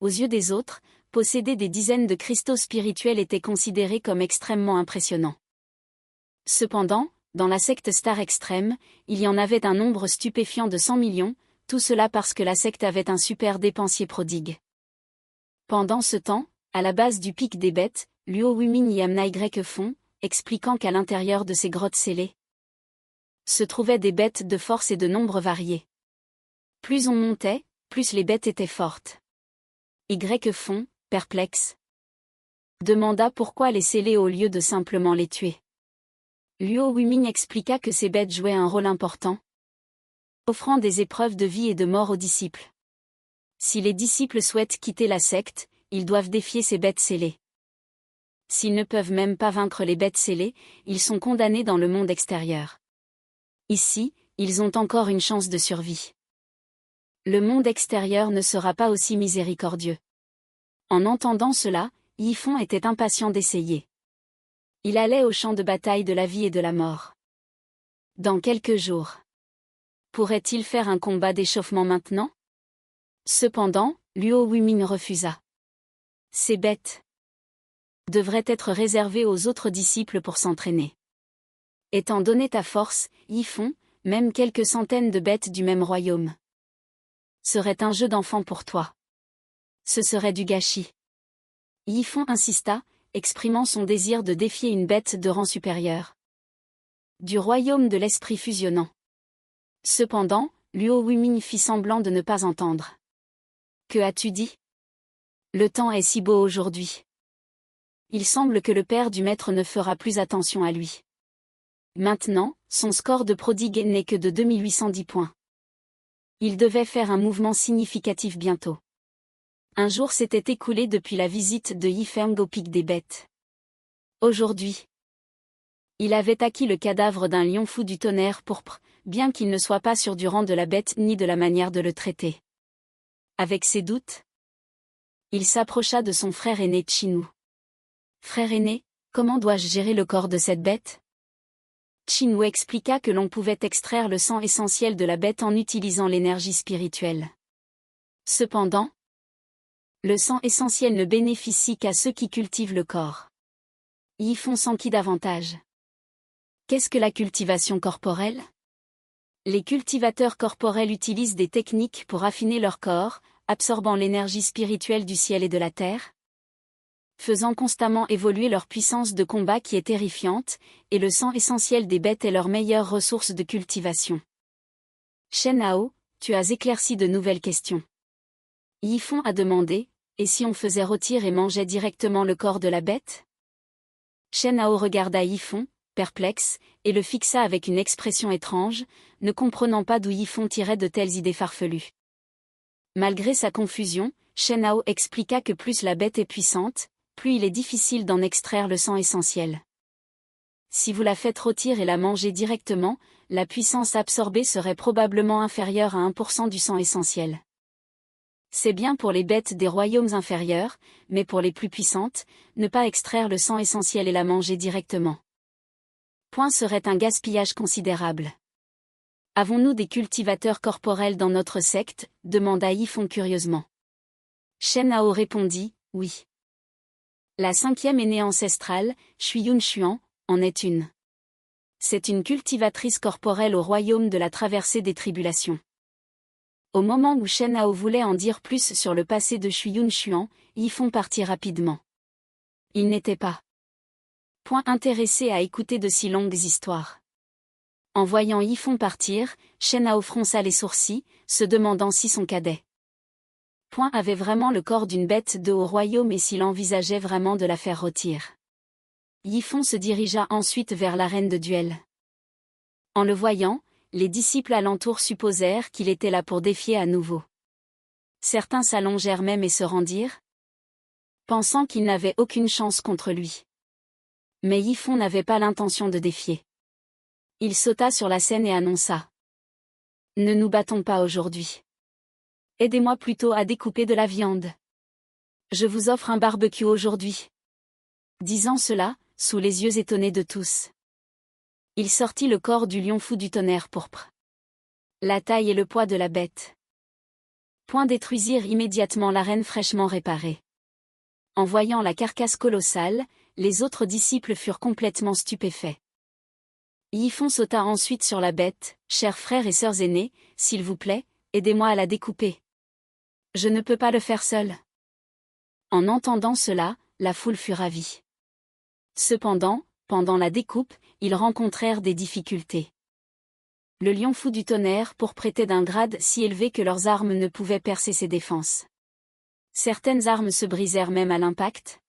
aux yeux des autres, posséder des dizaines de cristaux spirituels était considéré comme extrêmement impressionnant. Cependant, dans la secte Star Extrême, il y en avait un nombre stupéfiant de 100 millions, tout cela parce que la secte avait un super dépensier prodigue. Pendant ce temps, à la base du pic des bêtes, Luo Wumin y amena Y fond, expliquant qu'à l'intérieur de ces grottes scellées se trouvaient des bêtes de force et de nombre variés. Plus on montait, plus les bêtes étaient fortes. Y fond, perplexe, demanda pourquoi les sceller au lieu de simplement les tuer. Luo Wumin expliqua que ces bêtes jouaient un rôle important, offrant des épreuves de vie et de mort aux disciples. Si les disciples souhaitent quitter la secte, ils doivent défier ces bêtes scellées. S'ils ne peuvent même pas vaincre les bêtes scellées, ils sont condamnés dans le monde extérieur. Ici, ils ont encore une chance de survie. Le monde extérieur ne sera pas aussi miséricordieux. En entendant cela, Yifon était impatient d'essayer. Il allait au champ de bataille de la vie et de la mort. Dans quelques jours. Pourrait-il faire un combat d'échauffement maintenant? Cependant, Luo Wumin refusa. Ces bêtes devraient être réservées aux autres disciples pour s'entraîner. Étant donné ta force, Yifon, même quelques centaines de bêtes du même royaume serait un jeu d'enfant pour toi. Ce serait du gâchis. Yifon insista, exprimant son désir de défier une bête de rang supérieur. Du royaume de l'esprit fusionnant. Cependant, Luo Wumin fit semblant de ne pas entendre. Que as-tu dit? Le temps est si beau aujourd'hui. Il semble que le père du maître ne fera plus attention à lui. Maintenant, son score de prodigue n'est que de 2810 points. Il devait faire un mouvement significatif bientôt. Un jour s'était écoulé depuis la visite de Yifeng au pic des bêtes. Aujourd'hui, il avait acquis le cadavre d'un lion fou du tonnerre pourpre, bien qu'il ne soit pas sûr du rang de la bête ni de la manière de le traiter. Avec ses doutes, il s'approcha de son frère aîné Chinu. Frère aîné, comment dois-je gérer le corps de cette bête? Chinu expliqua que l'on pouvait extraire le sang essentiel de la bête en utilisant l'énergie spirituelle. Cependant, le sang essentiel ne bénéficie qu'à ceux qui cultivent le corps. Yifon s'enquit davantage. Qu'est-ce que la cultivation corporelle? Les cultivateurs corporels utilisent des techniques pour affiner leur corps, absorbant l'énergie spirituelle du ciel et de la terre, faisant constamment évoluer leur puissance de combat qui est terrifiante, et le sang essentiel des bêtes est leur meilleure ressource de cultivation. Shen Hao, tu as éclairci de nouvelles questions. Yifon a demandé, et si on faisait rôtir et mangeait directement le corps de la bête? Shen Hao regarda Yifon, perplexe, et le fixa avec une expression étrange, ne comprenant pas d'où Yifon tirait de telles idées farfelues. Malgré sa confusion, Shen Hao expliqua que plus la bête est puissante, plus il est difficile d'en extraire le sang essentiel. Si vous la faites rôtir et la mangez directement, la puissance absorbée serait probablement inférieure à 1% du sang essentiel. C'est bien pour les bêtes des royaumes inférieurs, mais pour les plus puissantes, ne pas extraire le sang essentiel et la manger directement. Point serait un gaspillage considérable. Avons-nous des cultivateurs corporels dans notre secte? Demanda Yifon curieusement. Shen Hao répondit, oui. La 5e aînée ancestrale, Shuyun Xuan, en est une. C'est une cultivatrice corporelle au royaume de la traversée des tribulations. Au moment où Shen Hao voulait en dire plus sur le passé de Shuyun Xuan, Yifon partit rapidement. Il n'était pas point intéressé à écouter de si longues histoires. En voyant Yifon partir, Shen Hao fronça les sourcils, se demandant si son cadet point avait vraiment le corps d'une bête de haut royaume et s'il envisageait vraiment de la faire rôtir. Yifon se dirigea ensuite vers l'arène de duel. En le voyant, les disciples alentour supposèrent qu'il était là pour défier à nouveau. Certains s'allongèrent même et se rendirent, pensant qu'il n'avait aucune chance contre lui. Mais Yifon n'avait pas l'intention de défier. Il sauta sur la scène et annonça. Ne nous battons pas aujourd'hui. Aidez-moi plutôt à découper de la viande. Je vous offre un barbecue aujourd'hui. Disant cela, sous les yeux étonnés de tous, il sortit le corps du lion fou du tonnerre pourpre. La taille et le poids de la bête Détruisirent immédiatement l'arène fraîchement réparée. En voyant la carcasse colossale, les autres disciples furent complètement stupéfaits. Yifon sauta ensuite sur la bête. « Chers frères et sœurs aînés, s'il vous plaît, aidez-moi à la découper. Je ne peux pas le faire seul. » En entendant cela, la foule fut ravie. Cependant, pendant la découpe, ils rencontrèrent des difficultés. Le lion fou du tonnerre pourprétait d'un grade si élevé que leurs armes ne pouvaient percer ses défenses. Certaines armes se brisèrent même à l'impact,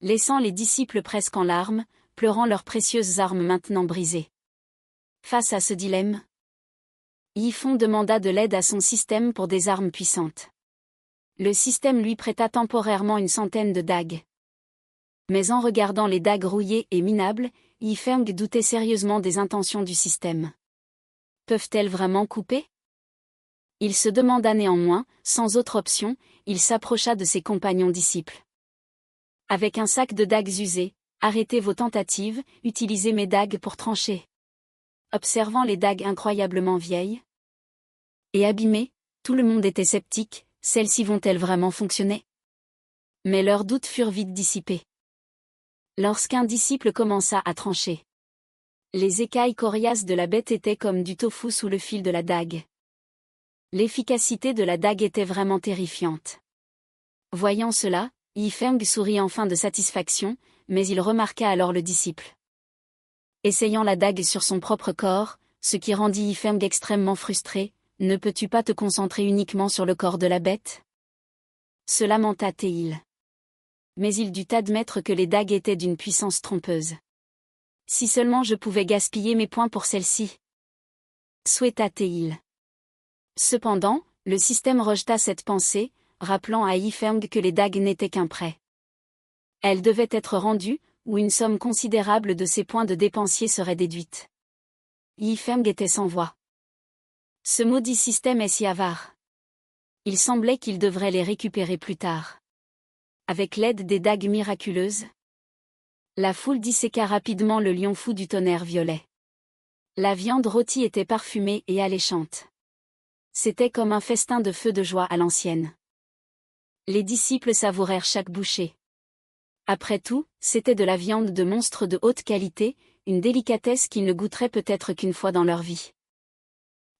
laissant les disciples presque en larmes, pleurant leurs précieuses armes maintenant brisées. Face à ce dilemme, Yifon demanda de l'aide à son système pour des armes puissantes. Le système lui prêta temporairement une centaine de dagues. Mais en regardant les dagues rouillées et minables, Yifeng doutait sérieusement des intentions du système. Peuvent-elles vraiment couper? Il se demanda néanmoins, sans autre option, il s'approcha de ses compagnons disciples. Avec un sac de dagues usées, arrêtez vos tentatives, utilisez mes dagues pour trancher. Observant les dagues incroyablement vieilles et abîmées, tout le monde était sceptique, celles-ci vont-elles vraiment fonctionner? Mais leurs doutes furent vite dissipés. Lorsqu'un disciple commença à trancher, les écailles coriaces de la bête étaient comme du tofu sous le fil de la dague. L'efficacité de la dague était vraiment terrifiante. Voyant cela, Yifeng sourit enfin de satisfaction, mais il remarqua alors le disciple essayant la dague sur son propre corps, ce qui rendit Yifeng extrêmement frustré. Ne peux-tu pas te concentrer uniquement sur le corps de la bête? Se lamenta Teil. Mais il dut admettre que les dagues étaient d'une puissance trompeuse. Si seulement je pouvais gaspiller mes points pour celle-ci, souhaita Teil. Cependant, le système rejeta cette pensée, rappelant à Yifeng que les dagues n'étaient qu'un prêt. Elles devaient être rendues, ou une somme considérable de ses points de dépensier serait déduite. Yifeng était sans voix. Ce maudit système est si avare. Il semblait qu'il devrait les récupérer plus tard. Avec l'aide des dagues miraculeuses, la foule disséqua rapidement le lion fou du tonnerre violet. La viande rôtie était parfumée et alléchante. C'était comme un festin de feu de joie à l'ancienne. Les disciples savourèrent chaque bouchée. Après tout, c'était de la viande de monstre de haute qualité, une délicatesse qu'ils ne goûteraient peut-être qu'une fois dans leur vie.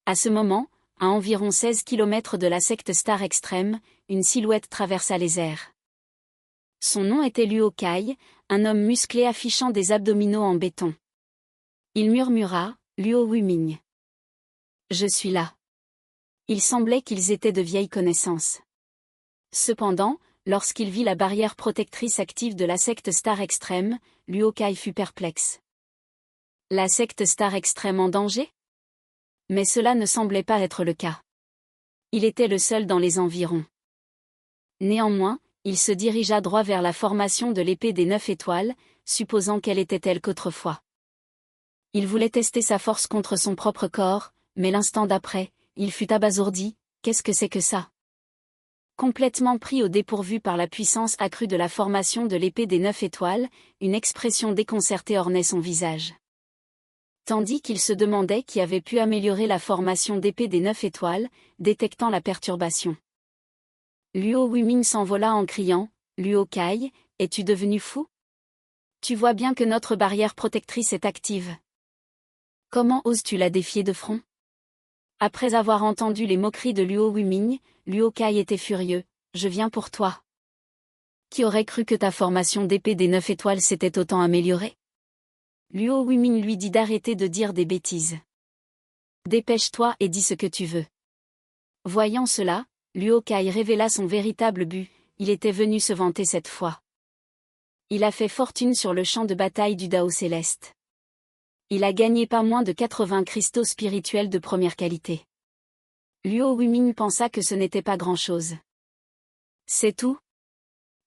À ce moment, à environ 16 km de la secte Star Extrême, une silhouette traversa les airs. Son nom était Luo Kai, un homme musclé affichant des abdominaux en béton. Il murmura, « Luo Wuming. Je suis là. » Il semblait qu'ils étaient de vieilles connaissances. Cependant, lorsqu'il vit la barrière protectrice active de la secte Star Extrême, Luo Kai fut perplexe. La secte Star Extrême en danger? Mais cela ne semblait pas être le cas. Il était le seul dans les environs. Néanmoins, il se dirigea droit vers la formation de l'épée des 9 étoiles, supposant qu'elle était telle qu'autrefois. Il voulait tester sa force contre son propre corps, mais l'instant d'après, il fut abasourdi. Qu'est-ce que c'est que ça? Complètement pris au dépourvu par la puissance accrue de la formation de l'épée des 9 étoiles, une expression déconcertée ornait son visage. Tandis qu'il se demandait qui avait pu améliorer la formation d'épée des 9 étoiles, détectant la perturbation. Luo Wuming s'envola en criant, « Luo Kai, es-tu devenu fou? Tu vois bien que notre barrière protectrice est active. Comment oses-tu la défier de front? » Après avoir entendu les moqueries de Luo Wuming, Luo Kai était furieux, « Je viens pour toi. Qui aurait cru que ta formation d'épée des 9 étoiles s'était autant améliorée? » Luo Wuming lui dit d'arrêter de dire des bêtises. « Dépêche-toi et dis ce que tu veux. » Voyant cela, Luo Kai révéla son véritable but, il était venu se vanter cette fois. Il a fait fortune sur le champ de bataille du Dao Céleste. Il a gagné pas moins de 80 cristaux spirituels de première qualité. Luo Wuming pensa que ce n'était pas grand-chose. C'est tout?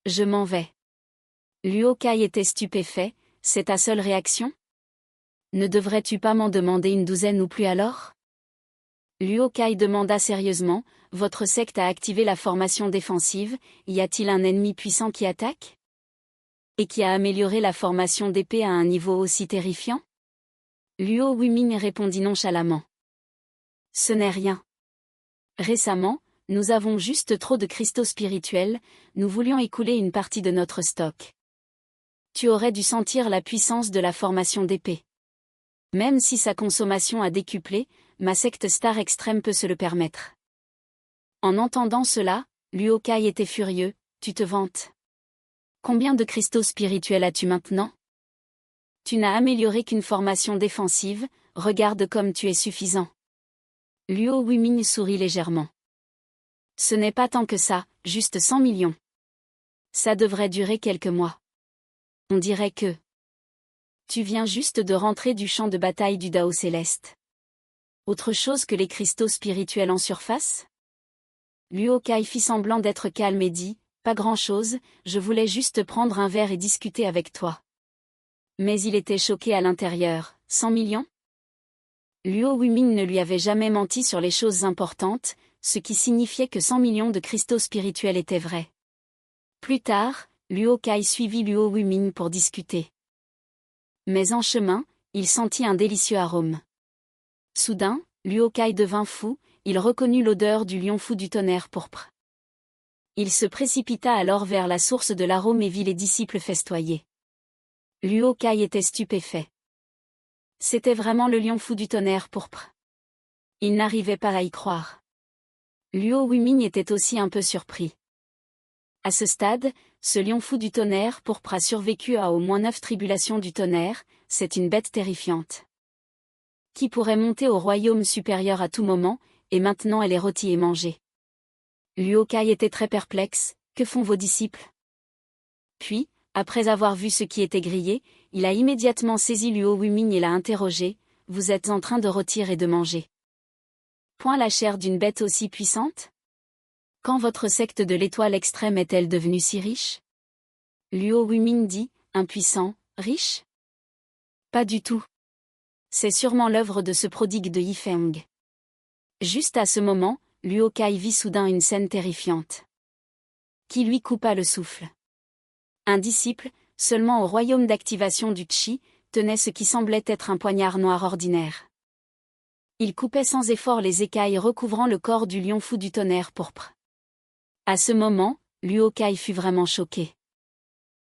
Je m'en vais. Luo Kai était stupéfait, c'est ta seule réaction? Ne devrais-tu pas m'en demander une douzaine ou plus alors? Luo Kai demanda sérieusement, votre secte a activé la formation défensive, y a-t-il un ennemi puissant qui attaque? Et qui a amélioré la formation d'épée à un niveau aussi terrifiant? Luo Wuming répondit nonchalamment. Ce n'est rien. Récemment, nous avons juste trop de cristaux spirituels, nous voulions écouler une partie de notre stock. Tu aurais dû sentir la puissance de la formation d'épée. Même si sa consommation a décuplé, ma secte Star Extreme peut se le permettre. En entendant cela, Luo Kai était furieux. Tu te vantes. Combien de cristaux spirituels as-tu maintenant? Tu n'as amélioré qu'une formation défensive, regarde comme tu es suffisant. Luo Wuming sourit légèrement. Ce n'est pas tant que ça, juste 100 millions. Ça devrait durer quelques mois. On dirait que... Tu viens juste de rentrer du champ de bataille du Dao Céleste. Autre chose que les cristaux spirituels en surface? Luo Kai fit semblant d'être calme et dit, pas grand-chose, je voulais juste prendre un verre et discuter avec toi. Mais il était choqué à l'intérieur, 100 millions? Luo Wuming ne lui avait jamais menti sur les choses importantes, ce qui signifiait que 100 millions de cristaux spirituels étaient vrais. Plus tard, Luo Kai suivit Luo Wuming pour discuter. Mais en chemin, il sentit un délicieux arôme. Soudain, Luo Kai devint fou, il reconnut l'odeur du lion fou du tonnerre pourpre. Il se précipita alors vers la source de l'arôme et vit les disciples festoyer. Luo Kai était stupéfait. C'était vraiment le lion fou du tonnerre pourpre. Il n'arrivait pas à y croire. Luo Wuming était aussi un peu surpris. À ce stade, ce lion fou du tonnerre pourpre a survécu à au moins 9 tribulations du tonnerre, c'est une bête terrifiante. Qui pourrait monter au royaume supérieur à tout moment, et maintenant elle est rôtie et mangée. Luo Kai était très perplexe, que font vos disciples? Puis, après avoir vu ce qui était grillé, il a immédiatement saisi Luo Wuming et l'a interrogé, vous êtes en train de rôtir et de manger. Point la chair d'une bête aussi puissante? Quand votre secte de l'étoile extrême est-elle devenue si riche? Luo Wuming dit, impuissant, riche? Pas du tout. C'est sûrement l'œuvre de ce prodigue de Yifeng. Juste à ce moment, Luo Kai vit soudain une scène terrifiante. Qui lui coupa le souffle. Un disciple, seulement au royaume d'activation du Chi, tenait ce qui semblait être un poignard noir ordinaire. Il coupait sans effort les écailles recouvrant le corps du lion fou du tonnerre pourpre. À ce moment, Luo Kai fut vraiment choqué.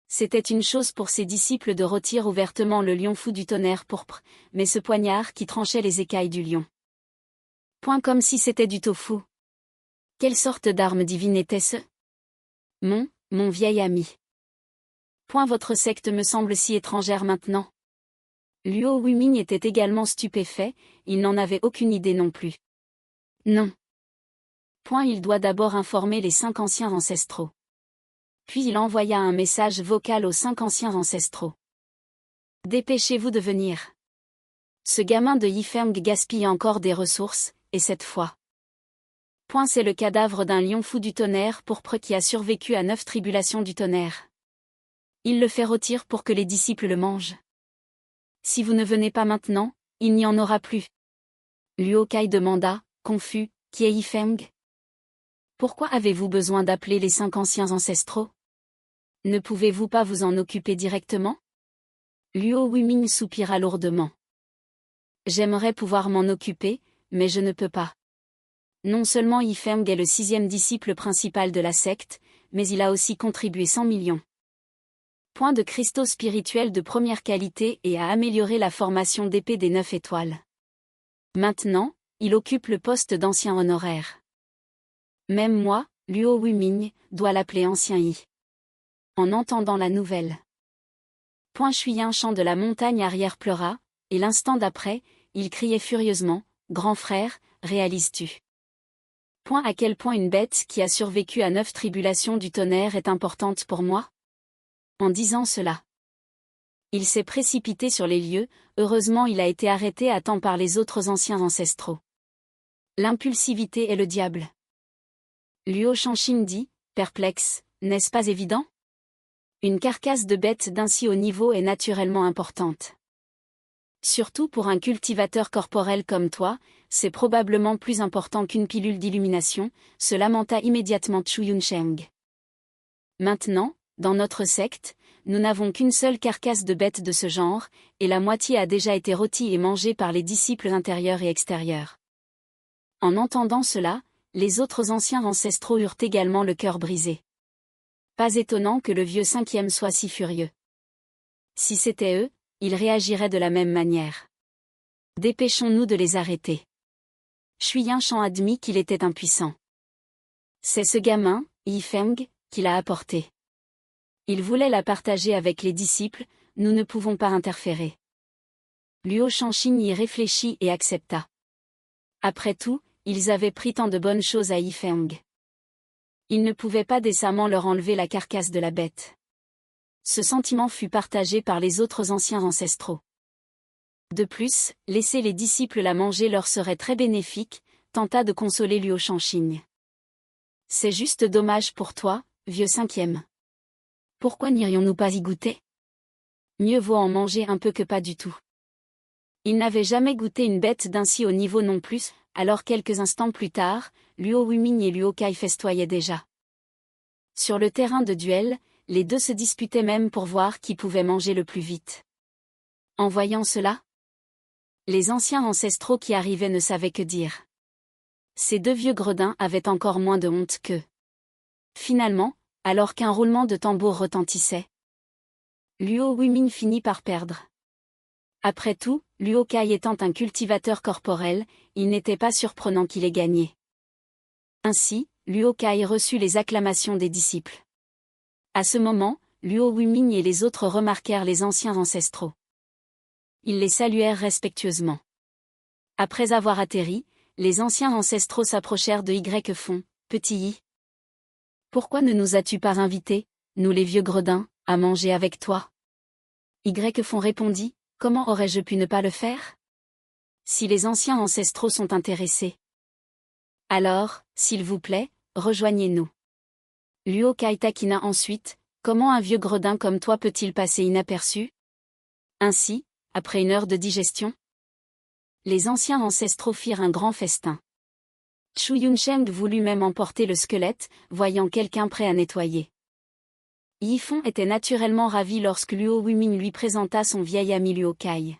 C'était une chose pour ses disciples de rôtir ouvertement le lion fou du tonnerre pourpre, mais ce poignard qui tranchait les écailles du lion. Point comme si c'était du tofu. Quelle sorte d'arme divine était-ce? Mon vieil ami. Point votre secte me semble si étrangère maintenant. Luo Wuming était également stupéfait, il n'en avait aucune idée non plus. Non. Point il doit d'abord informer les 5 anciens ancestraux. Puis il envoya un message vocal aux 5 anciens ancestraux. Dépêchez-vous de venir. Ce gamin de Yifeng gaspille encore des ressources, et cette fois. Point c'est le cadavre d'un lion fou du tonnerre pourpre qui a survécu à 9 tribulations du tonnerre. Il le fait rôtir pour que les disciples le mangent. Si vous ne venez pas maintenant, il n'y en aura plus. Luo Kai demanda, confus, qui est Yifeng? Pourquoi avez-vous besoin d'appeler les 5 anciens ancestraux? Ne pouvez-vous pas vous en occuper directement? Luo Wuming soupira lourdement. J'aimerais pouvoir m'en occuper, mais je ne peux pas. Non seulement Yifeng est le 6e disciple principal de la secte, mais il a aussi contribué 100 millions. Point de cristaux spirituels de première qualité et a amélioré la formation d'épée des 9 étoiles. Maintenant, il occupe le poste d'ancien honoraire. Même moi, Luo Wuming, dois l'appeler ancien Yi. En entendant la nouvelle. Point Chuyin chant de la montagne arrière pleura, et l'instant d'après, il criait furieusement, grand frère, réalises-tu? Point à quel point une bête qui a survécu à 9 tribulations du tonnerre est importante pour moi? En disant cela, il s'est précipité sur les lieux, heureusement il a été arrêté à temps par les autres anciens ancestraux. L'impulsivité est le diable. Luo Shanshin dit, perplexe, n'est-ce pas évident? Une carcasse de bête d'un si haut niveau est naturellement importante. Surtout pour un cultivateur corporel comme toi, c'est probablement plus important qu'une pilule d'illumination, se lamenta immédiatement Chu Yunsheng. Maintenant, dans notre secte, nous n'avons qu'une seule carcasse de bête de ce genre, et la moitié a déjà été rôtie et mangée par les disciples intérieurs et extérieurs. En entendant cela, les autres anciens ancestraux eurent également le cœur brisé. Pas étonnant que le vieux cinquième soit si furieux. Si c'était eux, ils réagiraient de la même manière. Dépêchons-nous de les arrêter. Shuyan Shan admit qu'il était impuissant. C'est ce gamin, Yifeng, qui l'a apporté. Il voulait la partager avec les disciples, nous ne pouvons pas interférer. Luo Shanxin y réfléchit et accepta. Après tout, ils avaient pris tant de bonnes choses à Yifeng. Ils ne pouvaient pas décemment leur enlever la carcasse de la bête. Ce sentiment fut partagé par les autres anciens ancestraux. De plus, laisser les disciples la manger leur serait très bénéfique, tenta de consoler Luo Shanxin. C'est juste dommage pour toi, vieux cinquième. Pourquoi n'irions-nous pas y goûter? Mieux vaut en manger un peu que pas du tout. Il n'avait jamais goûté une bête d'ainsi haut niveau non plus, alors quelques instants plus tard, Luo Wuming et Luo Kai festoyaient déjà. Sur le terrain de duel, les deux se disputaient même pour voir qui pouvait manger le plus vite. En voyant cela, les anciens ancestraux qui arrivaient ne savaient que dire. Ces deux vieux gredins avaient encore moins de honte qu'eux. Finalement, alors qu'un roulement de tambour retentissait, Luo Wuming finit par perdre. Après tout, Luo Kai étant un cultivateur corporel, il n'était pas surprenant qu'il ait gagné. Ainsi, Luo Kai reçut les acclamations des disciples. À ce moment, Luo Wuming et les autres remarquèrent les anciens ancestraux. Ils les saluèrent respectueusement. Après avoir atterri, les anciens ancestraux s'approchèrent de Y Fon, petit Yi. Pourquoi ne nous as-tu pas invités, nous les vieux gredins, à manger avec toi? Y Fon répondit, comment aurais-je pu ne pas le faire? Si les anciens ancestraux sont intéressés. Alors, s'il vous plaît, rejoignez-nous. Luo Kai taquina ensuite, comment un vieux gredin comme toi peut-il passer inaperçu? Ainsi, après une heure de digestion, les anciens ancestraux firent un grand festin. Chu Yunsheng voulut même emporter le squelette, voyant quelqu'un prêt à nettoyer. Yifeng était naturellement ravi lorsque Luo Wuming lui présenta son vieil ami Luo Kai.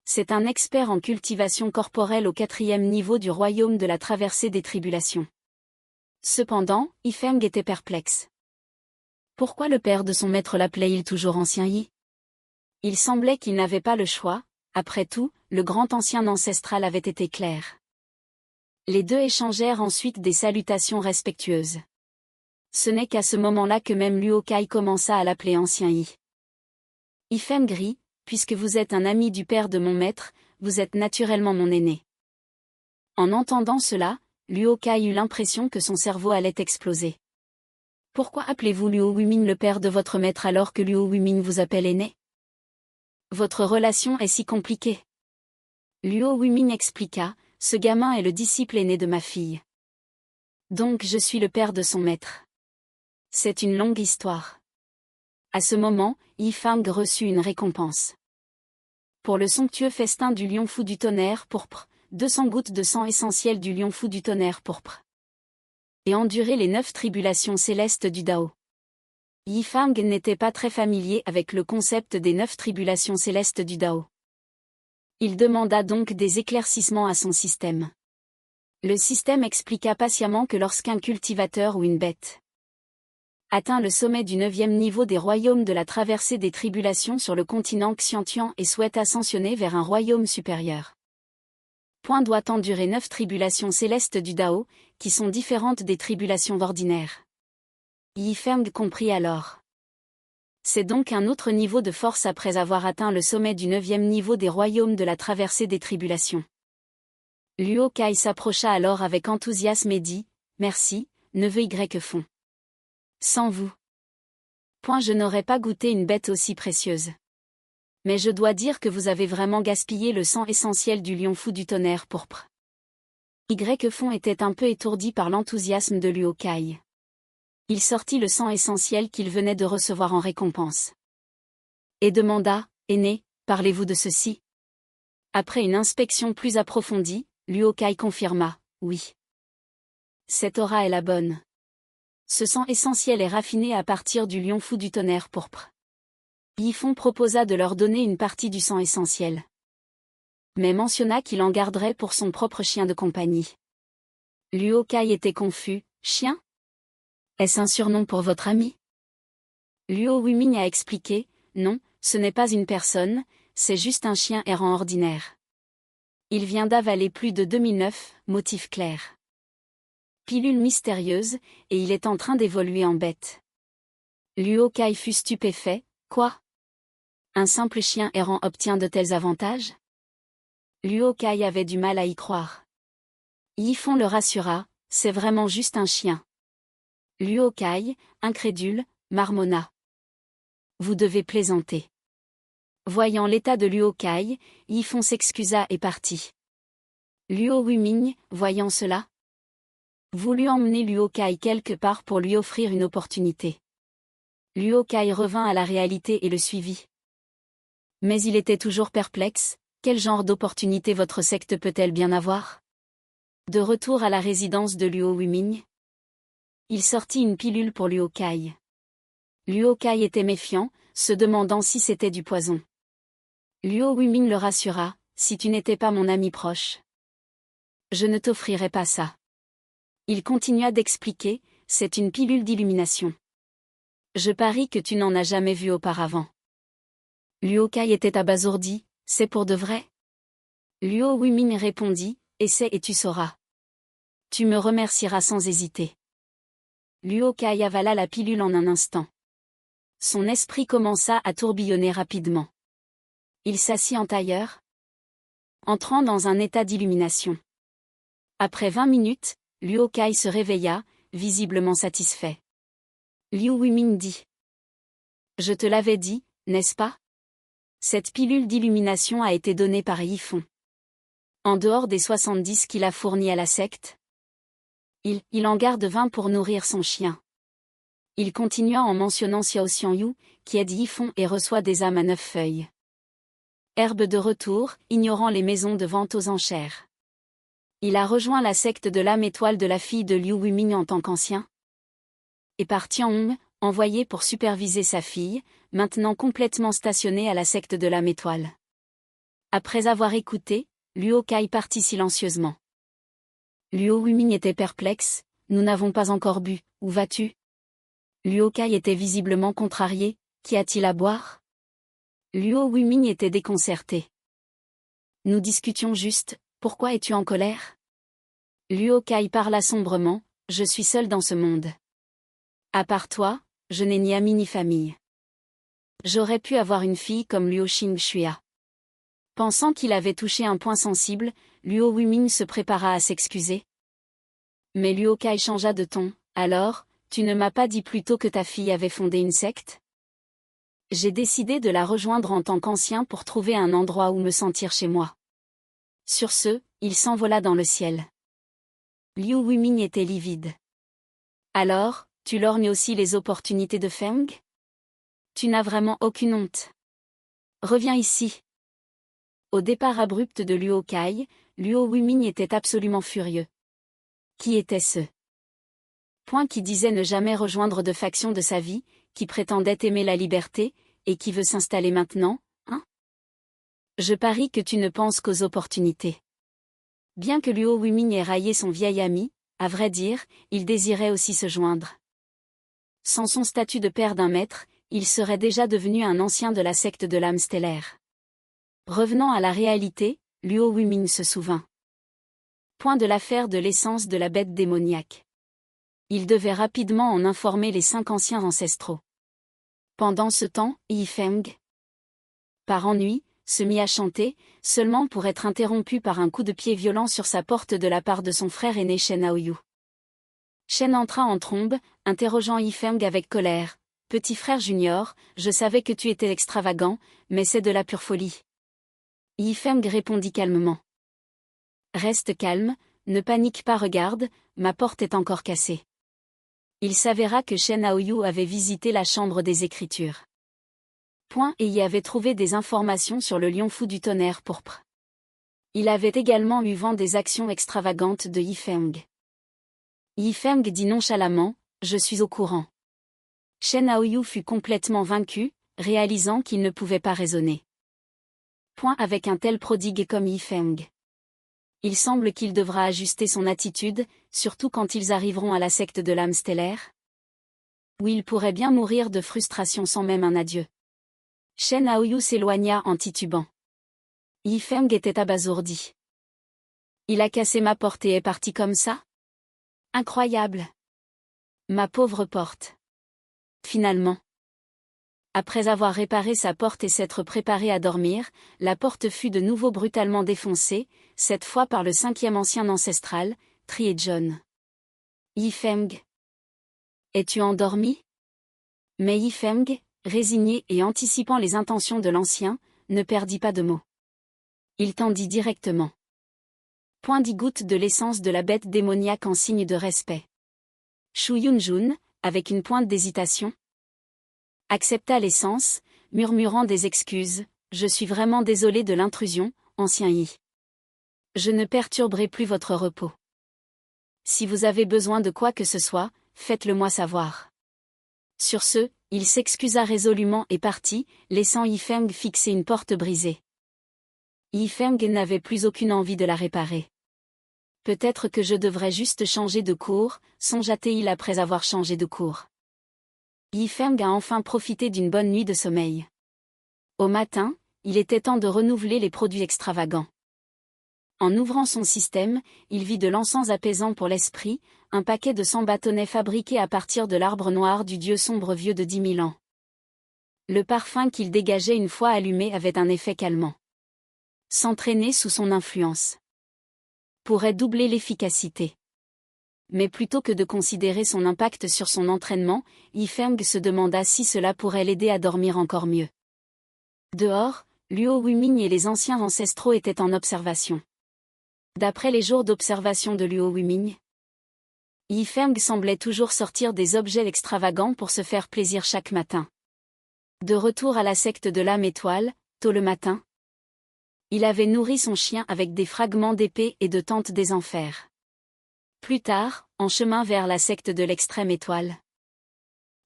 C'est un expert en cultivation corporelle au 4e niveau du royaume de la traversée des tribulations. Cependant, Yifeng était perplexe. Pourquoi le père de son maître l'appelait-il toujours ancien Yi? Il semblait qu'il n'avait pas le choix, après tout, le grand ancien ancestral avait été clair. Les deux échangèrent ensuite des salutations respectueuses. Ce n'est qu'à ce moment-là que même Luo Kai commença à l'appeler ancien Yi. Yifeng rit, puisque vous êtes un ami du père de mon maître, vous êtes naturellement mon aîné. En entendant cela, Luo Kai eut l'impression que son cerveau allait exploser. Pourquoi appelez-vous Luo Wuming le père de votre maître alors que Luo Wuming vous appelle aîné? Votre relation est si compliquée. Luo Wuming expliqua, ce gamin est le disciple aîné de ma fille. Donc je suis le père de son maître. C'est une longue histoire. À ce moment, Yifeng reçut une récompense. Pour le somptueux festin du lion fou du tonnerre pourpre, 200 gouttes de sang essentiel du lion fou du tonnerre pourpre. Et endurer les 9 tribulations célestes du Dao. Yifeng n'était pas très familier avec le concept des 9 tribulations célestes du Dao. Il demanda donc des éclaircissements à son système. Le système expliqua patiemment que lorsqu'un cultivateur ou une bête atteint le sommet du 9e niveau des royaumes de la traversée des tribulations sur le continent Xiantian et souhaite ascensionner vers un royaume supérieur, doit endurer 9 tribulations célestes du Dao, qui sont différentes des tribulations ordinaires. Yifeng comprit alors. C'est donc un autre niveau de force après avoir atteint le sommet du 9e niveau des royaumes de la traversée des tribulations. Luo Kai s'approcha alors avec enthousiasme et dit, merci, neveu Y Fon. Sans vous, je n'aurais pas goûté une bête aussi précieuse. Mais je dois dire que vous avez vraiment gaspillé le sang essentiel du lion fou du tonnerre pourpre. Y Fon était un peu étourdi par l'enthousiasme de Luo Kai. Il sortit le sang essentiel qu'il venait de recevoir en récompense. Et demanda, aîné, parlez-vous de ceci? Après une inspection plus approfondie, Luo Kai confirma, oui. Cette aura est la bonne. Ce sang essentiel est raffiné à partir du lion fou du tonnerre pourpre. Yifeng proposa de leur donner une partie du sang essentiel, mais mentionna qu'il en garderait pour son propre chien de compagnie. Luo Kai était confus. Chien? Est-ce un surnom pour votre ami? Luo Wuming a expliqué, non, ce n'est pas une personne, c'est juste un chien errant ordinaire. Il vient d'avaler plus de 2009, motif clair. Pilule mystérieuse, et il est en train d'évoluer en bête. Luo Kai fut stupéfait, quoi? Un simple chien errant obtient de tels avantages? Luo Kai avait du mal à y croire. Yifeng le rassura, c'est vraiment juste un chien. Luo Kai, incrédule, marmonna. Vous devez plaisanter. Voyant l'état de Luo Kai, Yifeng s'excusa et partit. Luo Wuming, voyant cela, voulut emmener Luo Kai quelque part pour lui offrir une opportunité. Luo Kai revint à la réalité et le suivit. Mais il était toujours perplexe, quel genre d'opportunité votre secte peut-elle bien avoir? De retour à la résidence de Luo Wuming, il sortit une pilule pour Luo Kai. Luo Kai était méfiant, se demandant si c'était du poison. Luo Wuming le rassura, si tu n'étais pas mon ami proche, je ne t'offrirais pas ça. Il continua d'expliquer, c'est une pilule d'illumination. Je parie que tu n'en as jamais vu auparavant. Luo Kai était abasourdi, c'est pour de vrai? Luo Wuming répondit, essaie et tu sauras. Tu me remercieras sans hésiter. Luo Kai avala la pilule en un instant. Son esprit commença à tourbillonner rapidement. Il s'assit en tailleur, entrant dans un état d'illumination. Après 20 minutes, Luo Kai se réveilla, visiblement satisfait. Liu Wuming dit. Je te l'avais dit, n'est-ce pas? Cette pilule d'illumination a été donnée par Yifeng. En dehors des 70 qu'il a fournis à la secte, il en garde 20 pour nourrir son chien. Il continua en mentionnant Xiao Xianyu, qui aide Yifeng et reçoit des âmes à 9 feuilles. Herbe de retour, ignorant les maisons de vente aux enchères. Il a rejoint la secte de l'âme étoile de la fille de Liu Wuming en tant qu'ancien. Et par Tianhong, envoyé pour superviser sa fille, maintenant complètement stationnée à la secte de l'âme étoile. Après avoir écouté, Luo Kai partit silencieusement. Luo Wuming était perplexe, nous n'avons pas encore bu, où vas-tu? Luo Kai était visiblement contrarié, qu'y a-t-il à boire? Luo Wuming était déconcerté. Nous discutions juste, pourquoi es-tu en colère? Luo Kai parla sombrement, je suis seul dans ce monde. À part toi, je n'ai ni ami ni famille. J'aurais pu avoir une fille comme Luo Xingxua. Pensant qu'il avait touché un point sensible, Luo Wuming se prépara à s'excuser. Mais Luo Kai changea de ton, alors, tu ne m'as pas dit plus tôt que ta fille avait fondé une secte? J'ai décidé de la rejoindre en tant qu'ancien pour trouver un endroit où me sentir chez moi. Sur ce, il s'envola dans le ciel. Liu Wuming était livide. Alors, tu lorgnes aussi les opportunités de Feng? Tu n'as vraiment aucune honte. Reviens ici. Au départ abrupt de Luo Kai, Luo Wuming était absolument furieux. Qui était ce point qui disait ne jamais rejoindre de faction de sa vie, qui prétendait aimer la liberté, et qui veut s'installer maintenant, hein? Je parie que tu ne penses qu'aux opportunités. Bien que Luo Wuming ait raillé son vieil ami, à vrai dire, il désirait aussi se joindre. Sans son statut de père d'un maître, il serait déjà devenu un ancien de la secte de l'âme stellaire. Revenant à la réalité, Luo Wuming se souvint. Point de l'affaire de l'essence de la bête démoniaque. Il devait rapidement en informer les 5 anciens ancestraux. Pendant ce temps, Yifeng, par ennui, se mit à chanter, seulement pour être interrompu par un coup de pied violent sur sa porte de la part de son frère aîné Shen Aoyu. Shen entra en trombe, interrogeant Yifeng avec colère. « Petit frère junior, je savais que tu étais extravagant, mais c'est de la pure folie. » Yifeng répondit calmement. « Reste calme, ne panique pas, regarde, ma porte est encore cassée. » Il s'avéra que Shen Aoyu avait visité la chambre des écritures. Et y avait trouvé des informations sur le lion fou du tonnerre pourpre. Il avait également eu vent des actions extravagantes de Yifeng. Yifeng dit nonchalamment, « Je suis au courant. » Shen Aoyu fut complètement vaincu, réalisant qu'il ne pouvait pas raisonner. Avec un tel prodigue comme Yifeng. Il semble qu'il devra ajuster son attitude, surtout quand ils arriveront à la secte de l'âme stellaire. Où il pourrait bien mourir de frustration sans même un adieu. Shen Aoyu s'éloigna en titubant. Yifeng était abasourdi. Il a cassé ma porte et est parti comme ça? Incroyable. Ma pauvre porte. Finalement. Après avoir réparé sa porte et s'être préparé à dormir, la porte fut de nouveau brutalement défoncée, cette fois par le 5e ancien ancestral, Tri-et-John. Yifeng. Es-tu endormi? Mais Yifeng, résigné et anticipant les intentions de l'ancien, ne perdit pas de mots. Il tendit directement. Point 10 gouttes de l'essence de la bête démoniaque en signe de respect. Shu Yunjun, avec une pointe d'hésitation, accepta l'essence, murmurant des excuses. Je suis vraiment désolé de l'intrusion, ancien Yi. Je ne perturberai plus votre repos. Si vous avez besoin de quoi que ce soit, faites-le moi savoir. Sur ce, il s'excusa résolument et partit, laissant Yifeng fixer une porte brisée. Yifeng n'avait plus aucune envie de la réparer. Peut-être que je devrais juste changer de cours, songea-t-il après avoir changé de cours. Yifeng a enfin profité d'une bonne nuit de sommeil. Au matin, il était temps de renouveler les produits extravagants. En ouvrant son système, il vit de l'encens apaisant pour l'esprit, un paquet de 100 bâtonnets fabriqués à partir de l'arbre noir du dieu sombre vieux de 10 000 ans. Le parfum qu'il dégageait une fois allumé avait un effet calmant. S'entraîner sous son influence pourrait doubler l'efficacité. Mais plutôt que de considérer son impact sur son entraînement, Yifeng se demanda si cela pourrait l'aider à dormir encore mieux. Dehors, Luo Wuming et les anciens ancestraux étaient en observation. D'après les jours d'observation de Luo Wuming, Yifeng semblait toujours sortir des objets extravagants pour se faire plaisir chaque matin. De retour à la secte de l'âme étoile, tôt le matin, il avait nourri son chien avec des fragments d'épée et de tente des enfers. Plus tard, en chemin vers la secte de l'extrême étoile,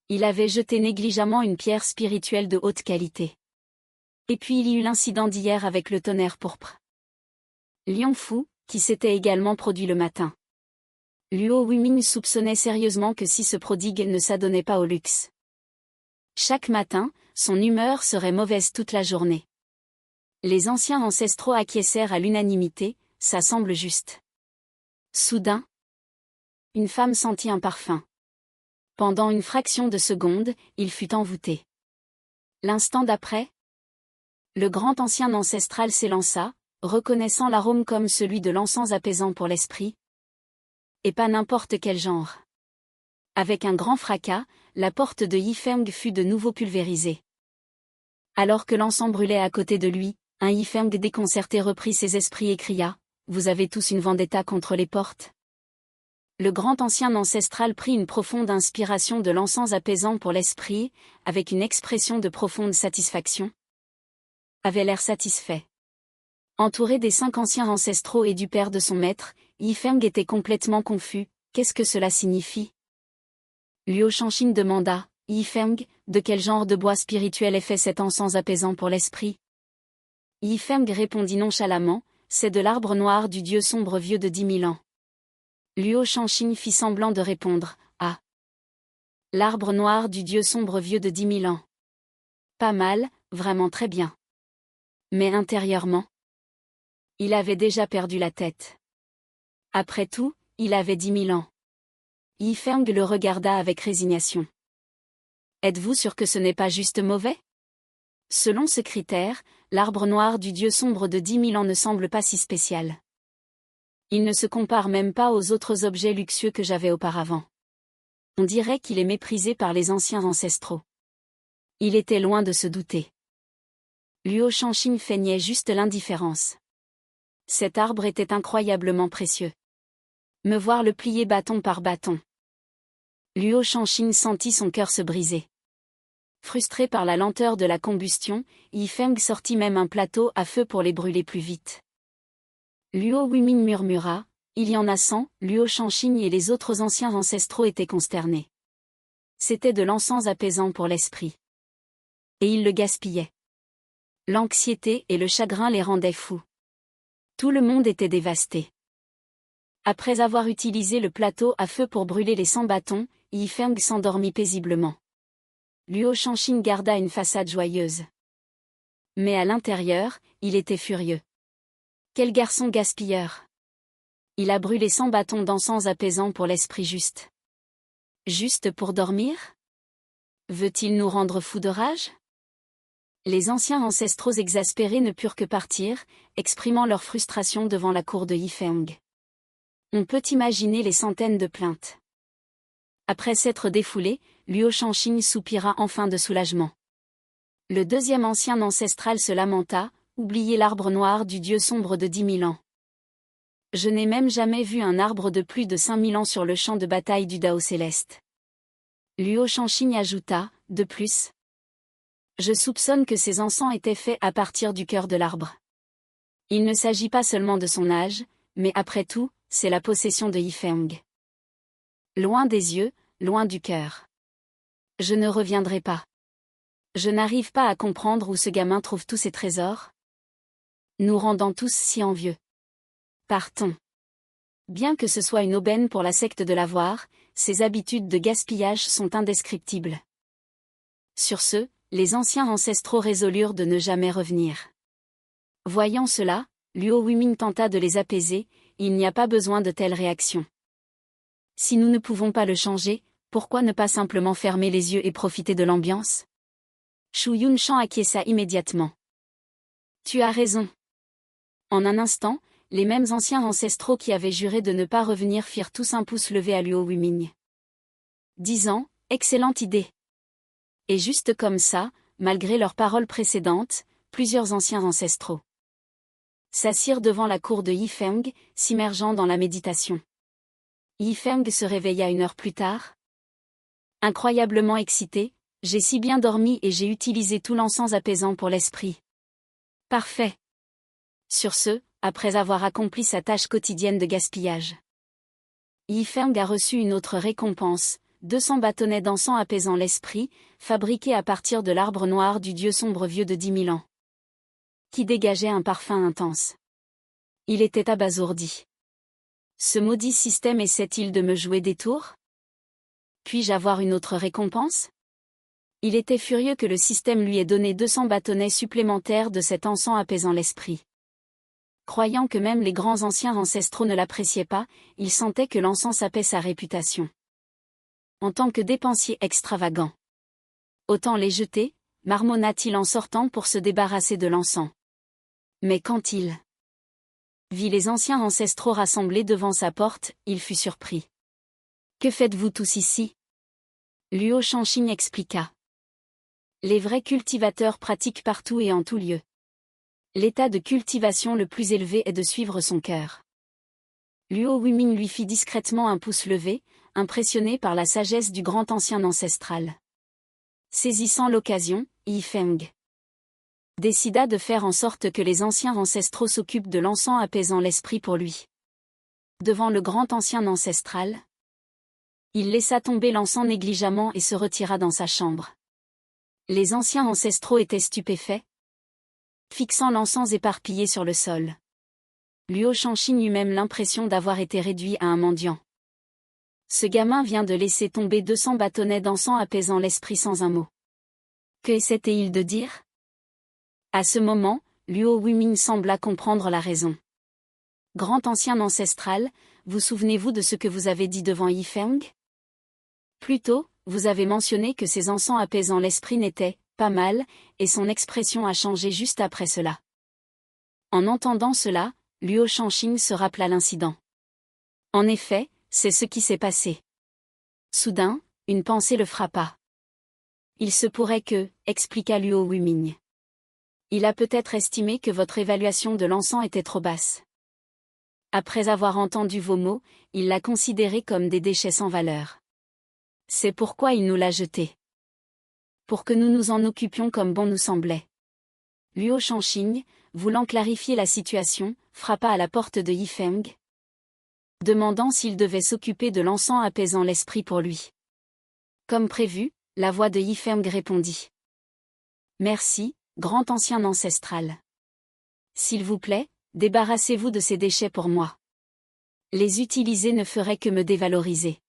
il avait jeté négligemment une pierre spirituelle de haute qualité. Et puis il y eut l'incident d'hier avec le tonnerre pourpre. Lion Fu, qui s'était également produit le matin. Luo Wuming soupçonnait sérieusement que si ce prodigue ne s'adonnait pas au luxe, chaque matin, son humeur serait mauvaise toute la journée. Les anciens ancestraux acquiescèrent à l'unanimité, ça semble juste. Soudain, une femme sentit un parfum. Pendant une fraction de seconde, il fut envoûté. L'instant d'après, le grand ancien ancestral s'élança, reconnaissant l'arôme comme celui de l'encens apaisant pour l'esprit. Et pas n'importe quel genre. Avec un grand fracas, la porte de Yifeng fut de nouveau pulvérisée. Alors que l'encens brûlait à côté de lui, un Yifeng déconcerté reprit ses esprits et cria « Vous avez tous une vendetta contre les portes ?» Le grand ancien ancestral prit une profonde inspiration de l'encens apaisant pour l'esprit, avec une expression de profonde satisfaction. Avait l'air satisfait. Entouré des 5 anciens ancestraux et du père de son maître, Yifeng était complètement confus. Qu'est-ce que cela signifie? Luo Shanshin demanda, Yifeng, de quel genre de bois spirituel est fait cet encens apaisant pour l'esprit? Yifeng répondit nonchalamment, c'est de l'arbre noir du dieu sombre vieux de 10 000 ans. Luo Shanshin fit semblant de répondre, ah. L'arbre noir du dieu sombre vieux de 10 000 ans. Pas mal, vraiment très bien. Mais intérieurement, il avait déjà perdu la tête. Après tout, il avait 10 000 ans. Yifeng le regarda avec résignation. Êtes-vous sûr que ce n'est pas juste mauvais? Selon ce critère, l'arbre noir du dieu sombre de 10 000 ans ne semble pas si spécial. Il ne se compare même pas aux autres objets luxueux que j'avais auparavant. On dirait qu'il est méprisé par les anciens ancestraux. Il était loin de se douter. Luo Shanshin feignait juste l'indifférence. Cet arbre était incroyablement précieux. Me voir le plier bâton par bâton. Luo Shanshin sentit son cœur se briser. Frustré par la lenteur de la combustion, Yifeng sortit même un plateau à feu pour les brûler plus vite. Luo Wuming murmura, il y en a 100, Luo Shanshin et les autres anciens ancestraux étaient consternés. C'était de l'encens apaisant pour l'esprit. Et ils le gaspillaient. L'anxiété et le chagrin les rendaient fous. Tout le monde était dévasté. Après avoir utilisé le plateau à feu pour brûler les 100 bâtons, Yifeng s'endormit paisiblement. Luo Shanxing garda une façade joyeuse. Mais à l'intérieur, il était furieux. Quel garçon gaspilleur! Il a brûlé 100 bâtons d'encens apaisant pour l'esprit juste. Juste pour dormir? Veut-il nous rendre fous de rage? Les anciens ancestraux exaspérés ne purent que partir, exprimant leur frustration devant la cour de Yifeng. On peut imaginer les centaines de plaintes. Après s'être défoulé, Luo Shanxing soupira enfin de soulagement. Le deuxième ancien ancestral se lamenta, oubliez l'arbre noir du dieu sombre de 10 000 ans. Je n'ai même jamais vu un arbre de plus de 5000 ans sur le champ de bataille du Dao céleste. Luo Shanxing ajouta, de plus. Je soupçonne que ces encens étaient faits à partir du cœur de l'arbre. Il ne s'agit pas seulement de son âge, mais après tout, c'est la possession de Yifeng. Loin des yeux, loin du cœur. Je ne reviendrai pas. Je n'arrive pas à comprendre où ce gamin trouve tous ses trésors. Nous rendant tous si envieux. Partons. Bien que ce soit une aubaine pour la secte de l'avoir, ses habitudes de gaspillage sont indescriptibles. Sur ce, les anciens ancestraux résolurent de ne jamais revenir. Voyant cela, Luo Wuming tenta de les apaiser, il n'y a pas besoin de telles réactions. Si nous ne pouvons pas le changer, pourquoi ne pas simplement fermer les yeux et profiter de l'ambiance? Shu Yunshan acquiesça immédiatement. Tu as raison. En un instant, les mêmes anciens ancestraux qui avaient juré de ne pas revenir firent tous un pouce levé à Luo Wuming. Disant, excellente idée. Et juste comme ça, malgré leurs paroles précédentes, plusieurs anciens ancestraux s'assirent devant la cour de Yifeng, s'immergeant dans la méditation. Yifeng se réveilla 1 heure plus tard. Incroyablement excité, j'ai si bien dormi et j'ai utilisé tout l'encens apaisant pour l'esprit. Parfait. Sur ce, après avoir accompli sa tâche quotidienne de gaspillage, Yifeng a reçu une autre récompense, 200 bâtonnets d'encens apaisant l'esprit, fabriqués à partir de l'arbre noir du dieu sombre vieux de 10 000 ans. Qui dégageait un parfum intense. Il était abasourdi. Ce maudit système essaie-t-il de me jouer des tours? Puis-je avoir une autre récompense? Il était furieux que le système lui ait donné 200 bâtonnets supplémentaires de cet encens apaisant l'esprit. Croyant que même les grands anciens ancestraux ne l'appréciaient pas, il sentait que l'encens sapait sa réputation. En tant que dépensier extravagant. Autant les jeter, marmonna-t-il en sortant pour se débarrasser de l'encens. Mais quand il vit les anciens ancestraux rassemblés devant sa porte, il fut surpris. Que faites-vous tous ici? Luo Shanxing expliqua. Les vrais cultivateurs pratiquent partout et en tout lieu. L'état de cultivation le plus élevé est de suivre son cœur. Luo Wuming lui fit discrètement un pouce levé, impressionné par la sagesse du grand ancien ancestral. Saisissant l'occasion, Yifeng décida de faire en sorte que les anciens ancestraux s'occupent de l'encens apaisant l'esprit pour lui. Devant le grand ancien ancestral, il laissa tomber l'encens négligemment et se retira dans sa chambre. Les anciens ancestraux étaient stupéfaits, fixant l'encens éparpillé sur le sol. Luo Shanxing eut même l'impression d'avoir été réduit à un mendiant. Ce gamin vient de laisser tomber 200 bâtonnets d'encens apaisant l'esprit sans un mot. Que essayait-il de dire? À ce moment, Luo Wuming sembla comprendre la raison. Grand ancien ancestral, vous souvenez-vous de ce que vous avez dit devant Yifeng? Plus tôt, vous avez mentionné que ces encens apaisant l'esprit n'étaient pas mal, et son expression a changé juste après cela. En entendant cela, Luo Shanxing se rappela l'incident. En effet, c'est ce qui s'est passé. Soudain, une pensée le frappa. Il se pourrait que, expliqua Luo Wuming. Il a peut-être estimé que votre évaluation de l'encens était trop basse. Après avoir entendu vos mots, il l'a considéré comme des déchets sans valeur. C'est pourquoi il nous l'a jeté. Pour que nous nous en occupions comme bon nous semblait. Luo Shanxing, voulant clarifier la situation, frappa à la porte de Yifeng, demandant s'il devait s'occuper de l'encens apaisant l'esprit pour lui. Comme prévu, la voix de Yifeng répondit. Merci, grand ancien ancestral. S'il vous plaît, débarrassez-vous de ces déchets pour moi. Les utiliser ne ferait que me dévaloriser.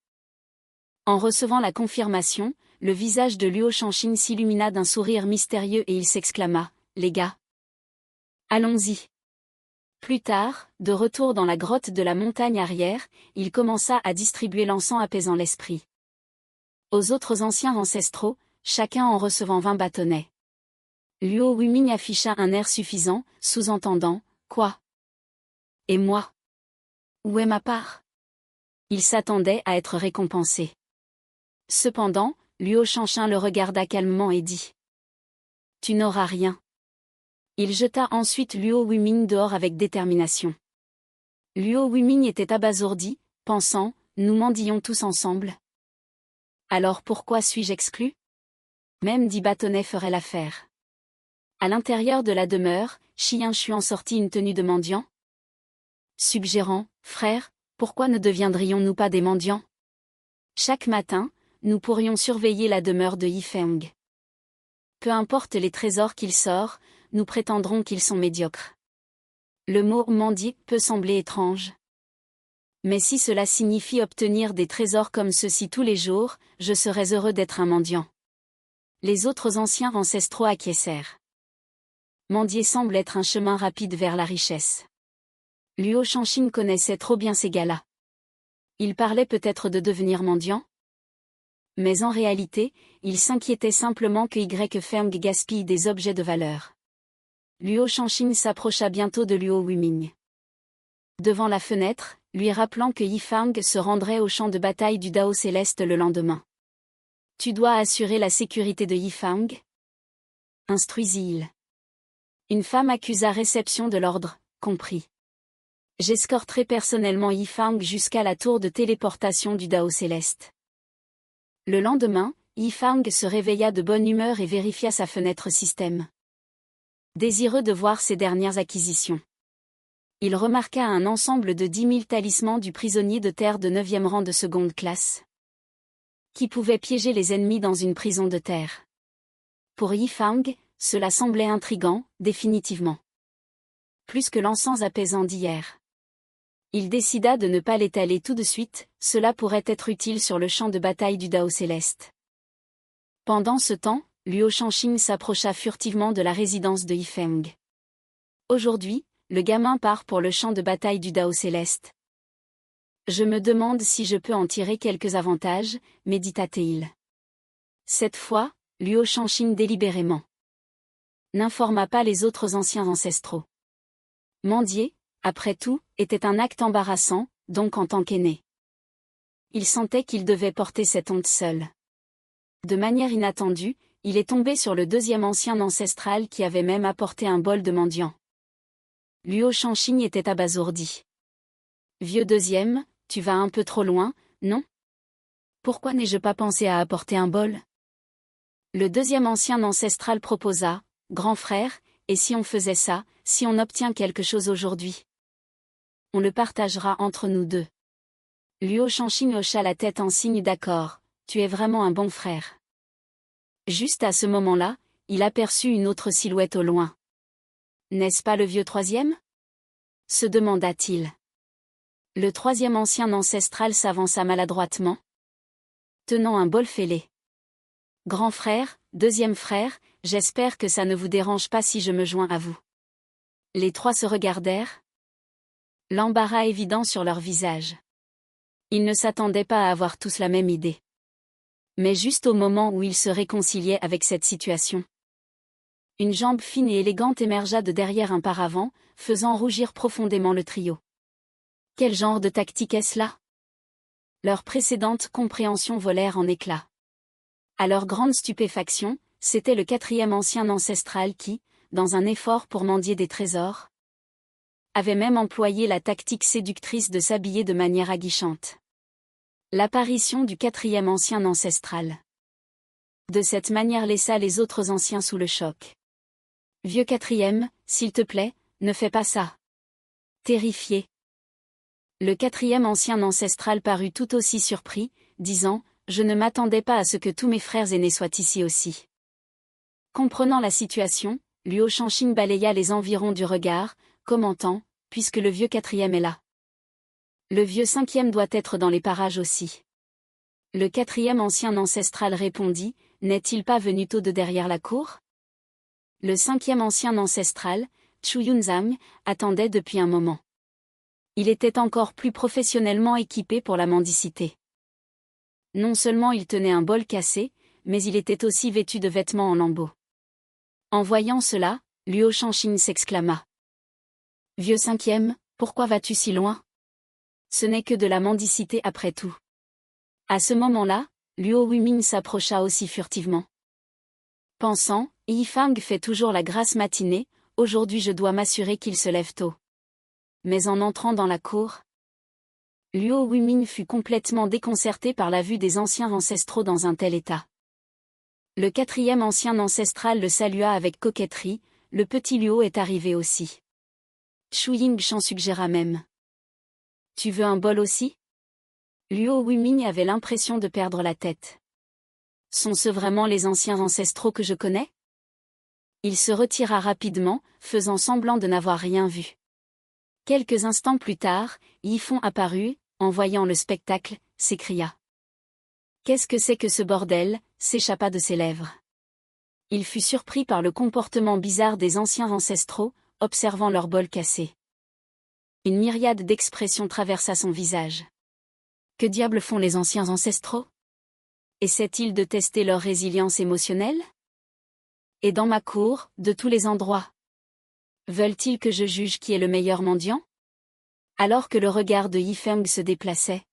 En recevant la confirmation, le visage de Luo Shanshin s'illumina d'un sourire mystérieux et il s'exclama, « Les gars. Allons-y. » Plus tard, de retour dans la grotte de la montagne arrière, il commença à distribuer l'encens apaisant l'esprit. Aux autres anciens ancestraux, chacun en recevant 20 bâtonnets. Luo Wuming afficha un air suffisant, sous-entendant, « Quoi? Et moi? Où est ma part ?» Il s'attendait à être récompensé. Cependant, Luo Shanshin le regarda calmement et dit, « Tu n'auras rien. » Il jeta ensuite Luo Wuming dehors avec détermination. Luo Wuming était abasourdi, pensant, « Nous mendions tous ensemble. Alors pourquoi suis-je exclu? Même 10 bâtonnets feraient l'affaire. » À l'intérieur de la demeure, Xian Xuan sortit une tenue de mendiant. Suggérant, « Frère, pourquoi ne deviendrions-nous pas des mendiants? Chaque matin, nous pourrions surveiller la demeure de Yifeng. Peu importe les trésors qu'il sort, nous prétendrons qu'ils sont médiocres. » Le mot « mendier » peut sembler étrange. Mais si cela signifie obtenir des trésors comme ceux-ci tous les jours, je serais heureux d'être un mendiant. Les autres anciens ancestraux acquiescèrent. Mendier semble être un chemin rapide vers la richesse. Luo Shanshin connaissait trop bien ces gars-là. Il parlait peut-être de devenir mendiant? Mais en réalité, il s'inquiétait simplement que Yifeng gaspille des objets de valeur. Luo Shanshin s'approcha bientôt de Luo Wuming. Devant la fenêtre, lui rappelant que Yifeng se rendrait au champ de bataille du Dao Céleste le lendemain. « Tu dois assurer la sécurité de Yifeng ?» instruisit-il. Une femme accusa réception de l'ordre, compris. J'escorterai personnellement Yifeng jusqu'à la tour de téléportation du Dao Céleste. Le lendemain, Yifeng se réveilla de bonne humeur et vérifia sa fenêtre système. Désireux de voir ses dernières acquisitions. Il remarqua un ensemble de 10 000 talismans du prisonnier de terre de 9e rang de seconde classe. Qui pouvait piéger les ennemis dans une prison de terre. Pour Yifeng, cela semblait intrigant, définitivement. Plus que l'encens apaisant d'hier. Il décida de ne pas l'étaler tout de suite, cela pourrait être utile sur le champ de bataille du Dao Céleste. Pendant ce temps, Luo Shanshin s'approcha furtivement de la résidence de Yifeng. Aujourd'hui, le gamin part pour le champ de bataille du Dao Céleste. Je me demande si je peux en tirer quelques avantages, médita-t-il. Cette fois, Luo Shanshin délibérément n'informa pas les autres anciens ancestraux. Mendier, après tout, était un acte embarrassant, donc en tant qu'aîné. Il sentait qu'il devait porter cette honte seul. De manière inattendue, il est tombé sur le 2e ancien ancestral qui avait même apporté un bol de mendiant. Luo Shanshin était abasourdi. « Vieux 2e, tu vas un peu trop loin, non? Pourquoi n'ai-je pas pensé à apporter un bol ?» Le 2e ancien ancestral proposa, « Grand frère, et si on faisait ça, si on obtient quelque chose aujourd'hui? On le partagera entre nous deux. » Luo Shanshin hocha la tête en signe d'accord, « Tu es vraiment un bon frère. » Juste à ce moment-là, il aperçut une autre silhouette au loin. « N'est-ce pas le vieux 3e ?» se demanda-t-il. Le 3e ancien ancestral s'avança maladroitement, tenant un bol fêlé. « Grand frère, 2e frère, j'espère que ça ne vous dérange pas si je me joins à vous. » Les 3 se regardèrent. L'embarras évident sur leur visage. Ils ne s'attendaient pas à avoir tous la même idée. Mais juste au moment où ils se réconciliaient avec cette situation. Une jambe fine et élégante émergea de derrière un paravent, faisant rougir profondément le trio. Quel genre de tactique est-ce là? Leurs précédentes compréhensions volèrent en éclats. À leur grande stupéfaction, c'était le 4e ancien ancestral qui, dans un effort pour mendier des trésors, avait même employé la tactique séductrice de s'habiller de manière aguichante. L'apparition du 4e ancien ancestral. De cette manière laissa les autres anciens sous le choc. « Vieux 4e, s'il te plaît, ne fais pas ça. » Terrifié. Le 4e ancien ancestral parut tout aussi surpris, disant « Je ne m'attendais pas à ce que tous mes frères aînés soient ici aussi. » Comprenant la situation, Luo Shanshin balaya les environs du regard, commentant puisque le vieux quatrième est là. Le vieux cinquième doit être dans les parages aussi. Le quatrième ancien ancestral répondit, n'est-il pas venu tôt de derrière la cour? Le cinquième ancien ancestral, Chu Yunzang, attendait depuis un moment. Il était encore plus professionnellement équipé pour la mendicité. Non seulement il tenait un bol cassé, mais il était aussi vêtu de vêtements en lambeaux. En voyant cela, Luo Shanxing s'exclama. « Vieux cinquième, pourquoi vas-tu si loin? Ce n'est que de la mendicité après tout. » À ce moment-là, Luo Wuming s'approcha aussi furtivement. Pensant, Yifang fait toujours la grasse matinée, aujourd'hui je dois m'assurer qu'il se lève tôt. Mais en entrant dans la cour, Luo Wuming fut complètement déconcerté par la vue des anciens ancestraux dans un tel état. Le quatrième ancien ancestral le salua avec coquetterie, le petit Luo est arrivé aussi. Chu Yingshan suggéra même. Tu veux un bol aussi? Luo Wuming avait l'impression de perdre la tête. Sont-ce vraiment les anciens ancestraux que je connais? Il se retira rapidement, faisant semblant de n'avoir rien vu. Quelques instants plus tard, Yifeng apparut, en voyant le spectacle, s'écria. Qu'est-ce que c'est que ce bordel? S'échappa de ses lèvres. Il fut surpris par le comportement bizarre des anciens ancestraux, observant leur bol cassé. Une myriade d'expressions traversa son visage. Que diable font les anciens ancestraux? Essaient-ils de tester leur résilience émotionnelle? Et dans ma cour, de tous les endroits. Veulent-ils que je juge qui est le meilleur mendiant? Alors que le regard de Yifeng se déplaçait.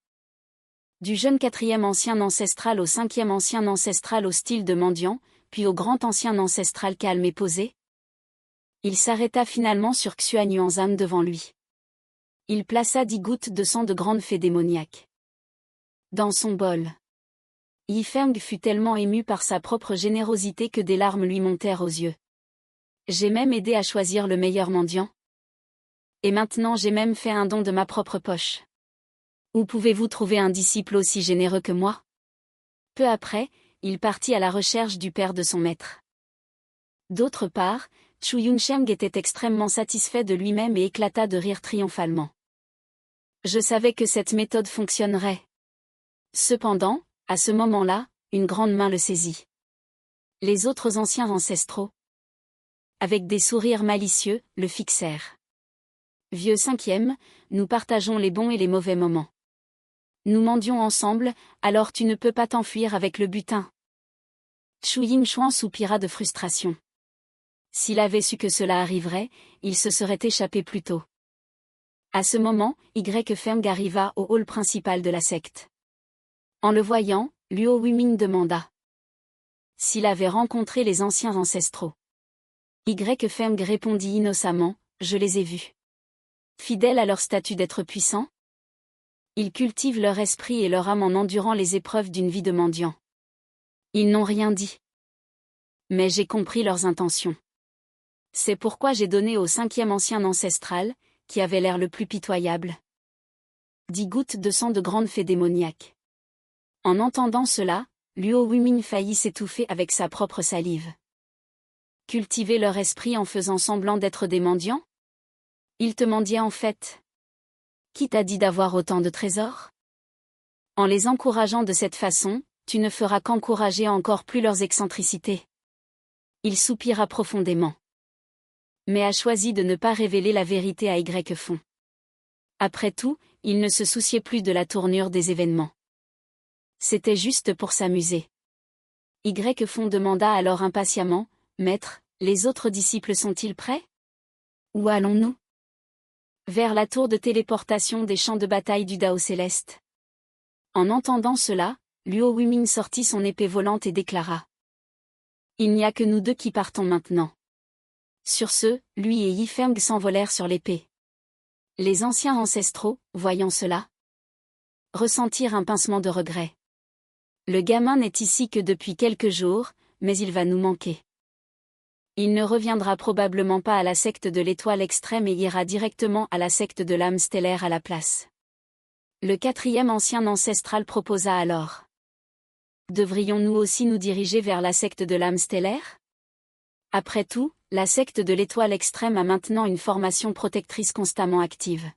Du jeune quatrième ancien ancestral au cinquième ancien ancestral au style de mendiant, puis au grand ancien ancestral calme et posé. Il s'arrêta finalement sur Xuan Yuanzhan devant lui. Il plaça 10 gouttes de sang de grande fée démoniaque dans son bol. Yifeng fut tellement ému par sa propre générosité que des larmes lui montèrent aux yeux. J'ai même aidé à choisir le meilleur mendiant. Et maintenant j'ai même fait un don de ma propre poche. Où pouvez-vous trouver un disciple aussi généreux que moi? Peu après, il partit à la recherche du père de son maître. D'autre part, Chu Yunsheng était extrêmement satisfait de lui-même et éclata de rire triomphalement. Je savais que cette méthode fonctionnerait. Cependant, à ce moment-là, une grande main le saisit. Les autres anciens ancestraux, avec des sourires malicieux, le fixèrent. Vieux cinquième, nous partageons les bons et les mauvais moments. Nous mendions ensemble, alors tu ne peux pas t'enfuir avec le butin. Chu Yingshuan soupira de frustration. S'il avait su que cela arriverait, il se serait échappé plus tôt. À ce moment, Feng arriva au hall principal de la secte. En le voyant, Luo Wuming demanda s'il avait rencontré les anciens ancestraux. Feng répondit innocemment, je les ai vus. Fidèles à leur statut d'être puissants, ils cultivent leur esprit et leur âme en endurant les épreuves d'une vie de mendiant. Ils n'ont rien dit. Mais j'ai compris leurs intentions. C'est pourquoi j'ai donné au cinquième ancien ancestral, qui avait l'air le plus pitoyable, 10 gouttes de sang de grande fée démoniaque. En entendant cela, Luo Wuming faillit s'étouffer avec sa propre salive. Cultiver leur esprit en faisant semblant d'être des mendiants? Ils te mendiaient en fait. Qui t'a dit d'avoir autant de trésors? En les encourageant de cette façon, tu ne feras qu'encourager encore plus leurs excentricités. Il soupira profondément. Mais a choisi de ne pas révéler la vérité à Feng. Après tout, il ne se souciait plus de la tournure des événements. C'était juste pour s'amuser. Feng demanda alors impatiemment, « Maître, les autres disciples sont-ils prêts? Où allons-nous? » Vers la tour de téléportation des champs de bataille du Dao Céleste. En entendant cela, Luo Wuming sortit son épée volante et déclara. Il n'y a que nous deux qui partons maintenant. Sur ce, lui et Yifeng s'envolèrent sur l'épée. Les anciens ancestraux, voyant cela, ressentirent un pincement de regret. Le gamin n'est ici que depuis quelques jours, mais il va nous manquer. Il ne reviendra probablement pas à la secte de l'étoile extrême et ira directement à la secte de l'âme stellaire à la place. Le quatrième ancien ancestral proposa alors. Devrions-nous aussi nous diriger vers la secte de l'âme stellaire? Après tout, la secte de l'étoile extrême a maintenant une formation protectrice constamment active.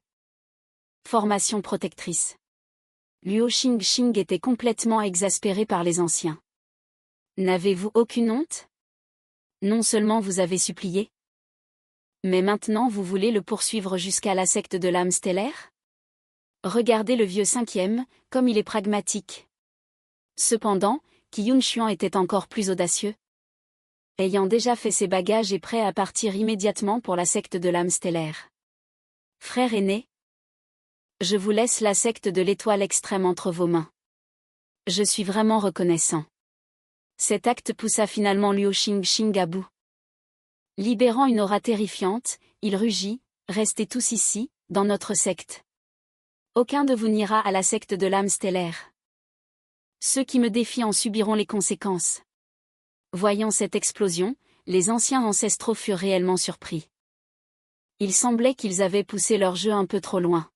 Formation protectrice. Luo Xingxing était complètement exaspéré par les anciens. N'avez-vous aucune honte? Non seulement vous avez supplié, mais maintenant vous voulez le poursuivre jusqu'à la secte de l'âme stellaire? Regardez le vieux cinquième, comme il est pragmatique. Cependant, Qi Yunshuan était encore plus audacieux. Ayant déjà fait ses bagages et prêt à partir immédiatement pour la secte de l'âme stellaire. Frère aîné, je vous laisse la secte de l'étoile extrême entre vos mains. Je suis vraiment reconnaissant. Cet acte poussa finalement Luo Xingxing à bout. Libérant une aura terrifiante, il rugit, « Restez tous ici, dans notre secte. Aucun de vous n'ira à la secte de l'âme stellaire. Ceux qui me défient en subiront les conséquences. » Voyant cette explosion, les anciens ancestraux furent réellement surpris. Il semblait qu'ils avaient poussé leur jeu un peu trop loin.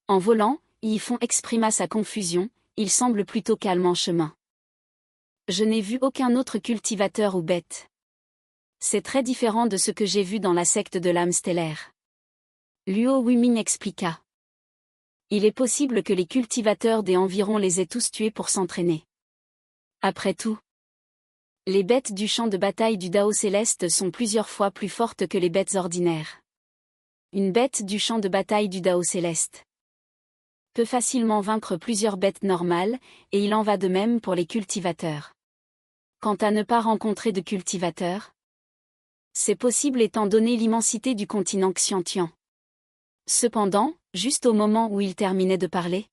En volant, Yi Feng exprima sa confusion, il semble plutôt calme en chemin. Je n'ai vu aucun autre cultivateur ou bête. C'est très différent de ce que j'ai vu dans la secte de l'âme stellaire. Luo Wuming expliqua. Il est possible que les cultivateurs des environs les aient tous tués pour s'entraîner. Après tout, les bêtes du champ de bataille du Dao céleste sont plusieurs fois plus fortes que les bêtes ordinaires. Une bête du champ de bataille du Dao céleste peut facilement vaincre plusieurs bêtes normales, et il en va de même pour les cultivateurs. Quant à ne pas rencontrer de cultivateurs, c'est possible étant donné l'immensité du continent Xiantian. Cependant, juste au moment où ils terminaient de parler,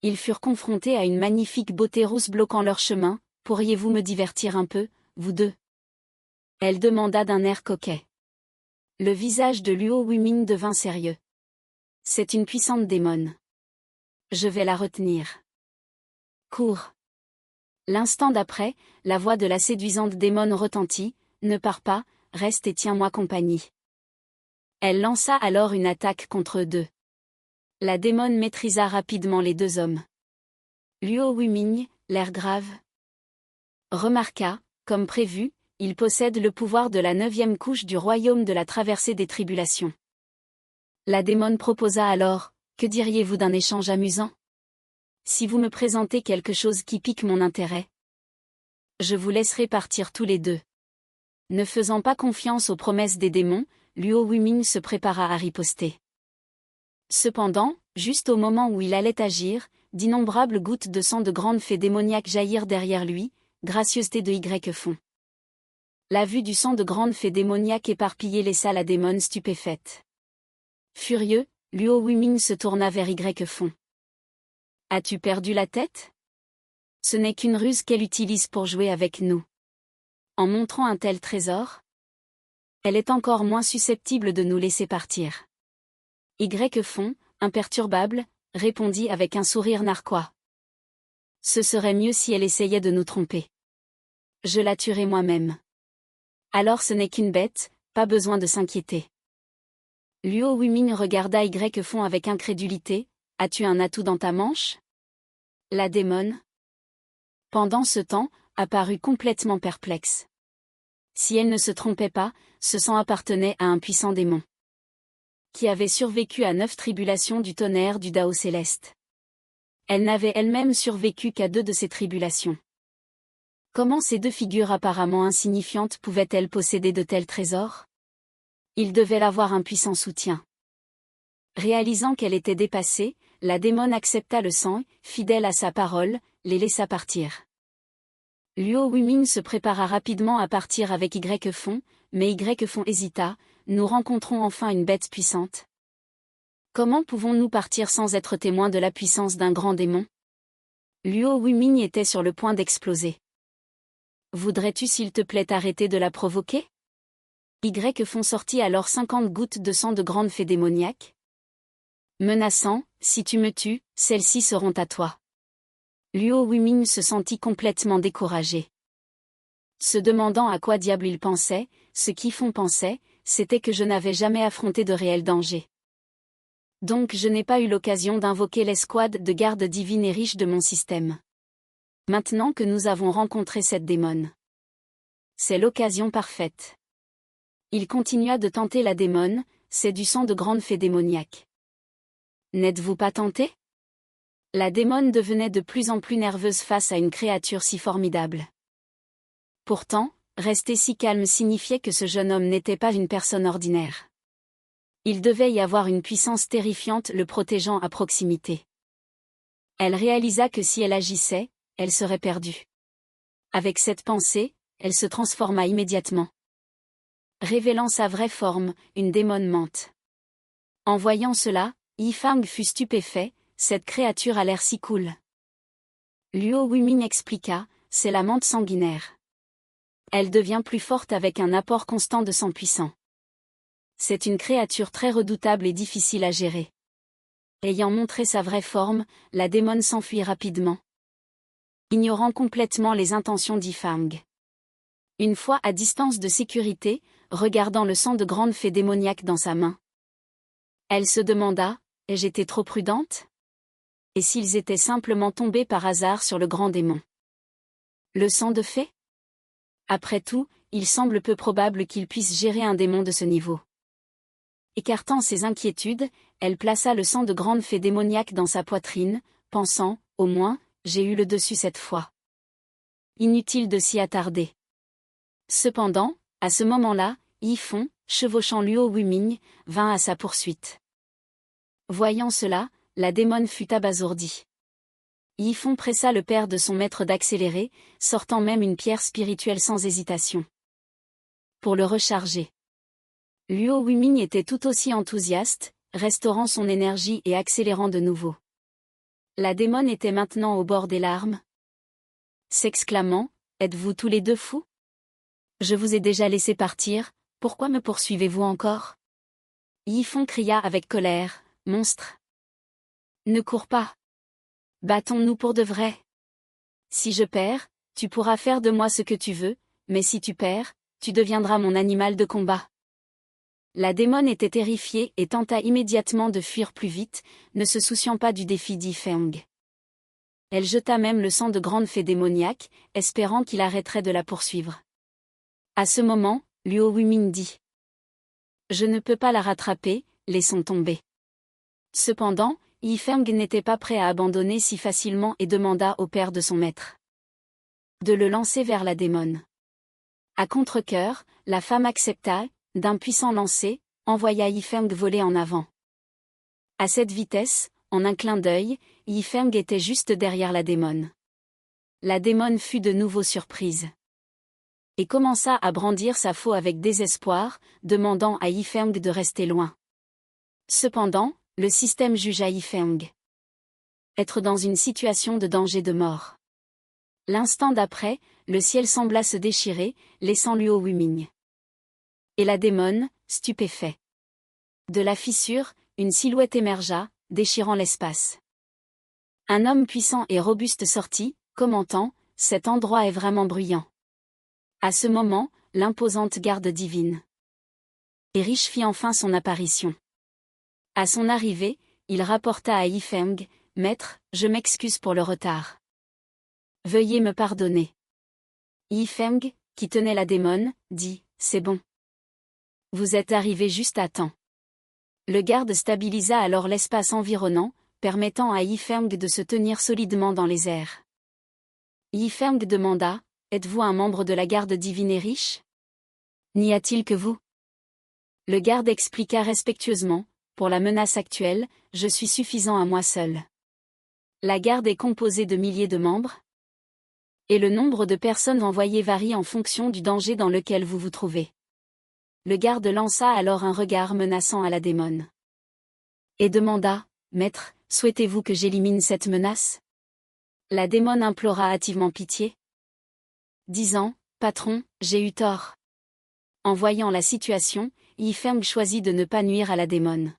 ils furent confrontés à une magnifique beauté rousse bloquant leur chemin. Pourriez-vous me divertir un peu, vous deux? Elle demanda d'un air coquet. Le visage de Luo Wuming devint sérieux. C'est une puissante démone. Je vais la retenir. Cours. L'instant d'après, la voix de la séduisante démone retentit. Ne pars pas, reste et tiens-moi compagnie. Elle lança alors une attaque contre eux deux. La démone maîtrisa rapidement les deux hommes. Luo Wuming, l'air grave, remarqua, comme prévu, il possède le pouvoir de la 9e couche du royaume de la traversée des tribulations. La démone proposa alors, que diriez-vous d'un échange amusant? Si vous me présentez quelque chose qui pique mon intérêt, je vous laisserai partir tous les deux. Ne faisant pas confiance aux promesses des démons, Luo Wuming se prépara à riposter. Cependant, juste au moment où il allait agir, d'innombrables gouttes de sang de grande fée démoniaque jaillirent derrière lui, gracieuseté de Y fond. La vue du sang de grande fée démoniaque éparpillée laissa la démone stupéfaite. Furieux, Luo Wuming se tourna vers Y fond. As-tu perdu la tête? Ce n'est qu'une ruse qu'elle utilise pour jouer avec nous. En montrant un tel trésor, elle est encore moins susceptible de nous laisser partir. Y fond, imperturbable, répondit avec un sourire narquois. Ce serait mieux si elle essayait de nous tromper. Je la tuerai moi-même. Alors ce n'est qu'une bête, pas besoin de s'inquiéter. Luo Wuming regarda Y fond avec incrédulité. As-tu un atout dans ta manche? La démone, pendant ce temps, apparut complètement perplexe. Si elle ne se trompait pas, ce sang appartenait à un puissant démon qui avait survécu à 9 tribulations du tonnerre du Dao céleste. Elle n'avait elle-même survécu qu'à 2 de ces tribulations. Comment ces 2 figures apparemment insignifiantes pouvaient-elles posséder de tels trésors? Il devait avoir un puissant soutien. Réalisant qu'elle était dépassée, la démone accepta le sang, fidèle à sa parole, les laissa partir. Luo Wuming se prépara rapidement à partir avec Y fond, mais Y fond hésita. Nous rencontrons enfin une bête puissante. Comment pouvons-nous partir sans être témoins de la puissance d'un grand démon? Luo Wuming était sur le point d'exploser. Voudrais-tu s'il te plaît arrêter de la provoquer? Y fond sortit alors 50 gouttes de sang de grande fée démoniaque, menaçant, si tu me tues, celles-ci seront à toi. Luo Wuming se sentit complètement découragé. Se demandant à quoi diable il pensait, ce qu'Yi Fong pensait, c'était que je n'avais jamais affronté de réel danger. Donc je n'ai pas eu l'occasion d'invoquer l'escouade de garde divine et riche de mon système. Maintenant que nous avons rencontré cette démone, C'est l'occasion parfaite. Il continua de tenter la démone, c'est du sang de grande fée démoniaque. N'êtes-vous pas tenté? La démone devenait de plus en plus nerveuse face à une créature si formidable. Pourtant, rester si calme signifiait que ce jeune homme n'était pas une personne ordinaire. Il devait y avoir une puissance terrifiante le protégeant à proximité. Elle réalisa que si elle agissait, elle serait perdue. Avec cette pensée, elle se transforma immédiatement. Révélant sa vraie forme, une démone mante. En voyant cela, Yifeng fut stupéfait, cette créature a l'air si cool. Luo Wuming expliqua, c'est la mante sanguinaire. Elle devient plus forte avec un apport constant de sang puissant. C'est une créature très redoutable et difficile à gérer. Ayant montré sa vraie forme, la démone s'enfuit rapidement, ignorant complètement les intentions d'Yifeng. Une fois à distance de sécurité, regardant le sang de grande fée démoniaque dans sa main, elle se demanda, ai-je été trop prudente? Et s'ils étaient simplement tombés par hasard sur le grand démon? Le sang de fée? Après tout, il semble peu probable qu'il puisse gérer un démon de ce niveau. Écartant ses inquiétudes, elle plaça le sang de grande fée démoniaque dans sa poitrine, pensant, au moins, j'ai eu le dessus cette fois. Inutile de s'y attarder. Cependant, à ce moment-là, Yifeng, chevauchant Luo Wuming, vint à sa poursuite. Voyant cela, la démone fut abasourdie. Yifeng pressa le père de son maître d'accélérer, sortant même une pierre spirituelle sans hésitation, pour le recharger. Luo Wuming était tout aussi enthousiaste, restaurant son énergie et accélérant de nouveau. La démone était maintenant au bord des larmes, s'exclamant, êtes-vous tous les deux fous? Je vous ai déjà laissé partir, pourquoi me poursuivez-vous encore? Yifeng cria avec colère, monstre. Ne cours pas. Battons-nous pour de vrai. Si je perds, tu pourras faire de moi ce que tu veux, mais si tu perds, tu deviendras mon animal de combat. La démone était terrifiée et tenta immédiatement de fuir plus vite, ne se souciant pas du défi d'Yifeng. Elle jeta même le sang de grande fée démoniaque, espérant qu'il arrêterait de la poursuivre. À ce moment, Luo Wuming dit: je ne peux pas la rattraper, laissons tomber. Cependant, Yifeng n'était pas prêt à abandonner si facilement et demanda au père de son maître de le lancer vers la démone. À contre-cœur, la femme accepta, d'un puissant lancer, envoya Yifeng voler en avant. À cette vitesse, en un clin d'œil, Yifeng était juste derrière la démone. La démone fut de nouveau surprise et commença à brandir sa faux avec désespoir, demandant à Yifeng de rester loin. Cependant, le système jugea Yifeng être dans une situation de danger de mort. L'instant d'après, le ciel sembla se déchirer, laissant Luo Wuming et la démone, stupéfaits. De la fissure, une silhouette émergea, déchirant l'espace. Un homme puissant et robuste sortit, commentant, cet endroit est vraiment bruyant. À ce moment, l'imposante garde divine et riche fit enfin son apparition. À son arrivée, il rapporta à Yifeng, maître, je m'excuse pour le retard. Veuillez me pardonner. Yifeng, qui tenait la démone, dit, c'est bon. Vous êtes arrivé juste à temps. Le garde stabilisa alors l'espace environnant, permettant à Yifeng de se tenir solidement dans les airs. Yifeng demanda, êtes-vous un membre de la garde divine et riche? N'y a-t-il que vous? Le garde expliqua respectueusement, pour la menace actuelle, je suis suffisant à moi seul. La garde est composée de milliers de membres, et le nombre de personnes envoyées varie en fonction du danger dans lequel vous vous trouvez. Le garde lança alors un regard menaçant à la démone et demanda, maître, souhaitez-vous que j'élimine cette menace? La démone implora hâtivement pitié, disant, patron, j'ai eu tort. En voyant la situation, Yifeng choisit de ne pas nuire à la démone.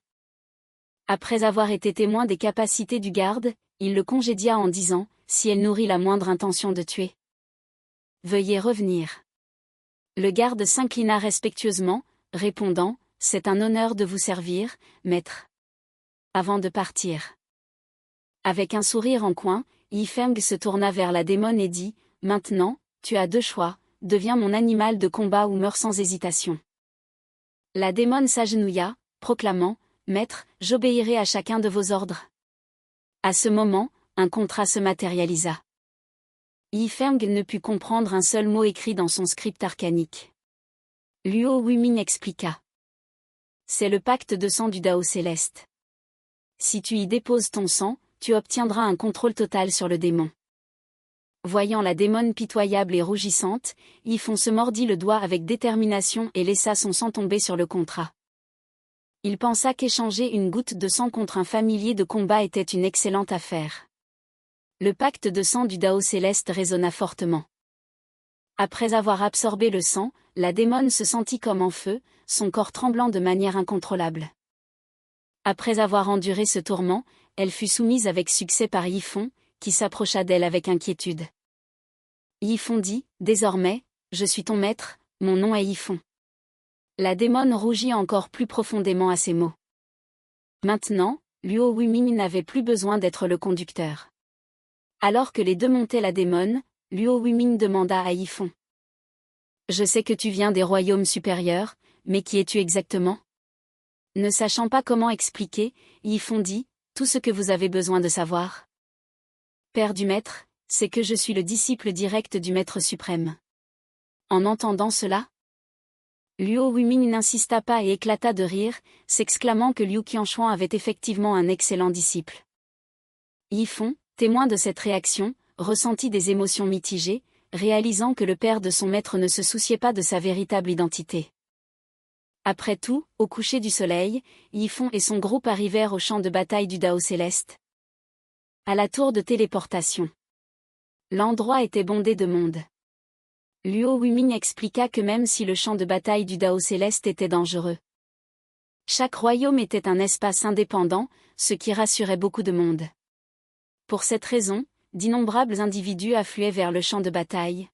Après avoir été témoin des capacités du garde, il le congédia en disant, si elle nourrit la moindre intention de tuer, veuillez revenir. Le garde s'inclina respectueusement, répondant, c'est un honneur de vous servir, maître. Avant de partir. Avec un sourire en coin, Yifeng se tourna vers la démone et dit, maintenant, tu as deux choix, deviens mon animal de combat ou meurs sans hésitation. La démone s'agenouilla, proclamant, Maître, j'obéirai à chacun de vos ordres. À ce moment, un contrat se matérialisa. Yi Feng ne put comprendre un seul mot écrit dans son script arcanique. Luo Wumin expliqua. C'est le pacte de sang du Dao céleste. Si tu y déposes ton sang, tu obtiendras un contrôle total sur le démon. Voyant la démone pitoyable et rougissante, Yi Feng se mordit le doigt avec détermination et laissa son sang tomber sur le contrat. Il pensa qu'échanger une goutte de sang contre un familier de combat était une excellente affaire. Le pacte de sang du Dao céleste résonna fortement. Après avoir absorbé le sang, la démone se sentit comme en feu, son corps tremblant de manière incontrôlable. Après avoir enduré ce tourment, elle fut soumise avec succès par Yi Feng, qui s'approcha d'elle avec inquiétude. Yi Feng dit, « Désormais, je suis ton maître, mon nom est Yi Feng. » La démone rougit encore plus profondément à ces mots. Maintenant, Luo Wumin n'avait plus besoin d'être le conducteur. Alors que les deux montaient la démone, Luo Wumin demanda à Yi Feng. « Je sais que tu viens des royaumes supérieurs, mais qui es-tu exactement ?» Ne sachant pas comment expliquer, Yi Feng dit, « Tout ce que vous avez besoin de savoir. Père du maître, c'est que je suis le disciple direct du maître suprême. » En entendant cela, Luo Wumin n'insista pas et éclata de rire, s'exclamant que Liu Qianchuan avait effectivement un excellent disciple. Yi Feng, témoin de cette réaction, ressentit des émotions mitigées, réalisant que le père de son maître ne se souciait pas de sa véritable identité. Après tout, au coucher du soleil, Yi Feng et son groupe arrivèrent au champ de bataille du Dao céleste. À la tour de téléportation. L'endroit était bondé de monde. Luo Wumin expliqua que même si le champ de bataille du Dao céleste était dangereux, chaque royaume était un espace indépendant, ce qui rassurait beaucoup de monde. Pour cette raison, d'innombrables individus affluaient vers le champ de bataille,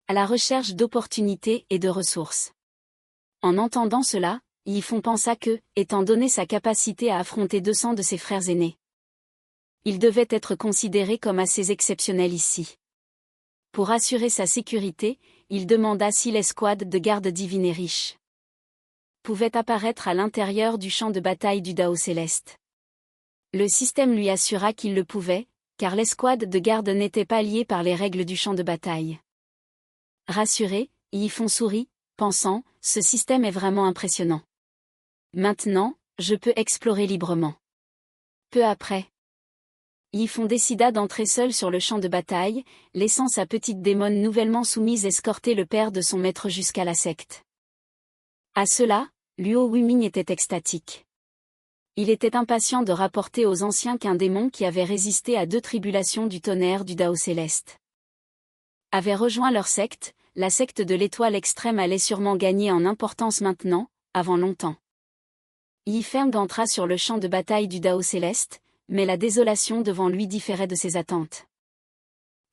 à la recherche d'opportunités et de ressources. En entendant cela, Yi Feng pensa que, étant donné sa capacité à affronter 200 de ses frères aînés, il devait être considéré comme assez exceptionnel ici. Pour assurer sa sécurité, il demanda si l'escouade de garde divine et riche pouvait apparaître à l'intérieur du champ de bataille du Dao céleste. Le système lui assura qu'il le pouvait, car l'escouade de garde n'était pas liée par les règles du champ de bataille. Rassuré, Yi Feng sourit, pensant, ce système est vraiment impressionnant. Maintenant, je peux explorer librement. Peu après, Yi Feng décida d'entrer seul sur le champ de bataille, laissant sa petite démone nouvellement soumise escorter le père de son maître jusqu'à la secte. À cela, Luo Wumin était extatique. Il était impatient de rapporter aux anciens qu'un démon qui avait résisté à 2 tribulations du tonnerre du Dao céleste avait rejoint leur secte. La secte de l'étoile extrême allait sûrement gagner en importance maintenant, avant longtemps. Yi Feng entra sur le champ de bataille du Dao céleste, mais la désolation devant lui différait de ses attentes.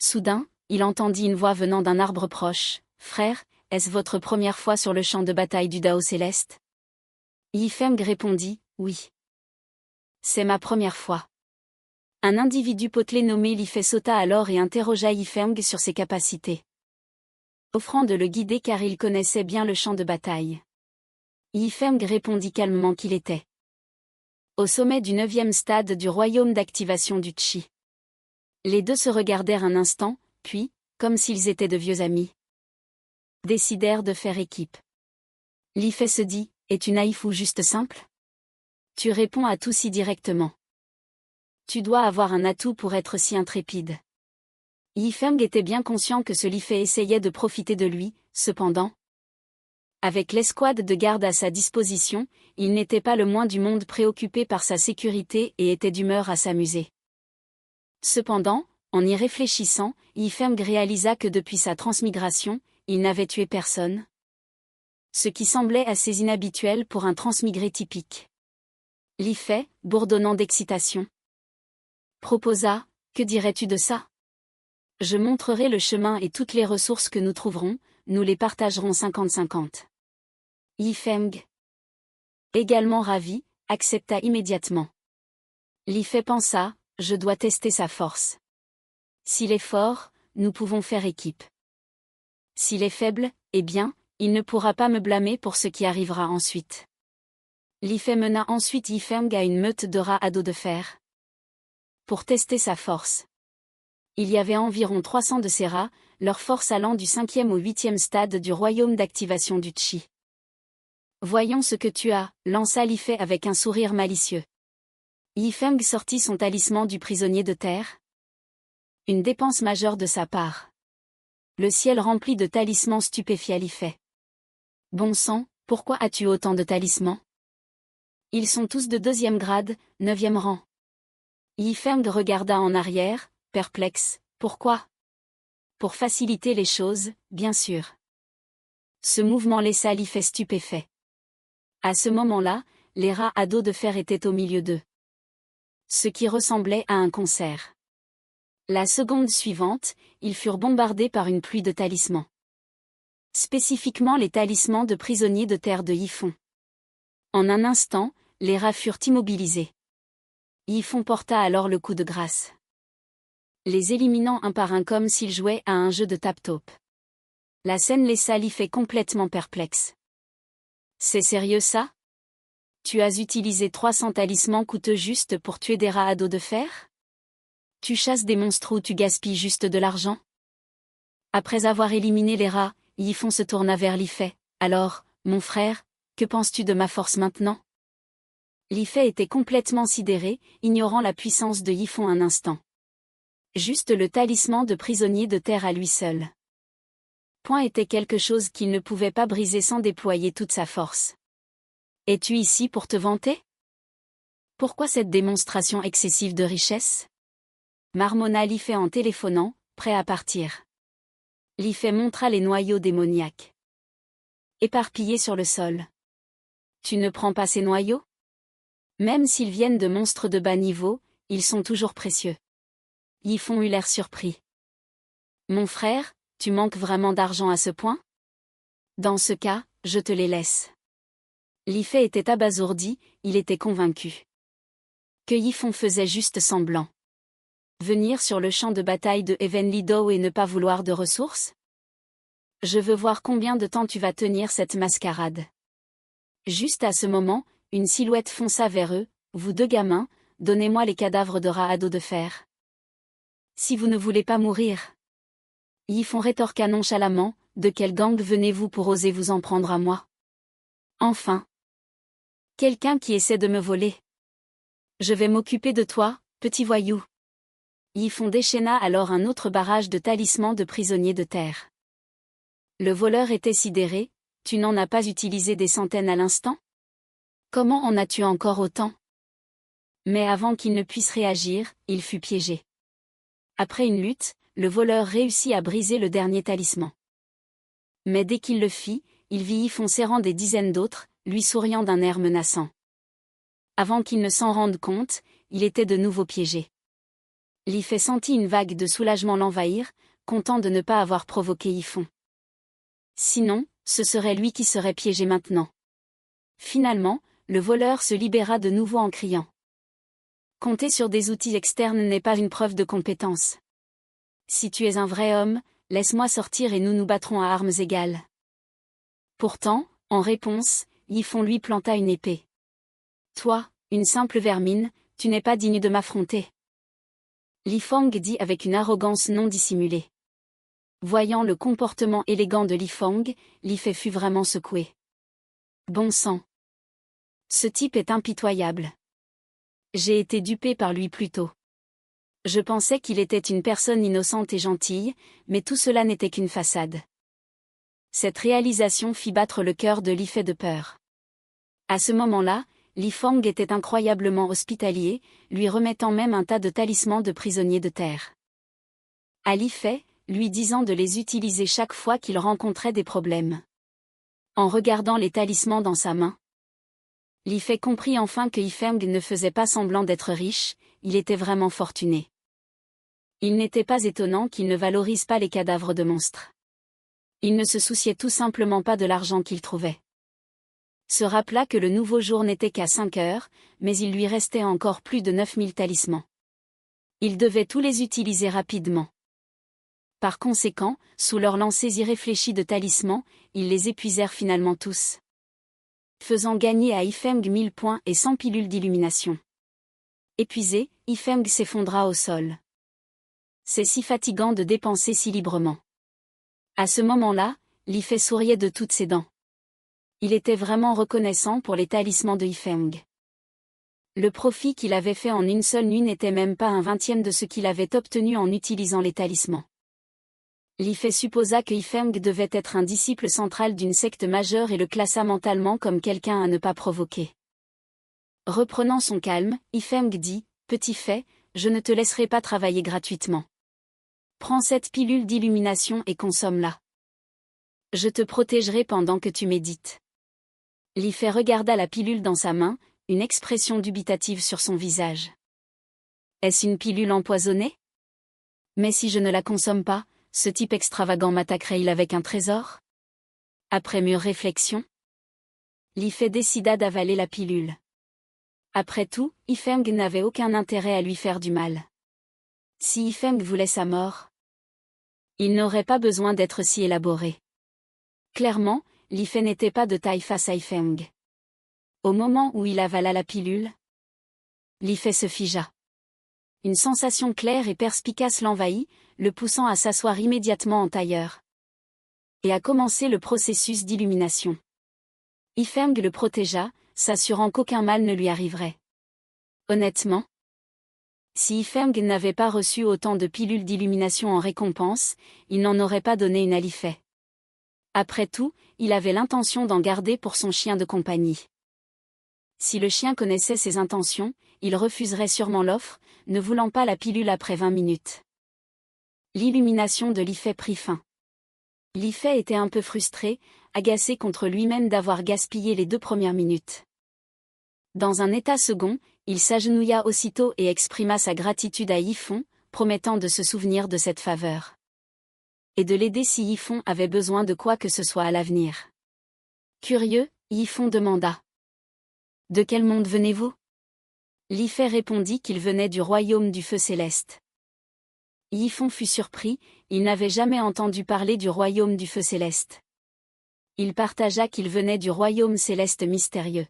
Soudain, il entendit une voix venant d'un arbre proche. « Frère, est-ce votre première fois sur le champ de bataille du Dao céleste ?» Yi Feng répondit, « Oui. C'est ma première fois. » Un individu potelé nommé Li Fei sauta alors et interrogea Yi Feng sur ses capacités, offrant de le guider car il connaissait bien le champ de bataille. Yi Feng répondit calmement qu'il était au sommet du 9e stade du royaume d'activation du Qi. Les deux se regardèrent un instant, puis, comme s'ils étaient de vieux amis, décidèrent de faire équipe. Li Fei se dit, « Es-tu naïf ou juste simple ? Tu réponds à tout si directement. Tu dois avoir un atout pour être si intrépide. » Yi Feng était bien conscient que ce Li Fei essayait de profiter de lui, cependant, avec l'escouade de garde à sa disposition, il n'était pas le moins du monde préoccupé par sa sécurité et était d'humeur à s'amuser. Cependant, en y réfléchissant, Yi Feng réalisa que depuis sa transmigration, il n'avait tué personne, ce qui semblait assez inhabituel pour un transmigré typique. Li Fei, bourdonnant d'excitation, proposa, « Que dirais-tu de ça ? Je montrerai le chemin et toutes les ressources que nous trouverons, nous les partagerons 50-50. » Yi Feng, également ravi, accepta immédiatement. Li Fei pensa, « Je dois tester sa force. S'il est fort, nous pouvons faire équipe. S'il est faible, eh bien, il ne pourra pas me blâmer pour ce qui arrivera ensuite. Li Fei mena ensuite Yi Feng à une meute de rats à dos de fer. Pour tester sa force. Il y avait environ 300 de ces rats, leur force allant du 5e au 8e stade du royaume d'activation du Qi. Voyons ce que tu as, lança Li Fei avec un sourire malicieux. Yi Feng sortit son talisman du prisonnier de terre. Une dépense majeure de sa part. Le ciel rempli de talismans stupéfia Li Fei. Bon sang, pourquoi as-tu autant de talismans? Ils sont tous de 2e grade, 9e rang. Yi Feng regarda en arrière, perplexe. Pourquoi? Pour faciliter les choses, bien sûr. Ce mouvement laissa Li Fei stupéfait. À ce moment-là, les rats à dos de fer étaient au milieu d'eux. Ce qui ressemblait à un concert. La seconde suivante, ils furent bombardés par une pluie de talismans. Spécifiquement les talismans de prisonniers de terre de Yi Feng. En un instant, les rats furent immobilisés. Yi Feng porta alors le coup de grâce. Les éliminant un par un comme s'ils jouaient à un jeu de tap-top. La scène laissa Li Fei complètement perplexe. C'est sérieux ça? Tu as utilisé 300 talismans coûteux juste pour tuer des rats à dos de fer? Tu chasses des monstres ou tu gaspilles juste de l'argent? Après avoir éliminé les rats, Yi Feng se tourna vers Li Fei. Alors, mon frère, que penses-tu de ma force maintenant? Li Fei était complètement sidéré, ignorant la puissance de Yi Feng un instant. Juste le talisman de prisonnier de terre à lui seul. Point était quelque chose qu'il ne pouvait pas briser sans déployer toute sa force. Es-tu ici pour te vanter? Pourquoi cette démonstration excessive de richesse? Marmonna Li Fei en téléphonant, prêt à partir. Li Fei montra les noyaux démoniaques. Éparpillés sur le sol. Tu ne prends pas ces noyaux? Même s'ils viennent de monstres de bas niveau, ils sont toujours précieux. Yi Feng eut l'air surpris. Mon frère, tu manques vraiment d'argent à ce point? Dans ce cas, je te les laisse. Li Fei était abasourdi, il était convaincu. Que Yi Feng faisait juste semblant. Venir sur le champ de bataille de Heavenly Dao et ne pas vouloir de ressources? Je veux voir combien de temps tu vas tenir cette mascarade. Juste à ce moment, une silhouette fonça vers eux. Vous deux gamins, donnez-moi les cadavres de rats à dos de fer. Si vous ne voulez pas mourir. Yi Feng rétorqua nonchalamment, de quel gang venez-vous pour oser vous en prendre à moi? Enfin. Quelqu'un qui essaie de me voler. Je vais m'occuper de toi, petit voyou. Yi Feng déchaîna alors un autre barrage de talismans de prisonniers de terre. Le voleur était sidéré. Tu n'en as pas utilisé des centaines à l'instant? Comment en as-tu encore autant? Mais avant qu'il ne puisse réagir, il fut piégé. Après une lutte, le voleur réussit à briser le dernier talisman. Mais dès qu'il le fit, il vit Yi Feng serrant des dizaines d'autres, lui souriant d'un air menaçant. Avant qu'il ne s'en rende compte, il était de nouveau piégé. Li Fei sentit une vague de soulagement l'envahir, content de ne pas avoir provoqué Yi Feng. Sinon, ce serait lui qui serait piégé maintenant. Finalement, le voleur se libéra de nouveau en criant. Compter sur des outils externes n'est pas une preuve de compétence. Si tu es un vrai homme, laisse-moi sortir et nous nous battrons à armes égales. Pourtant, en réponse, Yi Feng lui planta une épée. Toi, une simple vermine, tu n'es pas digne de m'affronter. Li Feng dit avec une arrogance non dissimulée. Voyant le comportement élégant de Li Feng, Li Fei fut vraiment secoué. Bon sang. Ce type est impitoyable. J'ai été dupé par lui plus tôt. Je pensais qu'il était une personne innocente et gentille, mais tout cela n'était qu'une façade. Cette réalisation fit battre le cœur de Li Fei de peur. À ce moment-là, Li Feng était incroyablement hospitalier, lui remettant même un tas de talismans de prisonniers de terre. À Li Fei, lui disant de les utiliser chaque fois qu'il rencontrait des problèmes. En regardant les talismans dans sa main, Li Fei comprit enfin que Yi Feng ne faisait pas semblant d'être riche, il était vraiment fortuné. Il n'était pas étonnant qu'il ne valorise pas les cadavres de monstres. Il ne se souciait tout simplement pas de l'argent qu'il trouvait. Se rappela que le nouveau jour n'était qu'à 5 heures, mais il lui restait encore plus de 9000 talismans. Il devait tous les utiliser rapidement. Par conséquent, sous leurs lancers irréfléchis de talismans, ils les épuisèrent finalement tous, faisant gagner à Yifeng 1000 points et 100 pilules d'illumination. Épuisé, Yifeng s'effondra au sol. C'est si fatigant de dépenser si librement. À ce moment-là, Li Fei souriait de toutes ses dents. Il était vraiment reconnaissant pour les talismans de Yifeng. Le profit qu'il avait fait en une seule nuit n'était même pas un vingtième de ce qu'il avait obtenu en utilisant les talismans. Li Fei supposa que Yifeng devait être un disciple central d'une secte majeure et le classa mentalement comme quelqu'un à ne pas provoquer. Reprenant son calme, Yifeng dit, « Petit Fei, je ne te laisserai pas travailler gratuitement. Prends cette pilule d'illumination et consomme-la. Je te protégerai pendant que tu médites. » Li Fei regarda la pilule dans sa main, une expression dubitative sur son visage. Est-ce une pilule empoisonnée? Mais si je ne la consomme pas, ce type extravagant m'attaquerait-il avec un trésor? Après mûre réflexion, Li Fei décida d'avaler la pilule. Après tout, Yifeng n'avait aucun intérêt à lui faire du mal. Si Yifeng voulait sa mort, il n'aurait pas besoin d'être si élaboré. Clairement, Li Fei n'était pas de taille face à Yifeng. Au moment où il avala la pilule, Li Fei se figea. Une sensation claire et perspicace l'envahit, le poussant à s'asseoir immédiatement en tailleur. Et à commencer le processus d'illumination. Yifeng le protégea, s'assurant qu'aucun mal ne lui arriverait. Honnêtement, si Yifeng n'avait pas reçu autant de pilules d'illumination en récompense, il n'en aurait pas donné une à Li Fei. Après tout, il avait l'intention d'en garder pour son chien de compagnie. Si le chien connaissait ses intentions, il refuserait sûrement l'offre, ne voulant pas la pilule après 20 minutes. L'illumination de Li Fei prit fin. Li Fei était un peu frustré, agacé contre lui-même d'avoir gaspillé les 2 premières minutes. Dans un état second, il s'agenouilla aussitôt et exprima sa gratitude à Yifeng, promettant de se souvenir de cette faveur. Et de l'aider si Yifeng avait besoin de quoi que ce soit à l'avenir. Curieux, Yifeng demanda. « De quel monde venez-vous » Li Fei répondit qu'il venait du royaume du feu céleste. Yifeng fut surpris, il n'avait jamais entendu parler du royaume du feu céleste. Il partagea qu'il venait du royaume céleste mystérieux.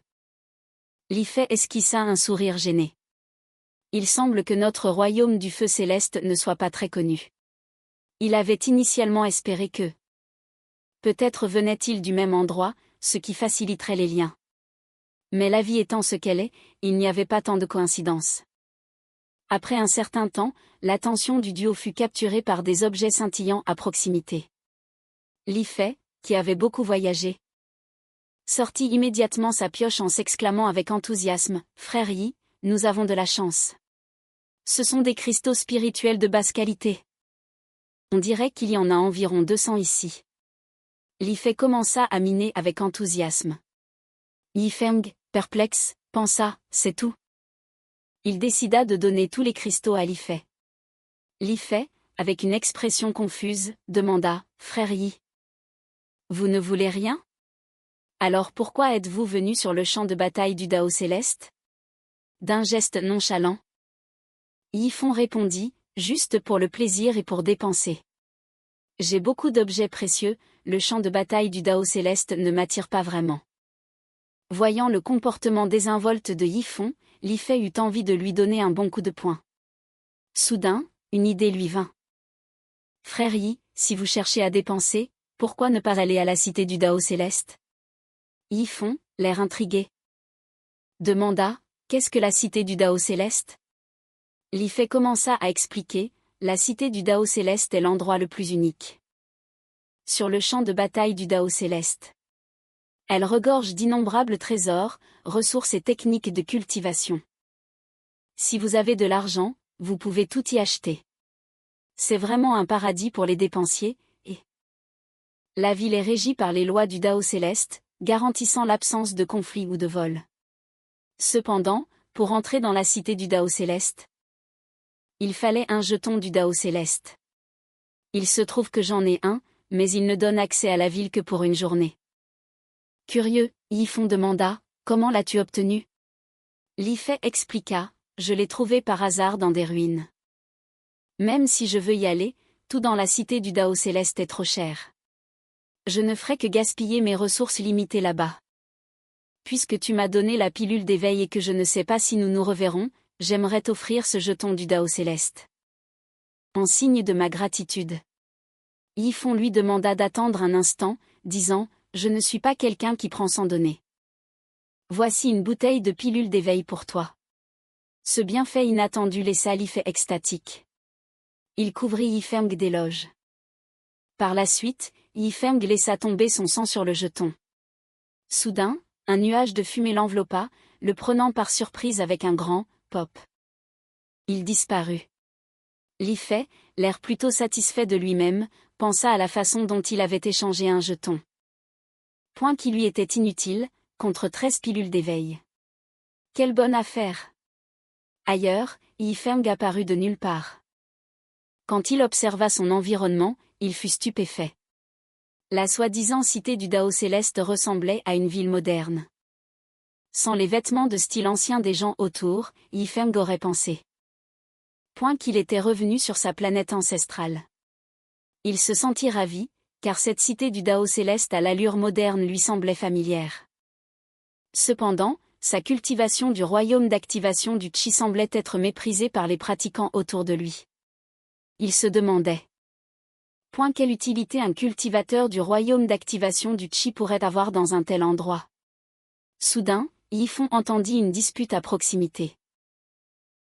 Li Fei esquissa un sourire gêné. Il semble que notre royaume du feu céleste ne soit pas très connu. Il avait initialement espéré que peut-être venait-il du même endroit, ce qui faciliterait les liens. Mais la vie étant ce qu'elle est, il n'y avait pas tant de coïncidences. Après un certain temps, l'attention du duo fut capturée par des objets scintillants à proximité. Li Fei, qui avait beaucoup voyagé, sortit immédiatement sa pioche en s'exclamant avec enthousiasme, « Frère Yi, nous avons de la chance. Ce sont des cristaux spirituels de basse qualité. On dirait qu'il y en a environ 200 ici. » Li Fei commença à miner avec enthousiasme. Yifeng, perplexe, pensa, c'est tout. Il décida de donner tous les cristaux à Li Fei. Li Fei, avec une expression confuse, demanda, « Frère Yi, vous ne voulez rien? Alors pourquoi êtes-vous venu sur le champ de bataille du Dao céleste ?» D'un geste nonchalant, Yifeng répondit, « Juste pour le plaisir et pour dépenser. J'ai beaucoup d'objets précieux, le champ de bataille du Dao céleste ne m'attire pas vraiment. » Voyant le comportement désinvolte de Yifeng, Li Fei eut envie de lui donner un bon coup de poing. Soudain, une idée lui vint. « Frère Yi, si vous cherchez à dépenser, pourquoi ne pas aller à la cité du Dao céleste ?» Yifeng, l'air intrigué, demanda, « Qu'est-ce que la cité du Dao céleste ?» Li Fei commença à expliquer, « La cité du Dao céleste est l'endroit le plus unique. Sur le champ de bataille du Dao céleste. Elle regorge d'innombrables trésors, ressources et techniques de cultivation. Si vous avez de l'argent, vous pouvez tout y acheter. C'est vraiment un paradis pour les dépensiers, et la ville est régie par les lois du Dao céleste, garantissant l'absence de conflits ou de vols. Cependant, pour entrer dans la cité du Dao céleste, il fallait un jeton du Dao céleste. Il se trouve que j'en ai un, mais il ne donne accès à la ville que pour une journée. » Curieux, Yifeng demanda, « Comment l'as-tu obtenu ?» Li Fei expliqua, « Je l'ai trouvé par hasard dans des ruines. Même si je veux y aller, Tout dans la cité du Dao Céleste est trop cher. Je ne ferai que gaspiller mes ressources limitées là-bas. Puisque tu m'as donné la pilule d'éveil et que je ne sais pas si nous nous reverrons, j'aimerais t'offrir ce jeton du Dao Céleste. En signe de ma gratitude. Yifeng lui demanda d'attendre un instant, disant « Je ne suis pas quelqu'un qui prend sans donner. Voici une bouteille de pilule d'éveil pour toi. » Ce bienfait inattendu laissa Yifeng extatique. Il couvrit Yifeng d'éloges. Par la suite, Yifeng laissa tomber son sang sur le jeton. Soudain, un nuage de fumée l'enveloppa, le prenant par surprise avec un grand « pop ». Il disparut. Yifeng, l'air plutôt satisfait de lui-même, pensa à la façon dont il avait échangé un jeton. Point qui lui était inutile, contre 13 pilules d'éveil. Quelle bonne affaire! Ailleurs, Yifeng apparut de nulle part. Quand il observa son environnement, il fut stupéfait. La soi-disant cité du Dao Céleste ressemblait à une ville moderne. Sans les vêtements de style ancien des gens autour, Yifeng aurait pensé. Point qu'il était revenu sur sa planète ancestrale. Il se sentit ravi, car cette cité du Dao Céleste à l'allure moderne lui semblait familière. Cependant, sa cultivation du royaume d'activation du Qi semblait être méprisée par les pratiquants autour de lui. Il se demandait. Point quelle utilité un cultivateur du royaume d'activation du Qi pourrait avoir dans un tel endroit. Soudain, Yifeng entendit une dispute à proximité.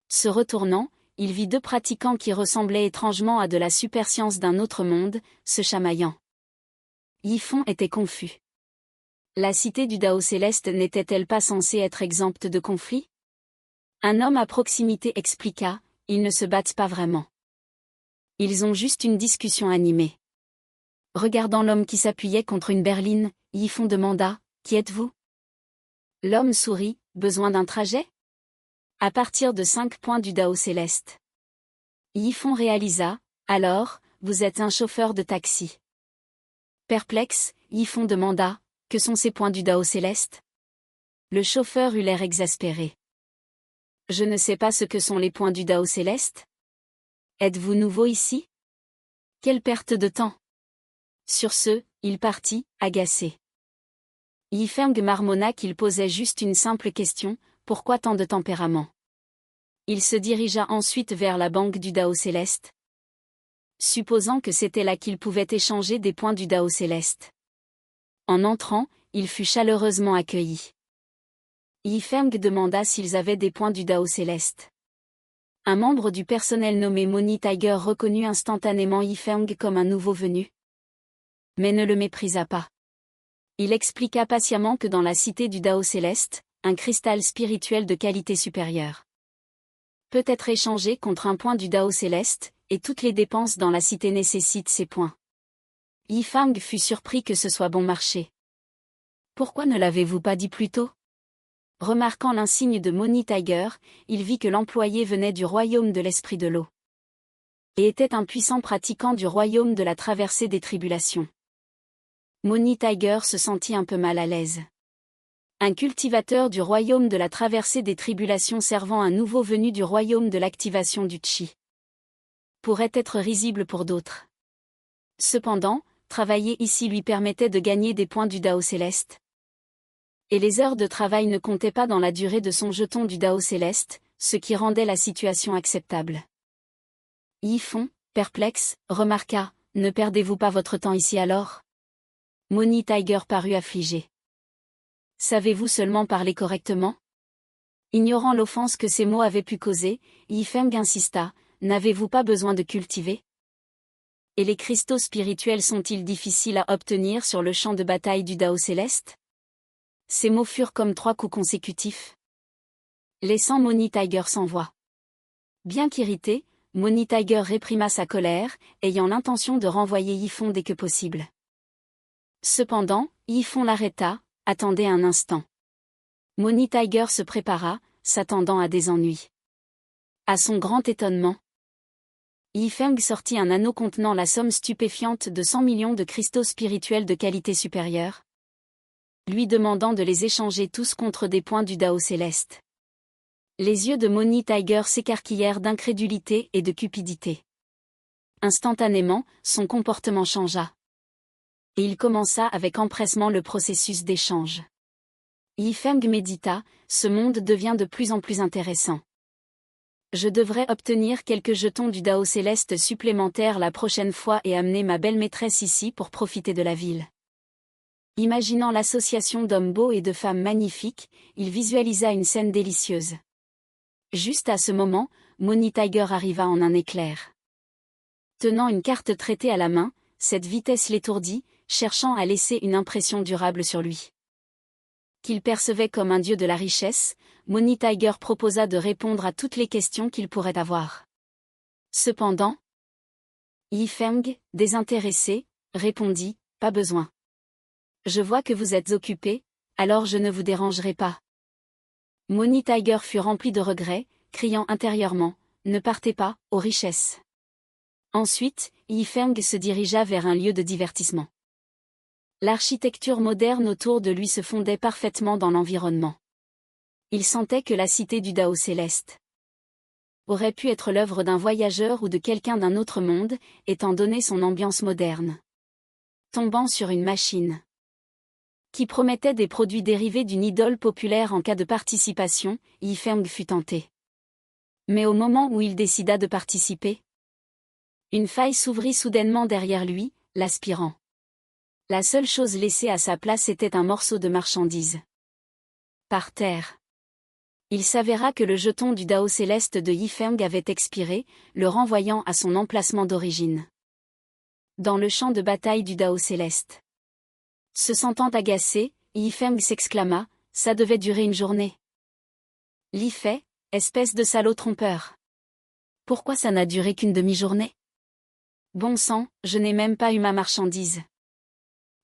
Se retournant, il vit deux pratiquants qui ressemblaient étrangement à de la superscience d'un autre monde, se chamaillant. Yifeng était confus. La cité du Dao Céleste n'était-elle pas censée être exempte de conflits? Un homme à proximité expliqua, ils ne se battent pas vraiment. Ils ont juste une discussion animée. Regardant l'homme qui s'appuyait contre une berline, Yifeng demanda, qui êtes-vous? L'homme sourit, besoin d'un trajet? À partir de 5 points du Dao Céleste. Yifeng réalisa, alors, vous êtes un chauffeur de taxi. Perplexe, Yifeng demanda, que sont ces points du Dao Céleste? Le chauffeur eut l'air exaspéré. Je ne sais pas ce que sont les points du Dao Céleste. Êtes-vous nouveau ici? Quelle perte de temps! Sur ce, il partit, agacé. Yifeng marmonna qu'il posait juste une simple question, pourquoi tant de tempérament? Il se dirigea ensuite vers la banque du Dao Céleste. Supposant que c'était là qu'il pouvait échanger des points du Dao Céleste. En entrant, il fut chaleureusement accueilli. Yifeng demanda s'ils avaient des points du Dao Céleste. Un membre du personnel nommé Moni Tiger reconnut instantanément Yifeng comme un nouveau venu. Mais ne le méprisa pas. Il expliqua patiemment que dans la cité du Dao Céleste, un cristal spirituel de qualité supérieure peut être échangé contre un point du Dao Céleste, et toutes les dépenses dans la cité nécessitent ces points. Yifeng fut surpris que ce soit bon marché. Pourquoi ne l'avez-vous pas dit plus tôt? Remarquant l'insigne de Moni Tiger, il vit que l'employé venait du royaume de l'esprit de l'eau. Et était un puissant pratiquant du royaume de la traversée des tribulations. Moni Tiger se sentit un peu mal à l'aise. Un cultivateur du royaume de la traversée des tribulations servant un nouveau venu du royaume de l'activation du Qi. Pourrait être risible pour d'autres. Cependant, travailler ici lui permettait de gagner des points du Dao Céleste. Et les heures de travail ne comptaient pas dans la durée de son jeton du Dao Céleste, ce qui rendait la situation acceptable. Yifeng, perplexe, remarqua, ne perdez-vous pas votre temps ici alors? Moni Tiger parut affligé. Savez-vous seulement parler correctement? Ignorant l'offense que ces mots avaient pu causer, Yifeng insista, n'avez-vous pas besoin de cultiver? Et les cristaux spirituels sont-ils difficiles à obtenir sur le champ de bataille du Dao Céleste? Ces mots furent comme 3 coups consécutifs. Laissant Moni Tiger sans voix. Bien qu'irrité, Moni Tiger réprima sa colère, ayant l'intention de renvoyer Yifeng dès que possible. Cependant, Yifeng l'arrêta, attendez un instant. Moni Tiger se prépara, s'attendant à des ennuis. À son grand étonnement, Yifeng sortit un anneau contenant la somme stupéfiante de 100 millions de cristaux spirituels de qualité supérieure, lui demandant de les échanger tous contre des points du Dao Céleste. Les yeux de Moni Tiger s'écarquillèrent d'incrédulité et de cupidité. Instantanément, son comportement changea. Et il commença avec empressement le processus d'échange. Yifeng médita, ce monde devient de plus en plus intéressant. Je devrais obtenir quelques jetons du Dao céleste supplémentaires la prochaine fois et amener ma belle maîtresse ici pour profiter de la ville. Imaginant l'association d'hommes beaux et de femmes magnifiques, il visualisa une scène délicieuse. Juste à ce moment, Moni Tiger arriva en un éclair. Tenant une carte traitée à la main, cette vitesse l'étourdit, cherchant à laisser une impression durable sur lui. Qu'il percevait comme un dieu de la richesse, Moni Tiger proposa de répondre à toutes les questions qu'il pourrait avoir. Cependant, Yifeng, désintéressé, répondit, « Pas besoin. Je vois que vous êtes occupé, alors je ne vous dérangerai pas. » Moni Tiger fut rempli de regrets, criant intérieurement, « Ne partez pas, aux richesses. » Ensuite, Yifeng se dirigea vers un lieu de divertissement. L'architecture moderne autour de lui se fondait parfaitement dans l'environnement. Il sentait que la cité du Dao céleste aurait pu être l'œuvre d'un voyageur ou de quelqu'un d'un autre monde, étant donné son ambiance moderne. Tombant sur une machine qui promettait des produits dérivés d'une idole populaire en cas de participation, Yifeng fut tenté. Mais au moment où il décida de participer, une faille s'ouvrit soudainement derrière lui, l'aspirant. La seule chose laissée à sa place était un morceau de marchandise. Par terre. Il s'avéra que le jeton du Dao céleste de Yifeng avait expiré, le renvoyant à son emplacement d'origine. Dans le champ de bataille du Dao céleste. Se sentant agacé, Yifeng s'exclama, « Ça devait durer une journée. » Li Fei, espèce de salaud trompeur. Pourquoi ça n'a duré qu'une demi-journée? Bon sang, je n'ai même pas eu ma marchandise.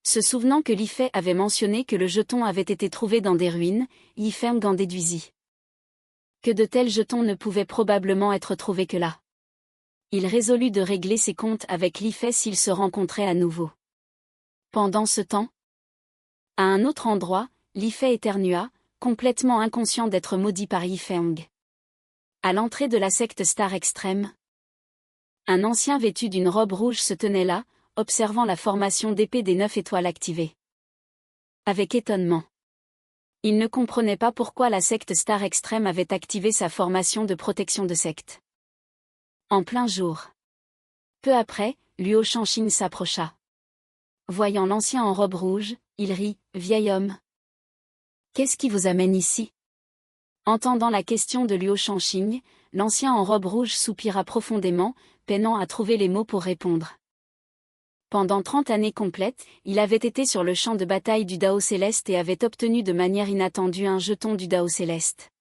Se souvenant que Li Fei avait mentionné que le jeton avait été trouvé dans des ruines, Yifeng en déduisit que de tels jetons ne pouvaient probablement être trouvés que là. Il résolut de régler ses comptes avec Li Fei s'ils se rencontraient à nouveau. Pendant ce temps, à un autre endroit, Li Fei éternua, complètement inconscient d'être maudit par Yifeng. À l'entrée de la secte Star Extrême, un ancien vêtu d'une robe rouge se tenait là, observant la formation d'épée des 9 étoiles activées. Avec étonnement. Il ne comprenait pas pourquoi la secte Star Extrême avait activé sa formation de protection de secte. En plein jour. Peu après, Luo Shanxing s'approcha. Voyant l'ancien en robe rouge, il rit, « Vieil homme. Qu'est-ce qui vous amène ici ?» Entendant la question de Luo Shanxing, l'ancien en robe rouge soupira profondément, peinant à trouver les mots pour répondre. Pendant 30 années complètes, il avait été sur le champ de bataille du Dao céleste et avait obtenu de manière inattendue un jeton du Dao céleste.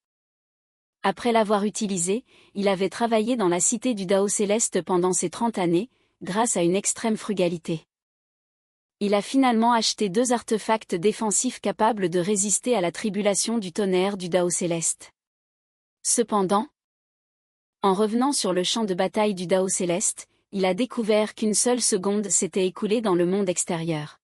Après l'avoir utilisé, il avait travaillé dans la cité du Dao céleste pendant ces 30 années, grâce à une extrême frugalité. Il a finalement acheté 2 artefacts défensifs capables de résister à la tribulation du tonnerre du Dao céleste. Cependant, en revenant sur le champ de bataille du Dao céleste, il a découvert qu'une seule seconde s'était écoulée dans le monde extérieur.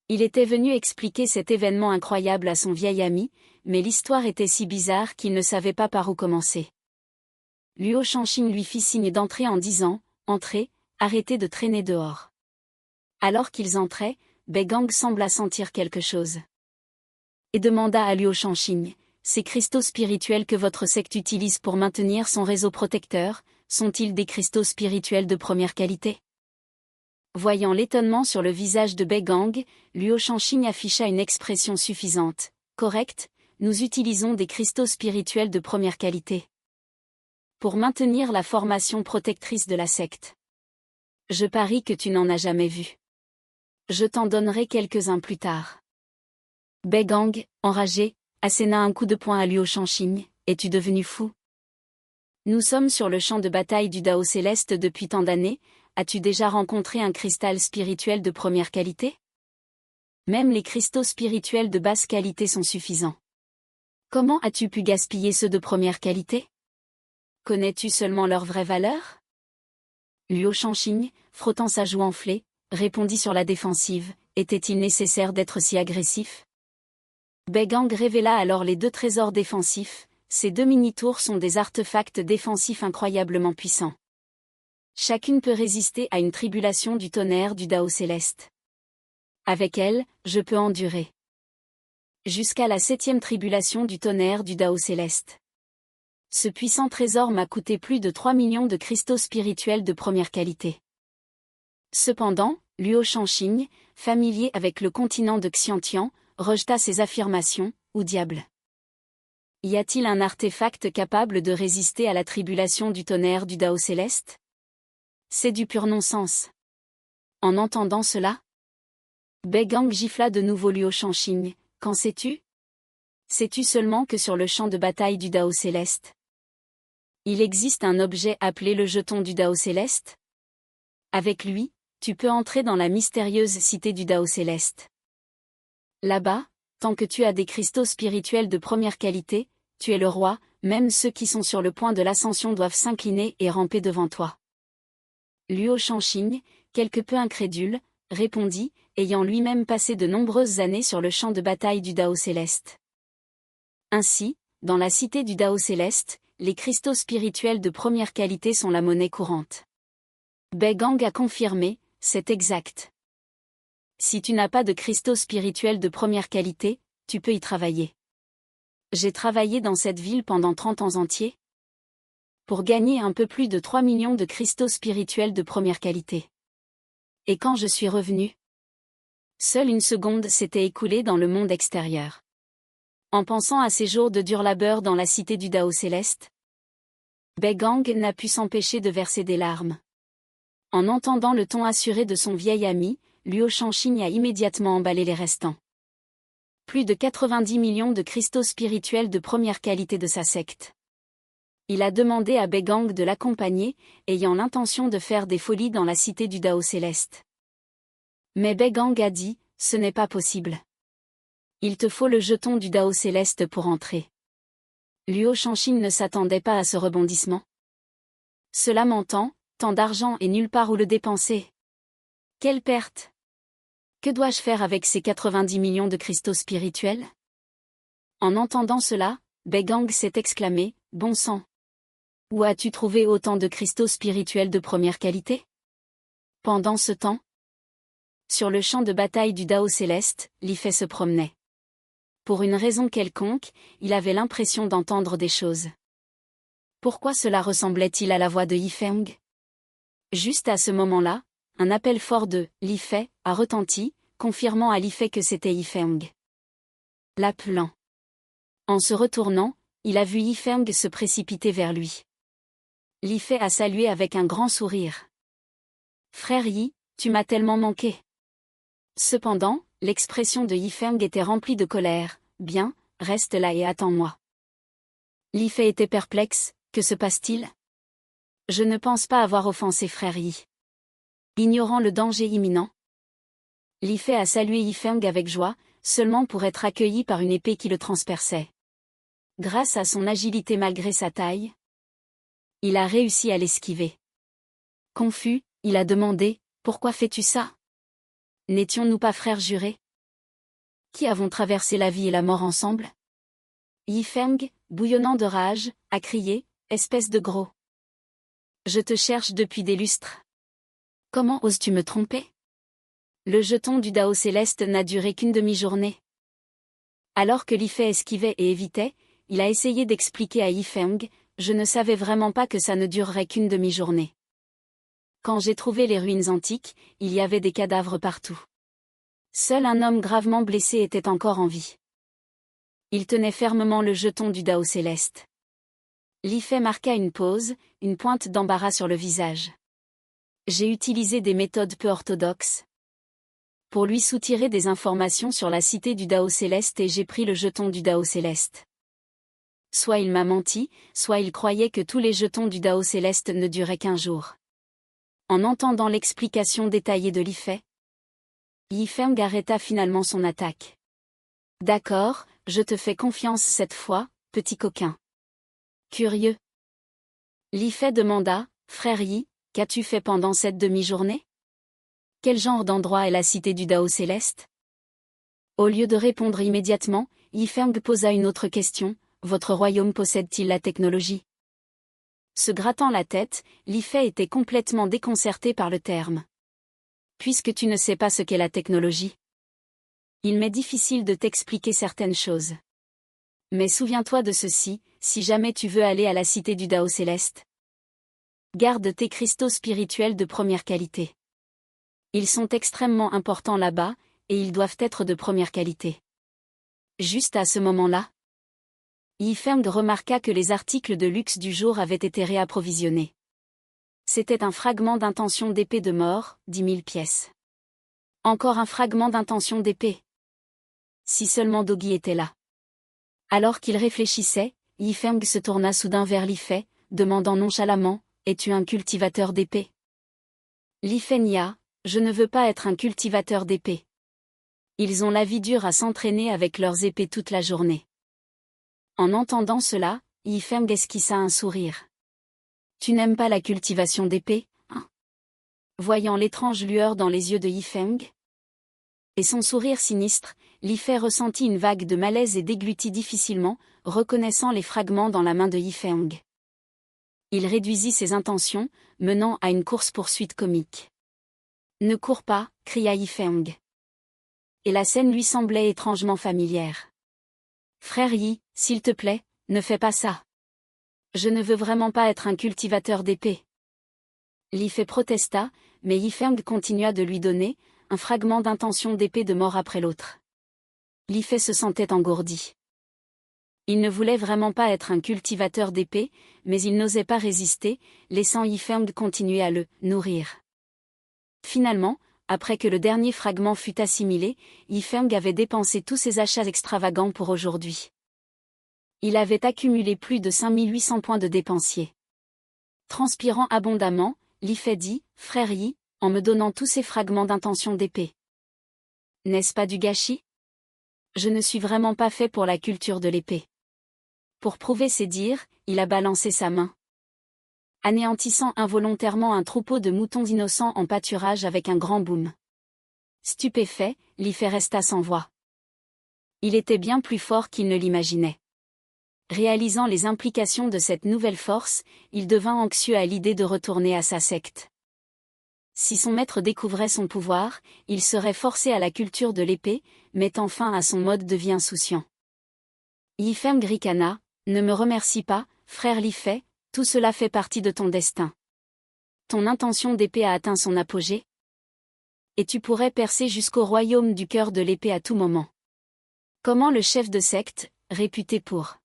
Il était venu expliquer cet événement incroyable à son vieil ami, mais l'histoire était si bizarre qu'il ne savait pas par où commencer. Luo Shanxing lui fit signe d'entrer en disant, « Entrez, arrêtez de traîner dehors. » Alors qu'ils entraient, Beigang sembla sentir quelque chose. Et demanda à Luo Shanxing, « Ces cristaux spirituels que votre secte utilise pour maintenir son réseau protecteur, sont-ils des cristaux spirituels de première qualité ?» Voyant l'étonnement sur le visage de Beigang, Luo Shanxing afficha une expression suffisante. « Correct, nous utilisons des cristaux spirituels de première qualité. Pour maintenir la formation protectrice de la secte. Je parie que tu n'en as jamais vu. Je t'en donnerai quelques-uns plus tard. » Beigang, enragé, asséna un coup de poing à Luo Shanxing. « Es-tu devenu fou? Nous sommes sur le champ de bataille du Dao céleste depuis tant d'années, as-tu déjà rencontré un cristal spirituel de première qualité? Même les cristaux spirituels de basse qualité sont suffisants. Comment as-tu pu gaspiller ceux de première qualité? Connais-tu seulement leur vraie valeur? » Luo Shanxing, frottant sa joue enflée, répondit sur la défensive, « Était-il nécessaire d'être si agressif? » Beigang révéla alors les 2 trésors défensifs. Ces 2 mini-tours sont des artefacts défensifs incroyablement puissants. Chacune peut résister à une tribulation du tonnerre du Dao céleste. Avec elle, je peux endurer. Jusqu'à la 7e tribulation du tonnerre du Dao céleste. Ce puissant trésor m'a coûté plus de 3 millions de cristaux spirituels de première qualité. Cependant, Luo Shanxing, familier avec le continent de Xiantian, rejeta ces affirmations, ou diable. Y a-t-il un artefact capable de résister à la tribulation du tonnerre du Dao céleste? C'est du pur non-sens. En entendant cela, Bai Gang gifla de nouveau Luo Shanxing. Qu'en sais-tu? Sais-tu seulement que sur le champ de bataille du Dao céleste, il existe un objet appelé le jeton du Dao céleste? Avec lui, tu peux entrer dans la mystérieuse cité du Dao céleste. Là-bas, tant que tu as des cristaux spirituels de première qualité, tu es le roi, même ceux qui sont sur le point de l'ascension doivent s'incliner et ramper devant toi. Luo Shanxing, quelque peu incrédule, répondit, ayant lui-même passé de nombreuses années sur le champ de bataille du Dao céleste. Ainsi, dans la cité du Dao céleste, les cristaux spirituels de première qualité sont la monnaie courante. Bai Gang a confirmé, c'est exact. Si tu n'as pas de cristaux spirituels de première qualité, tu peux y travailler. J'ai travaillé dans cette ville pendant 30 ans entiers pour gagner un peu plus de 3 millions de cristaux spirituels de première qualité. Et quand je suis revenu, seule une seconde s'était écoulée dans le monde extérieur. En pensant à ces jours de dur labeur dans la cité du Dao céleste, Bai Gang n'a pu s'empêcher de verser des larmes. En entendant le ton assuré de son vieil ami, Luo Shanxing a immédiatement emballé les restants. Plus de 90 millions de cristaux spirituels de première qualité de sa secte. Il a demandé à Bai Gang de l'accompagner, ayant l'intention de faire des folies dans la cité du Dao céleste. Mais Bai Gang a dit, ce n'est pas possible. Il te faut le jeton du Dao céleste pour entrer. Luo Shanxing ne s'attendait pas à ce rebondissement. Cela m'entend, tant d'argent et nulle part où le dépenser. Quelle perte! Que dois-je faire avec ces 90 millions de cristaux spirituels? En entendant cela, Bai Gang s'est exclamé, bon sang! Où as-tu trouvé autant de cristaux spirituels de première qualité? Pendant ce temps, sur le champ de bataille du Dao céleste, Li Fei se promenait. Pour une raison quelconque, il avait l'impression d'entendre des choses. Pourquoi cela ressemblait-il à la voix de Yifeng? Juste à ce moment-là, un appel fort de « Li Fei » a retenti, confirmant à Li Fei que c'était Yifeng. L'appelant. En se retournant, il a vu Yifeng se précipiter vers lui. Li Fei a salué avec un grand sourire. « Frère Yi, tu m'as tellement manqué. » Cependant, l'expression de Yifeng était remplie de colère. « Bien, reste là et attends-moi. » Li Fei était perplexe, que se passe-t-il? Je ne pense pas avoir offensé frère Yi. Ignorant le danger imminent, Li Fei a salué Yifeng avec joie, seulement pour être accueilli par une épée qui le transperçait. Grâce à son agilité malgré sa taille, il a réussi à l'esquiver. Confus, il a demandé, « Pourquoi fais-tu ça? N'étions-nous pas frères jurés? Qui avons traversé la vie et la mort ensemble? » Yifeng, bouillonnant de rage, a crié, « Espèce de gros! Je te cherche depuis des lustres. Comment oses-tu me tromper? Le jeton du Dao céleste n'a duré qu'une demi-journée. » Alors que Li Fei esquivait et évitait, il a essayé d'expliquer à Yifeng, « Je ne savais vraiment pas que ça ne durerait qu'une demi-journée. Quand j'ai trouvé les ruines antiques, il y avait des cadavres partout. Seul un homme gravement blessé était encore en vie. Il tenait fermement le jeton du Dao céleste. » Li Fei marqua une pause, une pointe d'embarras sur le visage. J'ai utilisé des méthodes peu orthodoxes pour lui soutirer des informations sur la cité du Dao céleste et j'ai pris le jeton du Dao céleste. Soit il m'a menti, soit il croyait que tous les jetons du Dao céleste ne duraient qu'un jour. En entendant l'explication détaillée de Li Fei, Yifeng arrêta finalement son attaque. D'accord, je te fais confiance cette fois, petit coquin. Curieux. Li Fei demanda, frère Yi, qu'as-tu fait pendant cette demi-journée? Quel genre d'endroit est la cité du Dao céleste? Au lieu de répondre immédiatement, Yifeng posa une autre question, votre royaume possède-t-il la technologie? Se grattant la tête, Li Fei était complètement déconcerté par le terme. Puisque tu ne sais pas ce qu'est la technologie, il m'est difficile de t'expliquer certaines choses. Mais souviens-toi de ceci, si jamais tu veux aller à la cité du Dao céleste, garde tes cristaux spirituels de première qualité. Ils sont extrêmement importants là-bas, et ils doivent être de première qualité. Juste à ce moment-là, Yi Feng remarqua que les articles de luxe du jour avaient été réapprovisionnés. C'était un fragment d'intention d'épée de mort, 10 000 pièces. Encore un fragment d'intention d'épée. Si seulement Dogi était là. Alors qu'il réfléchissait, Yi Feng se tourna soudain vers Li Fei, demandant nonchalamment, « Es-tu un cultivateur d'épée ?» Li Fei nia, « Je ne veux pas être un cultivateur d'épée. Ils ont la vie dure à s'entraîner avec leurs épées toute la journée. » En entendant cela, Yi Feng esquissa un sourire. « Tu n'aimes pas la cultivation d'épée, hein ?» Voyant l'étrange lueur dans les yeux de Yi Feng et son sourire sinistre, Li Fei ressentit une vague de malaise et déglutit difficilement, reconnaissant les fragments dans la main de Yi Feng. Il réduisit ses intentions, menant à une course-poursuite comique. « Ne cours pas !» cria Yi Feng. Et la scène lui semblait étrangement familière. « Frère Yi, s'il te plaît, ne fais pas ça. Je ne veux vraiment pas être un cultivateur d'épée. » Li Fei protesta, mais Yi Feng continua de lui donner un fragment d'intention d'épée de mort après l'autre. Li Fei se sentait engourdi. Il ne voulait vraiment pas être un cultivateur d'épée, mais il n'osait pas résister, laissant Yi Feng continuer à le nourrir. Finalement, après que le dernier fragment fut assimilé, Yi Feng avait dépensé tous ses achats extravagants pour aujourd'hui. Il avait accumulé plus de 5800 points de dépensier. Transpirant abondamment, Li Fei dit, « Frère Yi, en me donnant tous ces fragments d'intention d'épée. N'est-ce pas du gâchis ? Je ne suis vraiment pas fait pour la culture de l'épée. » Pour prouver ses dires, il a balancé sa main, anéantissant involontairement un troupeau de moutons innocents en pâturage avec un grand boom. Stupéfait, Li Fei resta sans voix. Il était bien plus fort qu'il ne l'imaginait. Réalisant les implications de cette nouvelle force, il devint anxieux à l'idée de retourner à sa secte. Si son maître découvrait son pouvoir, il serait forcé à la culture de l'épée, mettant fin à son mode de vie insouciant. Yi Feng ricana, « Ne me remercie pas, frère Li Fei, tout cela fait partie de ton destin. Ton intention d'épée a atteint son apogée. Et tu pourrais percer jusqu'au royaume du cœur de l'épée à tout moment. » Comment le chef de secte, réputé pour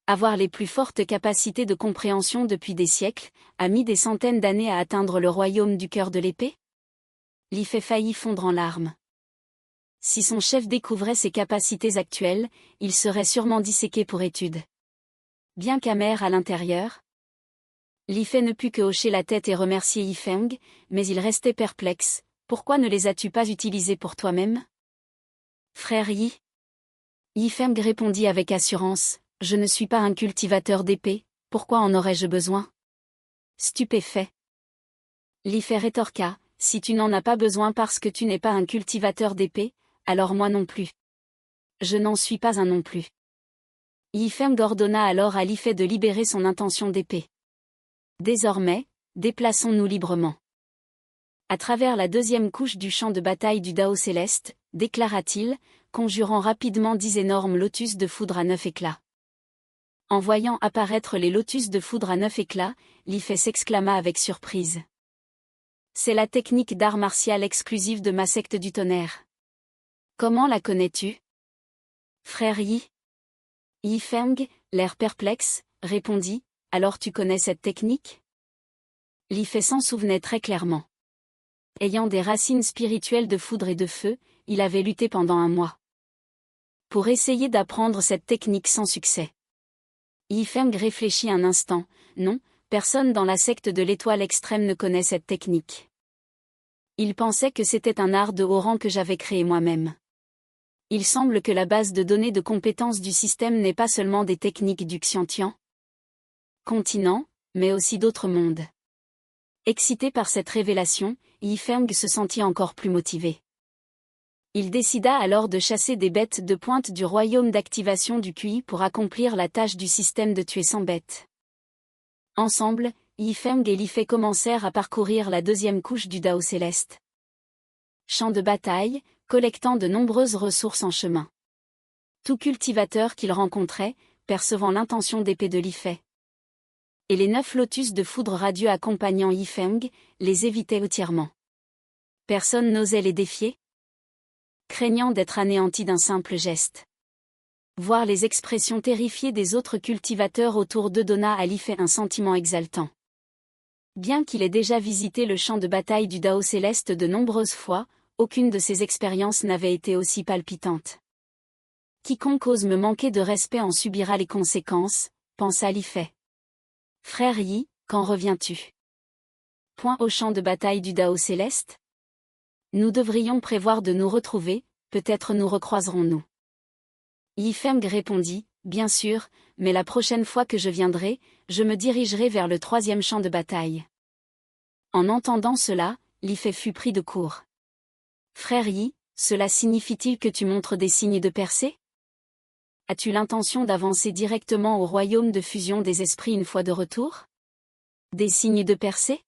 avoir les plus fortes capacités de compréhension depuis des siècles, a mis des centaines d'années à atteindre le royaume du cœur de l'épée? Li Fei faillit fondre en larmes. Si son chef découvrait ses capacités actuelles, il serait sûrement disséqué pour étude. Bien qu'amer à l'intérieur, Li Fei ne put que hocher la tête et remercier Yi Feng, mais il restait perplexe. « Pourquoi ne les as-tu pas utilisés pour toi-même ?» Frère Yi. Yi Feng répondit avec assurance. « Je ne suis pas un cultivateur d'épée, pourquoi en aurais-je besoin ?» Stupéfait. Li Fei rétorqua, « Si tu n'en as pas besoin parce que tu n'es pas un cultivateur d'épée, alors moi non plus. Je n'en suis pas un non plus. » Yi Feng ordonna alors à Li Fei de libérer son intention d'épée. « Désormais, déplaçons-nous librement. » À travers la deuxième couche du champ de bataille du Dao céleste, déclara-t-il, conjurant rapidement 10 énormes lotus de foudre à 9 éclats. En voyant apparaître les lotus de foudre à 9 éclats, Li Fei s'exclama avec surprise. « C'est la technique d'art martial exclusive de ma secte du tonnerre. Comment la connais-tu ? » Frère Yi. Yi Feng, l'air perplexe, répondit, « Alors tu connais cette technique ?» Li Fei s'en souvenait très clairement. Ayant des racines spirituelles de foudre et de feu, il avait lutté pendant un mois pour essayer d'apprendre cette technique sans succès. Yi Feng réfléchit un instant, « Non, personne dans la secte de l'étoile extrême ne connaît cette technique. Il pensait que c'était un art de haut rang que j'avais créé moi-même. Il semble que la base de données de compétences du système n'est pas seulement des techniques du Xiantian continent, mais aussi d'autres mondes. » Excité par cette révélation, Yi Feng se sentit encore plus motivé. Il décida alors de chasser des bêtes de pointe du royaume d'activation du QI pour accomplir la tâche du système de tuer 100 bêtes. Ensemble, Yifeng et Li Fei commencèrent à parcourir la deuxième couche du Dao céleste. Champ de bataille, collectant de nombreuses ressources en chemin. Tout cultivateur qu'il rencontrait, percevant l'intention d'épée de Li Fei. Et les 9 lotus de foudre radieux accompagnant Yifeng, les évitaient entièrement. Personne n'osait les défier, craignant d'être anéanti d'un simple geste. Voir les expressions terrifiées des autres cultivateurs autour d'eux donna à Li Fei un sentiment exaltant. Bien qu'il ait déjà visité le champ de bataille du Dao céleste de nombreuses fois, aucune de ces expériences n'avait été aussi palpitante. Quiconque ose me manquer de respect en subira les conséquences, pensa Li Fei. Frère Yi, quand reviens-tu? Point au champ de bataille du Dao céleste? Nous devrions prévoir de nous retrouver, peut-être nous recroiserons-nous. Yifeng répondit, bien sûr, mais la prochaine fois que je viendrai, je me dirigerai vers le 3e champ de bataille. En entendant cela, Li Fei fut pris de court. Frère Yi, cela signifie-t-il que tu montres des signes de percée? As-tu l'intention d'avancer directement au royaume de fusion des esprits une fois de retour? Des signes de percée?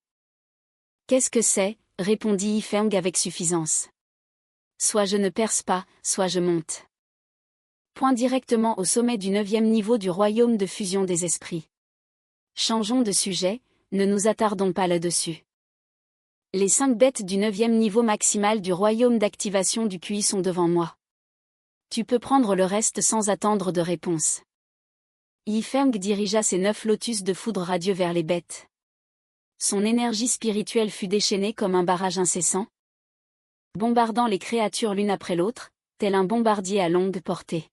Qu'est-ce que c'est? Répondit Yifeng avec suffisance. Soit je ne perce pas, soit je monte. Point directement au sommet du 9e niveau du royaume de fusion des esprits. Changeons de sujet, ne nous attardons pas là-dessus. Les 5 bêtes du 9e niveau maximal du royaume d'activation du QI sont devant moi. Tu peux prendre le reste sans attendre de réponse. Yifeng dirigea ses 9 lotus de foudre radieux vers les bêtes. Son énergie spirituelle fut déchaînée comme un barrage incessant, bombardant les créatures l'une après l'autre, tel un bombardier à longue portée.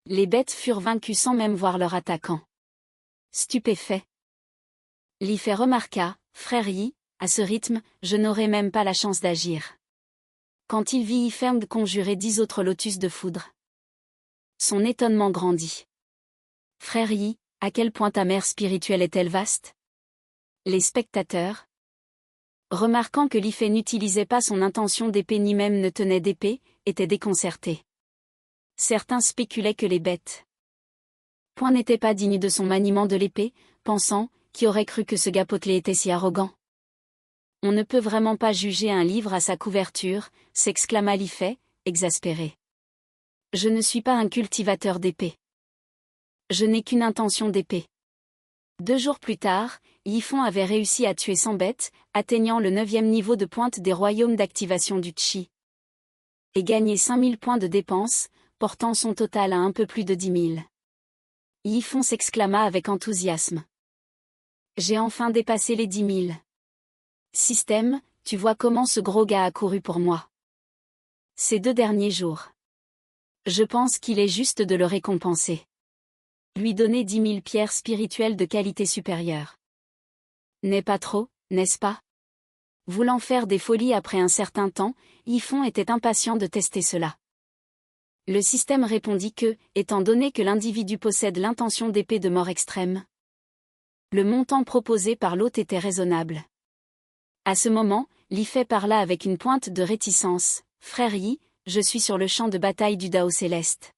Les bêtes furent vaincues sans même voir leur attaquant. Stupéfait, Li Fei remarqua, frère Yi, à ce rythme, je n'aurai même pas la chance d'agir. Quand il vit Yifeng conjurer 10 autres lotus de foudre, son étonnement grandit. Frère Yi, à quel point ta mère spirituelle est-elle vaste? Les spectateurs, remarquant que Li Fei n'utilisait pas son intention d'épée ni même ne tenait d'épée, étaient déconcertés. Certains spéculaient que les bêtes point n'étaient pas dignes de son maniement de l'épée, pensant, qui aurait cru que ce gars potelé était si arrogant? On ne peut vraiment pas juger un livre à sa couverture, s'exclama Li Fei, exaspéré. Je ne suis pas un cultivateur d'épée. Je n'ai qu'une intention d'épée. 2 jours plus tard, Yifeng avait réussi à tuer 100 bêtes, atteignant le 9e niveau de pointe des royaumes d'activation du Qi. Et gagné 5000 points de dépenses, portant son total à un peu plus de 10 000. Yifeng s'exclama avec enthousiasme. J'ai enfin dépassé les 10 000. Système, tu vois comment ce gros gars a couru pour moi. Ces 2 derniers jours. Je pense qu'il est juste de le récompenser. Lui donner 10 000 pierres spirituelles de qualité supérieure. N'est pas trop, n'est-ce pas? Voulant faire des folies après un certain temps, Yifeng était impatient de tester cela. Le système répondit que, étant donné que l'individu possède l'intention d'épée de mort extrême, le montant proposé par l'hôte était raisonnable. À ce moment, Li Fei parla avec une pointe de réticence. Frère Yi, je suis sur le champ de bataille du Dao céleste.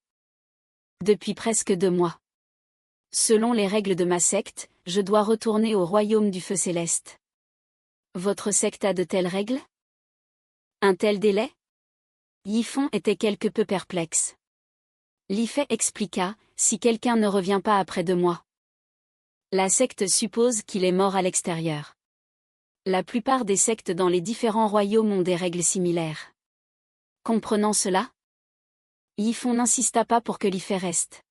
Depuis presque 2 mois. Selon les règles de ma secte, je dois retourner au royaume du feu céleste. Votre secte a de telles règles? Un tel délai? Yifeng était quelque peu perplexe. Li Fei expliqua, si quelqu'un ne revient pas après 2 mois. La secte suppose qu'il est mort à l'extérieur. La plupart des sectes dans les différents royaumes ont des règles similaires. Comprenant cela, Yifeng n'insista pas pour que Li Fei reste.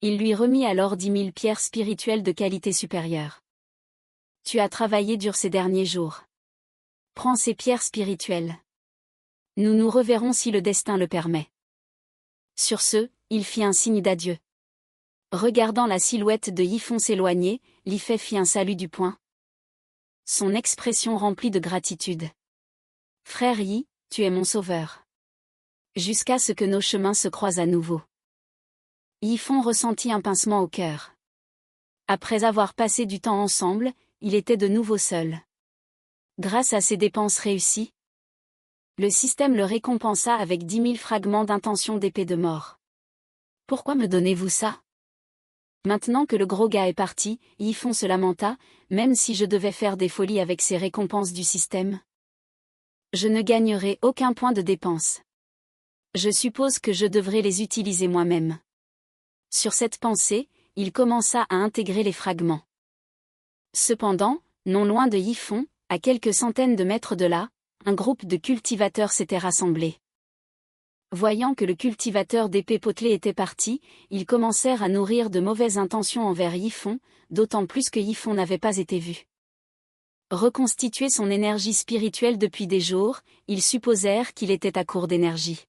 Il lui remit alors 10 000 pierres spirituelles de qualité supérieure. Tu as travaillé dur ces derniers jours. Prends ces pierres spirituelles. Nous nous reverrons si le destin le permet. Sur ce, il fit un signe d'adieu. Regardant la silhouette de Yifeng s'éloigner, Li Fei fit un salut du poing. Son expression remplie de gratitude. Frère Yi, tu es mon sauveur. Jusqu'à ce que nos chemins se croisent à nouveau. Yifeng ressentit un pincement au cœur. Après avoir passé du temps ensemble, il était de nouveau seul. Grâce à ses dépenses réussies, le système le récompensa avec 10 000 fragments d'intention d'épée de mort. Pourquoi me donnez-vous ça? Maintenant que le gros gars est parti, Yifeng se lamenta, même si je devais faire des folies avec ces récompenses du système. Je ne gagnerai aucun point de dépense. Je suppose que je devrais les utiliser moi-même. Sur cette pensée, il commença à intégrer les fragments. Cependant, non loin de Yifeng, à quelques centaines de mètres de là, un groupe de cultivateurs s'était rassemblé. Voyant que le cultivateur d'épée potelée était parti, ils commencèrent à nourrir de mauvaises intentions envers Yifeng, d'autant plus que Yifeng n'avait pas été vu reconstituer son énergie spirituelle depuis des jours, ils supposèrent qu'il était à court d'énergie.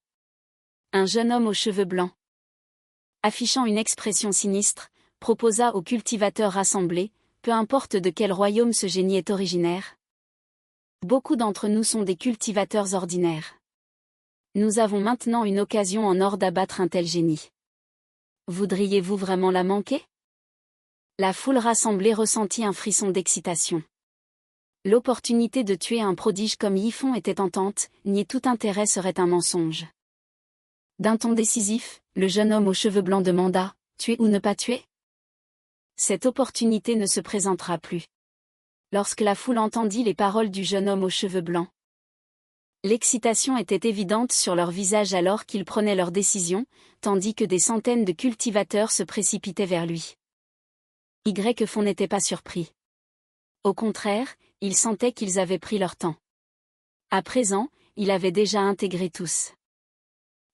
Un jeune homme aux cheveux blancs, affichant une expression sinistre, proposa aux cultivateurs rassemblés, peu importe de quel royaume ce génie est originaire. Beaucoup d'entre nous sont des cultivateurs ordinaires. Nous avons maintenant une occasion en or d'abattre un tel génie. Voudriez-vous vraiment la manquer? La foule rassemblée ressentit un frisson d'excitation. L'opportunité de tuer un prodige comme Yifeng était tentante, nier tout intérêt serait un mensonge. D'un ton décisif, le jeune homme aux cheveux blancs demanda « Tuer ou ne pas tuer ?» Cette opportunité ne se présentera plus. Lorsque la foule entendit les paroles du jeune homme aux cheveux blancs, l'excitation était évidente sur leur visage alors qu'ils prenaient leur décision, tandis que des centaines de cultivateurs se précipitaient vers lui. Yifeng n'était pas surpris. Au contraire, il sentait qu'ils avaient pris leur temps. À présent, il avait déjà intégré tous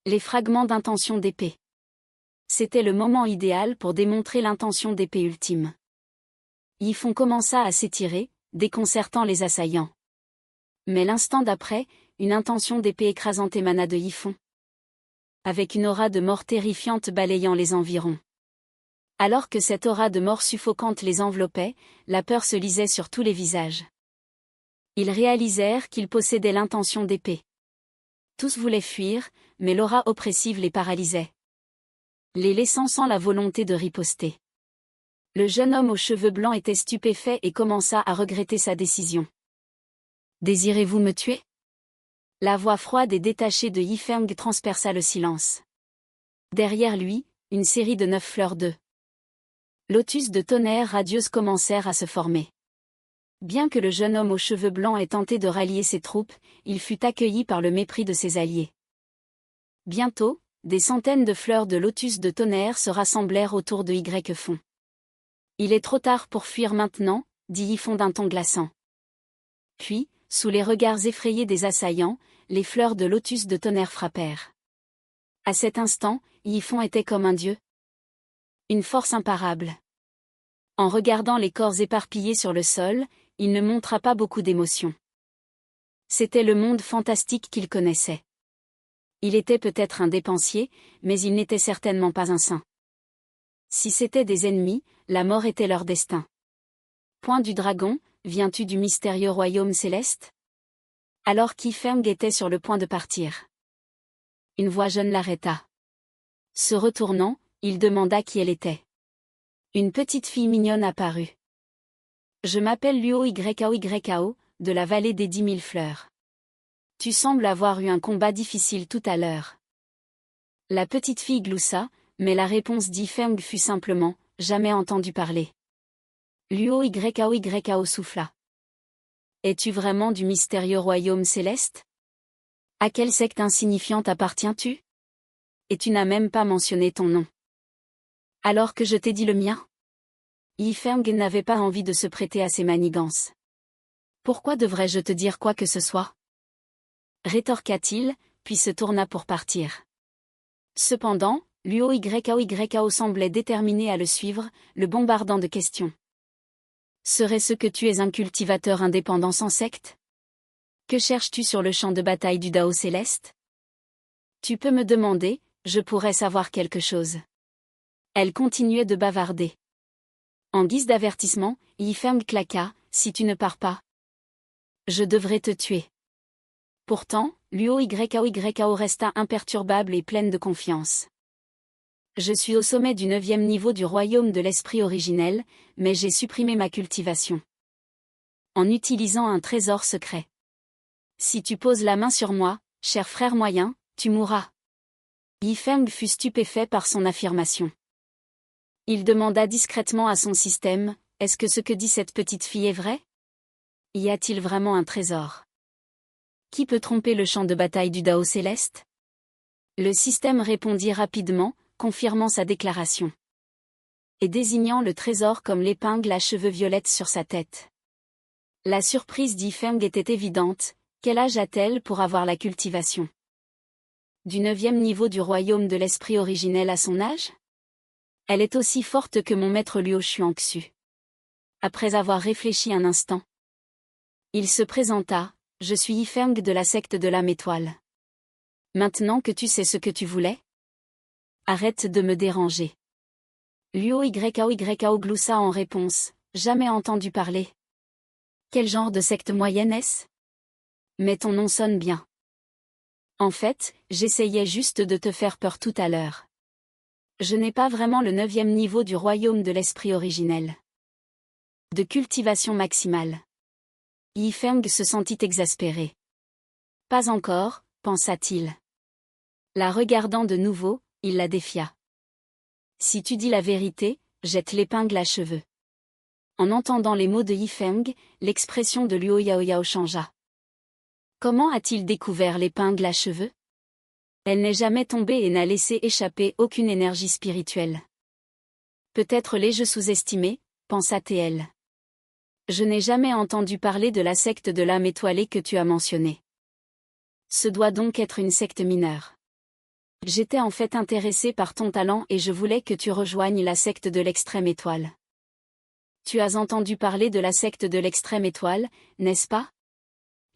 les fragments d'intention d'épée. C'était le moment idéal pour démontrer l'intention d'épée ultime. Yifeng commença à s'étirer, déconcertant les assaillants. Mais l'instant d'après, une intention d'épée écrasante émana de Yifeng, avec une aura de mort terrifiante balayant les environs. Alors que cette aura de mort suffocante les enveloppait, la peur se lisait sur tous les visages. Ils réalisèrent qu'ils possédaient l'intention d'épée. Tous voulaient fuir, mais l'aura oppressive les paralysait, les laissant sans la volonté de riposter. Le jeune homme aux cheveux blancs était stupéfait et commença à regretter sa décision. « Désirez-vous me tuer ?» La voix froide et détachée de Yifeng transperça le silence. Derrière lui, une série de 9 fleurs de lotus de tonnerre radieuse commencèrent à se former. Bien que le jeune homme aux cheveux blancs ait tenté de rallier ses troupes, il fut accueilli par le mépris de ses alliés. Bientôt, des centaines de fleurs de lotus de tonnerre se rassemblèrent autour de Yifeng. « Il est trop tard pour fuir maintenant, » dit Yifeng d'un ton glaçant. Puis, sous les regards effrayés des assaillants, les fleurs de lotus de tonnerre frappèrent. À cet instant, Yifeng était comme un dieu. Une force imparable. En regardant les corps éparpillés sur le sol, il ne montra pas beaucoup d'émotion. C'était le monde fantastique qu'il connaissait. Il était peut-être un dépensier, mais il n'était certainement pas un saint. Si c'étaient des ennemis, la mort était leur destin. Point du dragon, viens-tu du mystérieux royaume céleste? Alors qu'Yifeng était sur le point de partir, une voix jeune l'arrêta. Se retournant, il demanda qui elle était. Une petite fille mignonne apparut. Je m'appelle Luo Yao, de la vallée des 10 000 fleurs. Tu sembles avoir eu un combat difficile tout à l'heure. La petite fille gloussa, mais la réponse d'Yifeng fut simplement, jamais entendu parler. Luo Yao souffla. Es-tu vraiment du mystérieux royaume céleste? À quelle secte insignifiante appartiens-tu? Et tu n'as même pas mentionné ton nom. Alors que je t'ai dit le mien? Yifeng n'avait pas envie de se prêter à ces manigances. Pourquoi devrais-je te dire quoi que ce soit? Rétorqua-t-il, puis se tourna pour partir. Cependant, Luo Yao semblait déterminé à le suivre, le bombardant de questions. Serait-ce que tu es un cultivateur indépendant sans secte? Que cherches-tu sur le champ de bataille du Dao céleste? Tu peux me demander, je pourrais savoir quelque chose. Elle continuait de bavarder. En guise d'avertissement, Yifeng claqua, si tu ne pars pas, je devrais te tuer. Pourtant, Luo Yao resta imperturbable et pleine de confiance. Je suis au sommet du 9e niveau du royaume de l'esprit originel, mais j'ai supprimé ma cultivation en utilisant un trésor secret. Si tu poses la main sur moi, cher frère moyen, tu mourras. Yifeng fut stupéfait par son affirmation. Il demanda discrètement à son système, « Est-ce que ce que dit cette petite fille est vrai? Y a-t-il vraiment un trésor? Qui peut tromper le champ de bataille du Dao céleste ?» Le système répondit rapidement, confirmant sa déclaration. Et désignant le trésor comme l'épingle à cheveux violettes sur sa tête. La surprise d'Yifeng était évidente, quel âge a-t-elle pour avoir la cultivation? Du 9e niveau du royaume de l'esprit originel à son âge? Elle est aussi forte que mon maître Luo Xuanxu. Après avoir réfléchi un instant, il se présenta, je suis Yifeng de la secte de l'âme étoile. Maintenant que tu sais ce que tu voulais? Arrête de me déranger. Luo Yao gloussa en réponse, jamais entendu parler. Quel genre de secte moyenne est-ce? Mais ton nom sonne bien. En fait, j'essayais juste de te faire peur tout à l'heure. Je n'ai pas vraiment le 9e niveau du royaume de l'esprit originel. De cultivation maximale. Yifeng se sentit exaspéré. Pas encore, pensa-t-il. La regardant de nouveau, il la défia. Si tu dis la vérité, jette l'épingle à cheveux. En entendant les mots de Yifeng, l'expression de Luo Yao changea. Comment a-t-il découvert l'épingle à cheveux? Elle n'est jamais tombée et n'a laissé échapper aucune énergie spirituelle. Peut-être l'ai-je sous-estimé, pensa-t-elle. Je n'ai jamais entendu parler de la secte de l'âme étoilée que tu as mentionnée. Ce doit donc être une secte mineure. J'étais en fait intéressé par ton talent et je voulais que tu rejoignes la secte de l'extrême étoile. Tu as entendu parler de la secte de l'extrême étoile, n'est-ce pas?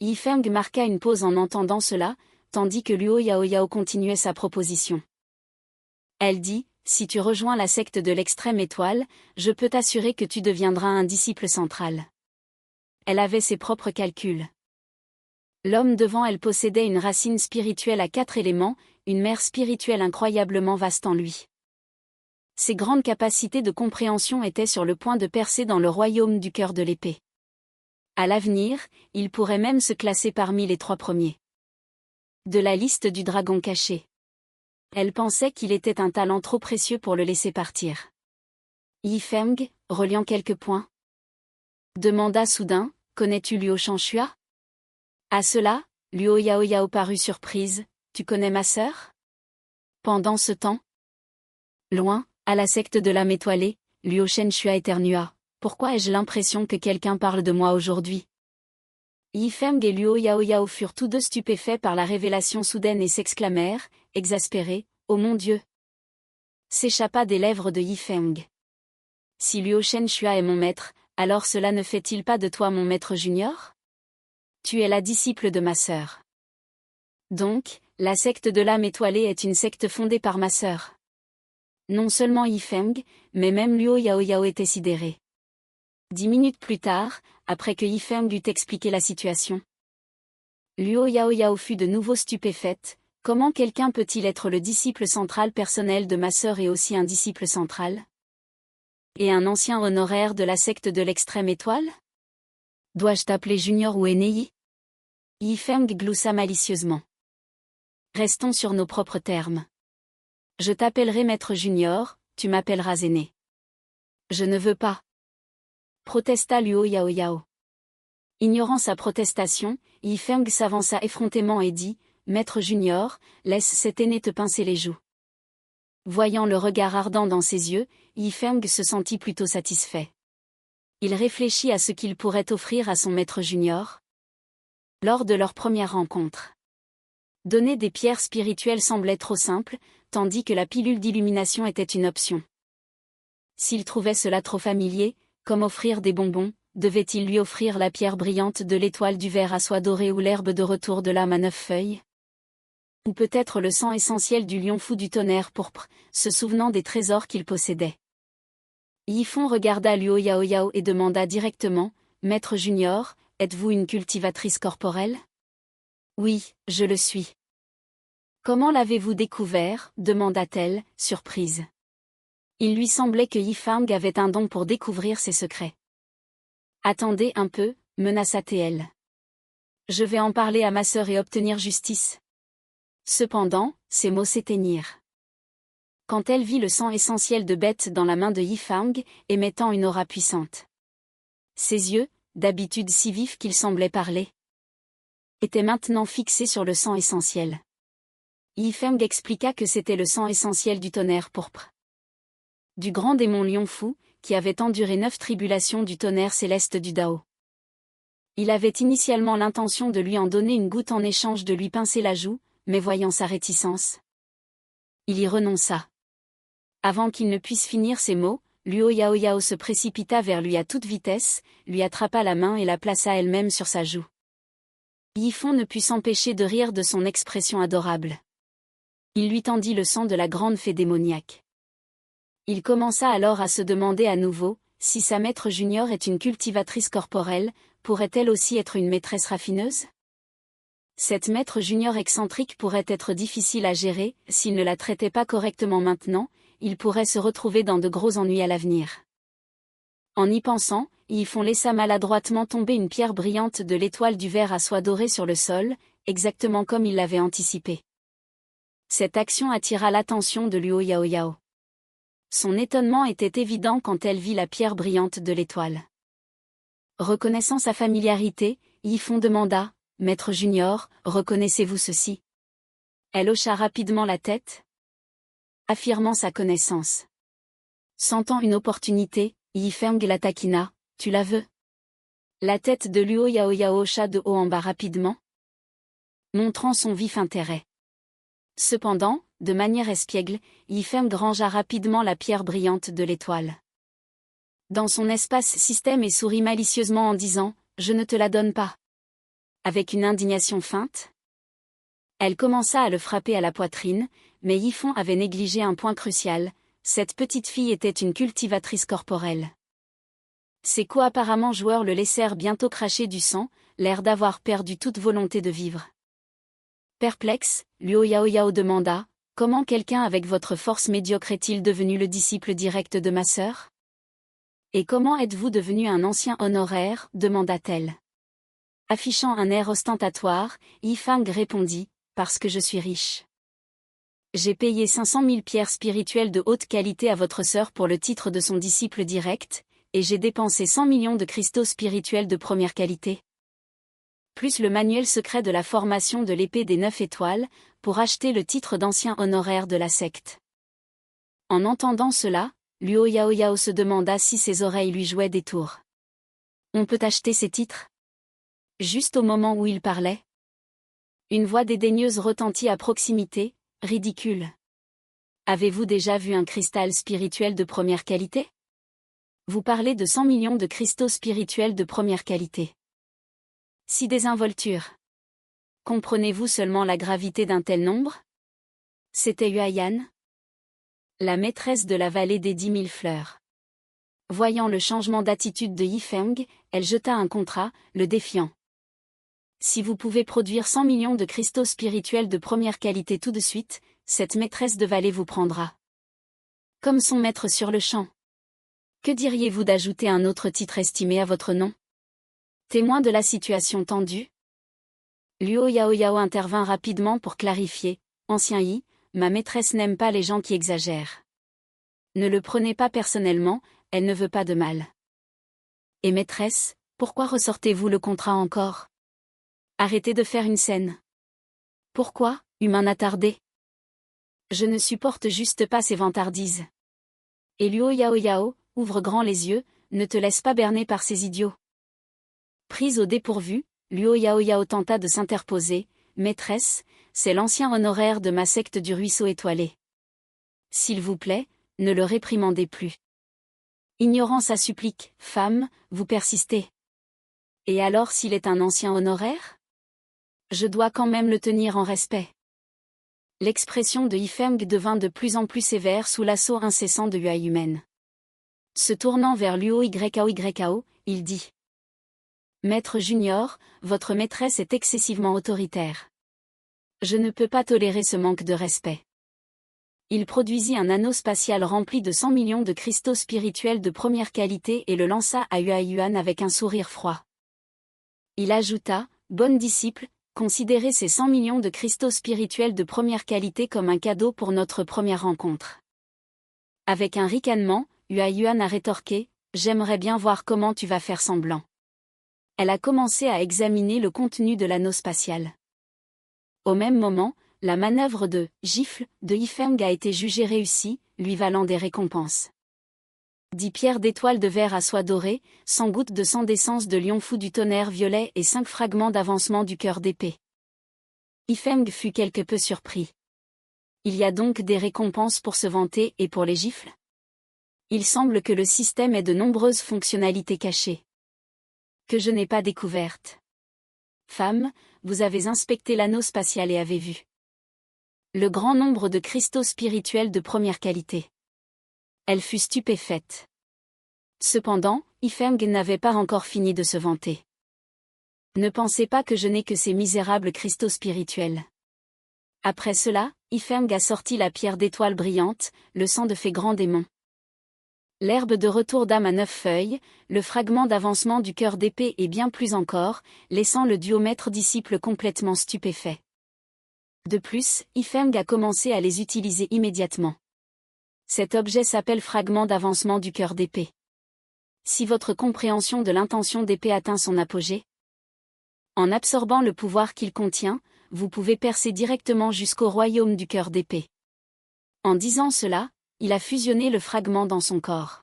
Yifeng marqua une pause en entendant cela, tandis que Luo Yao continuait sa proposition. Elle dit, si tu rejoins la secte de l'extrême étoile, je peux t'assurer que tu deviendras un disciple central. Elle avait ses propres calculs. L'homme devant elle possédait une racine spirituelle à 4 éléments, une mère spirituelle incroyablement vaste en lui. Ses grandes capacités de compréhension étaient sur le point de percer dans le royaume du cœur de l'épée. À l'avenir, il pourrait même se classer parmi les 3 premiers. De la liste du dragon caché. Elle pensait qu'il était un talent trop précieux pour le laisser partir. Yifeng, reliant quelques points. Demanda soudain, connais-tu Luo Shanxua? À cela, Luo Yao parut surprise, tu connais ma sœur? Pendant ce temps, loin, à la secte de l'âme étoilée, Luo Shanxua éternua. Pourquoi ai-je l'impression que quelqu'un parle de moi aujourd'hui? Yifeng et Luo Yao furent tous deux stupéfaits par la révélation soudaine et s'exclamèrent, exaspérés, oh mon Dieu! S'échappa des lèvres de Yifeng. Si Luo Shanxua est mon maître, alors cela ne fait-il pas de toi mon maître junior? Tu es la disciple de ma sœur. Donc, la secte de l'âme étoilée est une secte fondée par ma sœur. Non seulement Yifeng, mais même Luo Yao était sidéré. 10 minutes plus tard, après que Yifeng eut expliqué la situation, Luo Yao fut de nouveau stupéfaite. Comment quelqu'un peut-il être le disciple central personnel de ma sœur et aussi un disciple central? Et un ancien honoraire de la secte de l'extrême étoile? Dois-je t'appeler Junior ou Enei? Yifeng gloussa malicieusement. Restons sur nos propres termes. Je t'appellerai maître Junior, tu m'appelleras aîné. Je ne veux pas. Protesta Luo Yao. Ignorant sa protestation, Yifeng s'avança effrontément et dit, Maître Junior, laisse cet aîné te pincer les joues. Voyant le regard ardent dans ses yeux, Yifeng se sentit plutôt satisfait. Il réfléchit à ce qu'il pourrait offrir à son maître junior lors de leur première rencontre. Donner des pierres spirituelles semblait trop simple, tandis que la pilule d'illumination était une option. S'il trouvait cela trop familier, comme offrir des bonbons, devait-il lui offrir la pierre brillante de l'étoile du ver à soie dorée ou l'herbe de retour de l'âme à 9 feuilles? Ou peut-être le sang essentiel du lion fou du tonnerre pourpre, se souvenant des trésors qu'il possédait. Yifeng regarda Luo Yao et demanda directement, Maître Junior, êtes-vous une cultivatrice corporelle? Oui, je le suis. Comment l'avez-vous découvert? Demanda-t-elle, surprise. Il lui semblait que Yifeng avait un don pour découvrir ses secrets. Attendez un peu, menaça-t-elle. Je vais en parler à ma sœur et obtenir justice. Cependant, ses mots s'éteignirent. quand elle vit le sang essentiel de bête dans la main de Yifeng, émettant une aura puissante. Ses yeux, d'habitude si vifs qu'ils semblaient parler, étaient maintenant fixés sur le sang essentiel. Yifeng expliqua que c'était le sang essentiel du tonnerre pourpre, du grand démon lion fou, qui avait enduré 9 tribulations du tonnerre céleste du Dao. Il avait initialement l'intention de lui en donner une goutte en échange de lui pincer la joue, mais voyant sa réticence, il y renonça. Avant qu'il ne puisse finir ses mots, Luo Yao Yao se précipita vers lui à toute vitesse, lui attrapa la main et la plaça elle-même sur sa joue. Yifeng ne put s'empêcher de rire de son expression adorable. Il lui tendit le sang de la grande fée démoniaque. Il commença alors à se demander à nouveau, si sa maître junior est une cultivatrice corporelle, pourrait-elle aussi être une maîtresse raffineuse? Cette maître junior excentrique pourrait être difficile à gérer, s'il ne la traitait pas correctement maintenant, il pourrait se retrouver dans de gros ennuis à l'avenir. En y pensant, Yifeng laissa maladroitement tomber une pierre brillante de l'étoile du verre à soie dorée sur le sol, exactement comme il l'avait anticipé. Cette action attira l'attention de Luo Yao Yao. Son étonnement était évident quand elle vit la pierre brillante de l'étoile. Reconnaissant sa familiarité, Yifeng demanda, « Maître junior, reconnaissez-vous ceci ?» Elle hocha rapidement la tête, affirmant sa connaissance. Sentant une opportunité, Yifeng la taquina, « Tu la veux ?» La tête de Luo Yao Yao hocha de haut en bas rapidement, montrant son vif intérêt. Cependant, de manière espiègle, Yifeng rangea rapidement la pierre brillante de l'étoile dans son espace système et sourit malicieusement en disant « Je ne te la donne pas ». Avec une indignation feinte, elle commença à le frapper à la poitrine, mais Yifeng avait négligé un point crucial, cette petite fille était une cultivatrice corporelle. Ses co-apparemment joueurs le laissèrent bientôt cracher du sang, l'air d'avoir perdu toute volonté de vivre. Perplexe, Luo Yao Yao demanda, « Comment quelqu'un avec votre force médiocre est-il devenu le disciple direct de ma sœur ? Et comment êtes-vous devenu un ancien honoraire ?» demanda-t-elle. Affichant un air ostentatoire, Yifeng répondit, « Parce que je suis riche. J'ai payé 500 000 pierres spirituelles de haute qualité à votre sœur pour le titre de son disciple direct, et j'ai dépensé 100 millions de cristaux spirituels de première qualité. Plus le manuel secret de la formation de l'épée des 9 étoiles, pour acheter le titre d'ancien honoraire de la secte. » En entendant cela, Luo Yao Yao se demanda si ses oreilles lui jouaient des tours. On peut acheter ces titres? Juste au moment où il parlait, une voix dédaigneuse retentit à proximité, ridicule. Avez-vous déjà vu un cristal spirituel de première qualité? Vous parlez de 100 millions de cristaux spirituels de première qualité. Si désinvolture. Comprenez-vous seulement la gravité d'un tel nombre? C'était Huaiyan, la maîtresse de la vallée des 10 000 fleurs. Voyant le changement d'attitude de Yifeng, elle jeta un contrat, le défiant. Si vous pouvez produire 100 millions de cristaux spirituels de première qualité tout de suite, cette maîtresse de vallée vous prendra comme son maître sur le champ. Que diriez-vous d'ajouter un autre titre estimé à votre nom? Témoin de la situation tendue, Luo Yao Yao intervint rapidement pour clarifier, « Ancien Yi, ma maîtresse n'aime pas les gens qui exagèrent. Ne le prenez pas personnellement, elle ne veut pas de mal. Et maîtresse, pourquoi ressortez-vous le contrat encore? Arrêtez de faire une scène. Pourquoi, humain attardé? Je ne supporte juste pas ces vantardises. Et Luo Yao Yao, ouvre grand les yeux, ne te laisse pas berner par ces idiots. » Prise au dépourvu, Luo Yao Yao tenta de s'interposer, « Maîtresse, c'est l'ancien honoraire de ma secte du ruisseau étoilé. S'il vous plaît, ne le réprimandez plus. » Ignorant sa supplique, « Femme, vous persistez. Et alors s'il est un ancien honoraire? Je dois quand même le tenir en respect. » L'expression de Yifeng devint de plus en plus sévère sous l'assaut incessant de Huai humaine. Se tournant vers Luo Yao, il dit, « Maître junior, votre maîtresse est excessivement autoritaire. Je ne peux pas tolérer ce manque de respect. » Il produisit un anneau spatial rempli de 100 millions de cristaux spirituels de première qualité et le lança à Huai Yuan avec un sourire froid. Il ajouta, « Bonne disciple, considérez ces 100 millions de cristaux spirituels de première qualité comme un cadeau pour notre première rencontre. Avec un ricanement, Yuan a rétorqué, « J'aimerais bien voir comment tu vas faire semblant. » Elle a commencé à examiner le contenu de l'anneau spatial. Au même moment, la manœuvre de « gifle » de Yifeng a été jugée réussie, lui valant des récompenses. 10 pierres d'étoiles de verre à soie dorée, 100 gouttes de sang d'essence de lion fou du tonnerre violet et 5 fragments d'avancement du cœur d'épée. Yifeng fut quelque peu surpris. Il y a donc des récompenses pour se vanter et pour les gifles? Il semble que le système ait de nombreuses fonctionnalités cachées que je n'ai pas découvertes. Femme, vous avez inspecté l'anneau spatial et avez vu le grand nombre de cristaux spirituels de première qualité. Elle fut stupéfaite. Cependant, Yifeng n'avait pas encore fini de se vanter. Ne pensez pas que je n'ai que ces misérables cristaux spirituels. Après cela, Yifeng a sorti la pierre d'étoile brillante, le sang de fée grand démon. L'herbe de retour d'âme à 9 feuilles, le fragment d'avancement du cœur d'épée et bien plus encore, laissant le duo maître-disciple complètement stupéfait. De plus, Yifeng a commencé à les utiliser immédiatement. Cet objet s'appelle fragment d'avancement du cœur d'épée. Si votre compréhension de l'intention d'épée atteint son apogée, en absorbant le pouvoir qu'il contient, vous pouvez percer directement jusqu'au royaume du cœur d'épée. En disant cela, il a fusionné le fragment dans son corps.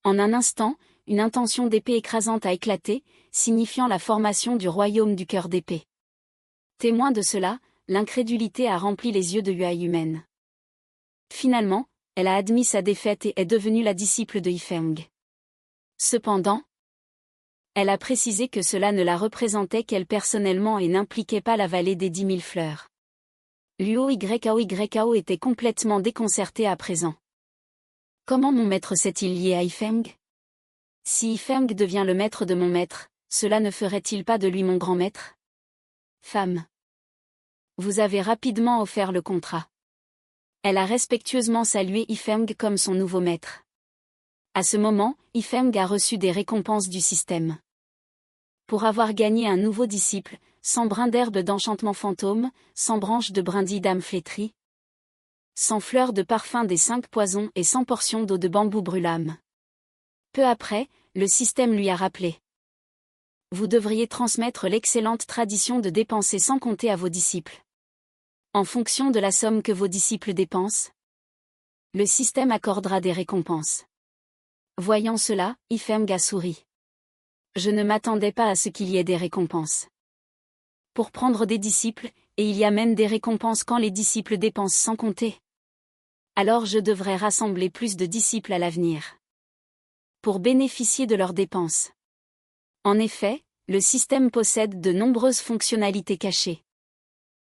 En un instant, une intention d'épée écrasante a éclaté, signifiant la formation du royaume du cœur d'épée. Témoin de cela, l'incrédulité a rempli les yeux de Yuan. Finalement, elle a admis sa défaite et est devenue la disciple de Yifeng. Cependant, elle a précisé que cela ne la représentait qu'elle personnellement et n'impliquait pas la vallée des 10 000 fleurs. L'UOYAO était complètement déconcerté à présent. Comment mon maître s'est-il lié à Yifeng? Si Yifeng devient le maître de mon maître, cela ne ferait-il pas de lui mon grand maître? Femme. Vous avez rapidement offert le contrat. Elle a respectueusement salué Yifeng comme son nouveau maître. À ce moment, Yifeng a reçu des récompenses du système. Pour avoir gagné un nouveau disciple, 100 brins d'herbe d'enchantement fantôme, 100 branches de brindilles d'âme flétrie, 100 fleurs de parfum des 5 poisons et 100 portions d'eau de bambou brûlâme. Peu après, le système lui a rappelé. Vous devriez transmettre l'excellente tradition de dépenser sans compter à vos disciples. En fonction de la somme que vos disciples dépensent, le système accordera des récompenses. Voyant cela, Yifeng a souri. Je ne m'attendais pas à ce qu'il y ait des récompenses. Pour prendre des disciples, et il y a même des récompenses quand les disciples dépensent sans compter. Alors je devrais rassembler plus de disciples à l'avenir. Pour bénéficier de leurs dépenses. En effet, le système possède de nombreuses fonctionnalités cachées.